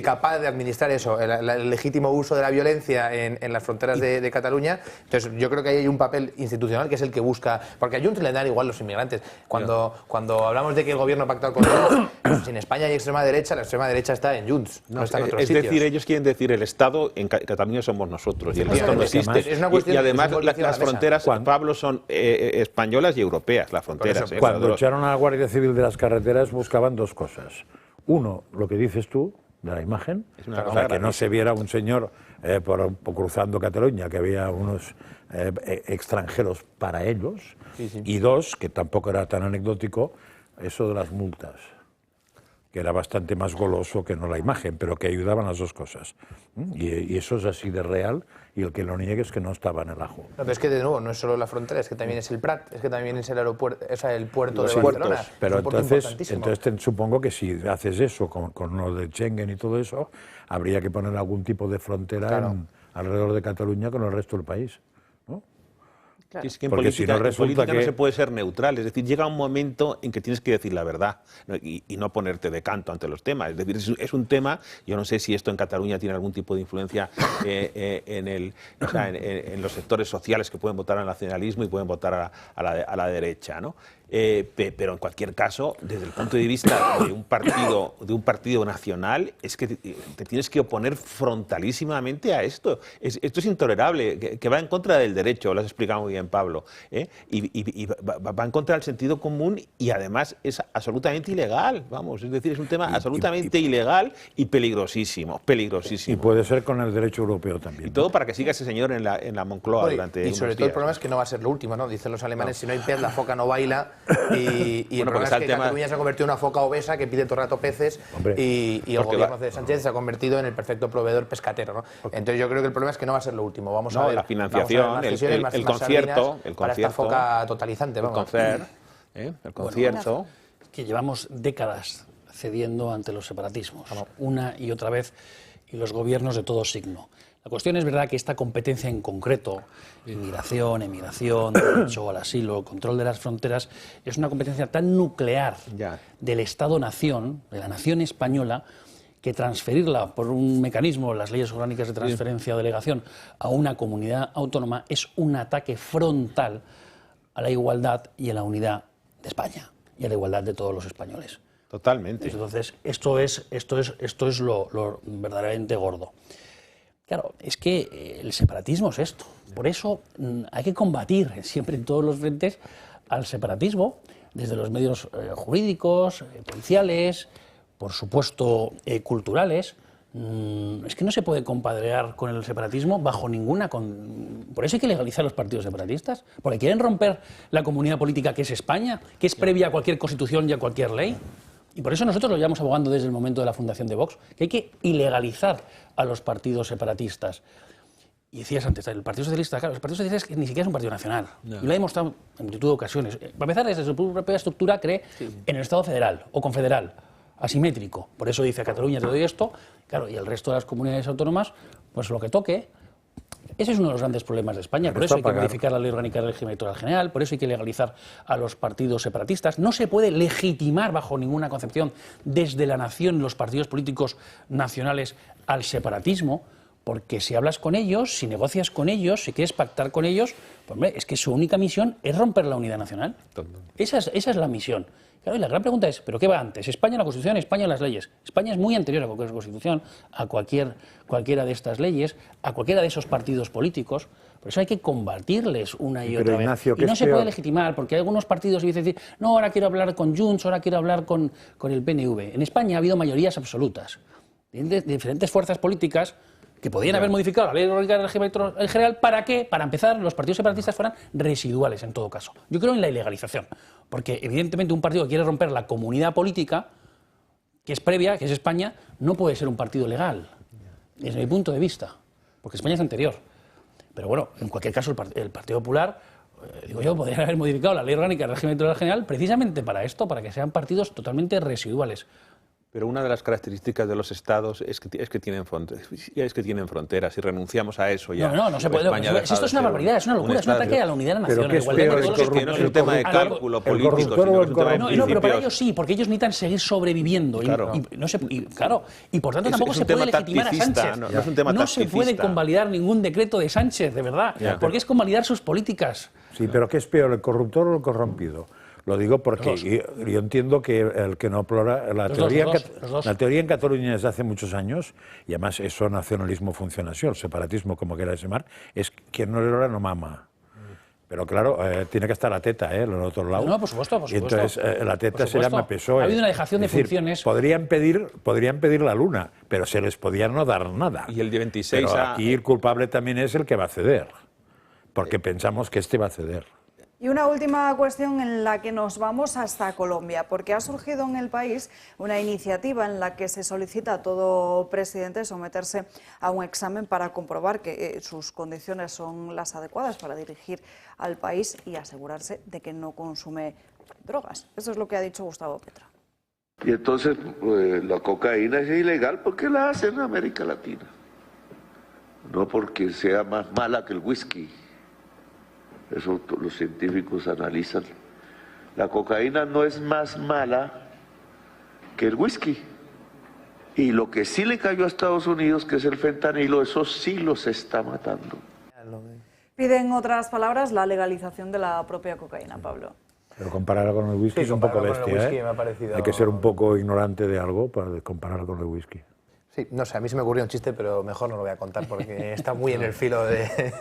capaz de administrar eso, el legítimo uso de la violencia en las fronteras de Cataluña. Entonces, yo creo que ahí hay un papel institucional que es el que busca, porque a Junts le dan igual los inmigrantes. Cuando hablamos de que el gobierno ha pactado con Junts, pues en España hay extrema derecha, la extrema derecha está en Junts, no está en otros sitios. Es decir, ellos quieren decir el Estado, en Cataluña somos nosotros y el resto no existe. Y además las fronteras, Pablo, son españolas y europeas, las fronteras. Cuando echaron a la Guardia Civil de las carreteras buscaban dos cosas. Uno, lo que dices tú, de la imagen, o sea, que no se viera un señor por cruzando Cataluña, que había unos extranjeros para ellos. Y dos, que tampoco era tan anecdótico, eso de las multas, que era bastante más goloso que no la imagen, pero que ayudaban las dos cosas. Y eso es así de real, y el que lo niegue es que no estaba en el ajo. No, pero es que de nuevo no es solo la frontera, es que también es el Prat, es que también es el aeropuerto, el puerto de Barcelona. Pero entonces supongo que si haces eso con lo de Schengen y todo eso, habría que poner algún tipo de frontera alrededor de Cataluña con el resto del país, ¿no? Claro. Es que en política no se puede ser neutral, es decir, llega un momento en que tienes que decir la verdad, ¿no? y no ponerte de canto ante los temas. Es decir, es un tema, yo no sé si esto en Cataluña tiene algún tipo de influencia en los sectores sociales que pueden votar al nacionalismo y pueden votar a la derecha, ¿no? Pero en cualquier caso, desde el punto de vista de un partido nacional, es que te tienes que oponer frontalísimamente a esto. Esto es intolerable, que va en contra del derecho, lo has explicado muy bien, Pablo, y va en contra del sentido común y además es absolutamente ilegal, vamos, es decir, es un tema absolutamente ilegal y peligrosísimo. Y puede ser con el derecho europeo también. Y todo para que siga ese señor en la Moncloa durante unos días. Y sobre todo el problema es que no va a ser lo último, ¿no? Dicen los alemanes, si no hay pez, la foca no baila. Y el problema es que Cataluña se ha convertido en una foca obesa que pide todo el rato peces y el gobierno de Sánchez se ha convertido en el perfecto proveedor pescatero, ¿no? Entonces yo creo que el problema es que no va a ser lo último. Vamos a ver la financiación, el concierto para esta foca totalizante. El concierto. Que llevamos décadas cediendo ante los separatismos, una y otra vez, y los gobiernos de todo signo. La cuestión es verdad que esta competencia en concreto, inmigración, emigración, derecho al asilo, control de las fronteras, es una competencia tan nuclear del Estado-nación, de la nación española, que transferirla por un mecanismo, las leyes orgánicas de transferencia o delegación, a una comunidad autónoma es un ataque frontal a la igualdad y a la unidad de España y a la igualdad de todos los españoles. Totalmente. Entonces, esto es lo verdaderamente gordo. Claro, es que el separatismo es esto. Por eso hay que combatir siempre en todos los frentes al separatismo, desde los medios jurídicos, policiales, por supuesto culturales. Es que no se puede compadrear con el separatismo bajo ninguna... Por eso hay que legalizar los partidos separatistas, porque quieren romper la comunidad política que es España, que es previa a cualquier constitución y a cualquier ley. Y por eso nosotros lo llevamos abogando desde el momento de la fundación de Vox, que hay que ilegalizar a los partidos separatistas. Y decías antes, el Partido Socialista, claro, el Partido Socialista es que ni siquiera es un partido nacional. No. Y lo ha demostrado en multitud de ocasiones. Para empezar, desde su propia estructura cree en el Estado federal o confederal, asimétrico. Por eso dice a Cataluña te doy esto, claro, y el resto de las comunidades autónomas, pues lo que toque. Ese es uno de los grandes problemas de España, por eso hay que modificar la ley orgánica del régimen electoral general, por eso hay que legalizar a los partidos separatistas. No se puede legitimar bajo ninguna concepción desde la nación los partidos políticos nacionales al separatismo, porque si hablas con ellos, si negocias con ellos, si quieres pactar con ellos, pues hombre, es que su única misión es romper la unidad nacional. Esa es la misión. Claro, y la gran pregunta es, ¿pero qué va antes? ¿España la Constitución, España las leyes? España es muy anterior a cualquier Constitución, a cualquiera de estas leyes, a cualquiera de esos partidos políticos. Por eso hay que combatirles una y otra vez. Ignacio, y no se puede legitimar, porque hay algunos partidos que dicen, no, ahora quiero hablar con Junts, ahora quiero hablar con el PNV. En España ha habido mayorías absolutas de diferentes fuerzas políticas que podían haber modificado la ley orgánica del régimen electoral general. ¿Para qué? Para empezar, los partidos separatistas fueran residuales en todo caso. Yo creo en la ilegalización, porque evidentemente un partido que quiere romper la comunidad política que es previa, que es España, no puede ser un partido legal, desde mi punto de vista, porque España es anterior. Pero bueno, en cualquier caso, el Partido Popular, digo yo, podría haber modificado la ley orgánica del régimen electoral general precisamente para esto, para que sean partidos totalmente residuales. Pero una de las características de los estados es que tienen fronteras y renunciamos a eso ya. No se puede. Esto es una barbaridad, es una locura, es un ataque a la unidad de la nación. Pero no es un tema de cálculo político, sino que es un tema de principios. Pero para ellos sí, porque ellos necesitan seguir sobreviviendo. Claro. Y por tanto tampoco se puede legitimar a Sánchez. No se puede convalidar ningún decreto de Sánchez, de verdad, porque es convalidar sus políticas. Sí, pero ¿qué es peor, el corruptor o el corrompido? Lo digo porque yo entiendo que el que no plora... La teoría en Cataluña desde hace muchos años, y además eso nacionalismo funciona así, el separatismo, como queráis llamar, es quien no llora no mama. Pero claro, tiene que estar la teta, en el otro lado. No, por supuesto. Y entonces la teta se llama PSOE. Ha habido una dejación de funciones. Podrían pedir la luna, pero se les podía no dar nada. Y el día 26... Pero aquí el culpable también es el que va a ceder, porque pensamos que este va a ceder. Y una última cuestión en la que nos vamos hasta Colombia, porque ha surgido en el país una iniciativa en la que se solicita a todo presidente someterse a un examen para comprobar que sus condiciones son las adecuadas para dirigir al país y asegurarse de que no consume drogas. Eso es lo que ha dicho Gustavo Petro. Y entonces la cocaína es ilegal porque la hacen en América Latina, no porque sea más mala que el whisky. Eso los científicos analizan. La cocaína no es más mala que el whisky. Y lo que sí le cayó a Estados Unidos, que es el fentanilo, eso sí los está matando. Piden, en otras palabras, la legalización de la propia cocaína, Pablo. Pero compararlo con el whisky es un poco bestia, Hay que ser un poco ignorante de algo para compararlo con el whisky. Sí, no sé, a mí se me ocurrió un chiste, pero mejor no lo voy a contar porque está muy en el filo de...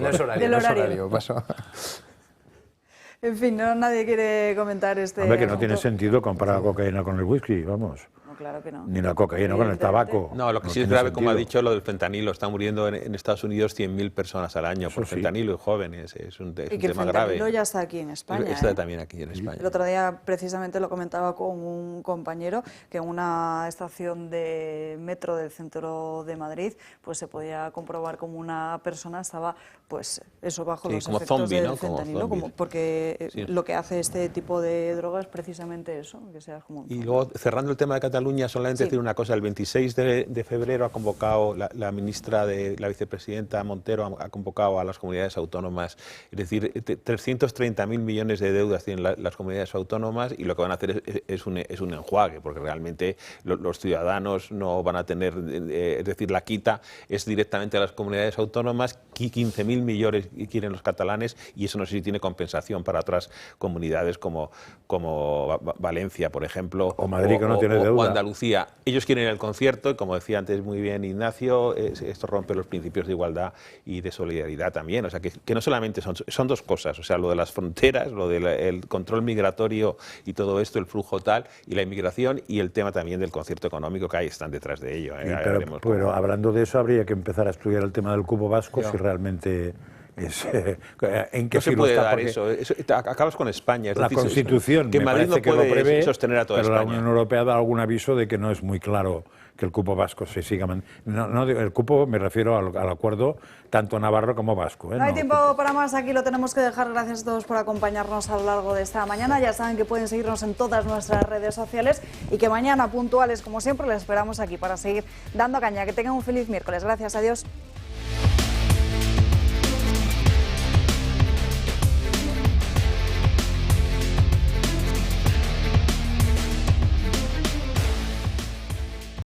No es horario, paso. En fin, nadie quiere comentar este Hombre, que no tiene sentido comparar la cocaína con el whisky, vamos. No, claro que no. Ni la cocaína con el tabaco. No, lo que sí es grave, como ha dicho, lo del fentanilo. Están muriendo en Estados Unidos 100.000 personas al año por fentanilo y jóvenes. Es un tema grave. Y que el fentanilo ya está aquí en España. Está también aquí en España. El otro día precisamente lo comentaba con un compañero que en una estación de metro del centro de Madrid pues se podía comprobar como una persona estaba pues eso bajo los como efectos zombie, del ¿no? fentanilo, porque lo que hace este tipo de drogas es precisamente eso, que seas como un zombie. Y luego, cerrando el tema de Cataluña, solamente decir una cosa. El 26 de febrero ha convocado la ministra, la vicepresidenta Montero, ha convocado a las comunidades autónomas. Es decir, 330.000 millones de deudas tienen las comunidades autónomas y lo que van a hacer es un enjuague, porque realmente los ciudadanos no van a tener, es decir, la quita es directamente a las comunidades autónomas, 15.000 millones quieren los catalanes y eso no sé si tiene compensación para otras comunidades como Valencia, por ejemplo, o Madrid, que no tiene deuda, o Andalucía. Ellos quieren el concierto y, como decía antes muy bien Ignacio, esto rompe los principios de igualdad y de solidaridad también. O sea, que no solamente son dos cosas, o sea, lo de las fronteras, lo del control migratorio y todo esto, el flujo tal, y la inmigración, y el tema también del concierto económico, que ahí están detrás de ello. Pero hablando de eso, habría que empezar a estudiar el tema del cupo vasco, si realmente... ¿En qué no se puede dar eso, acabas con España. Es la decir, Constitución que Madrid no puede prevé, sostener a toda pero España. La Unión Europea da algún aviso de que no es muy claro que el cupo vasco se siga no, el cupo me refiero al acuerdo tanto navarro como vasco. No hay tiempo para más, aquí lo tenemos que dejar. Gracias a todos por acompañarnos a lo largo de esta mañana. Ya saben que pueden seguirnos en todas nuestras redes sociales y que mañana, puntuales como siempre, les esperamos aquí para seguir dando caña. Que tengan un feliz miércoles. Gracias, adiós.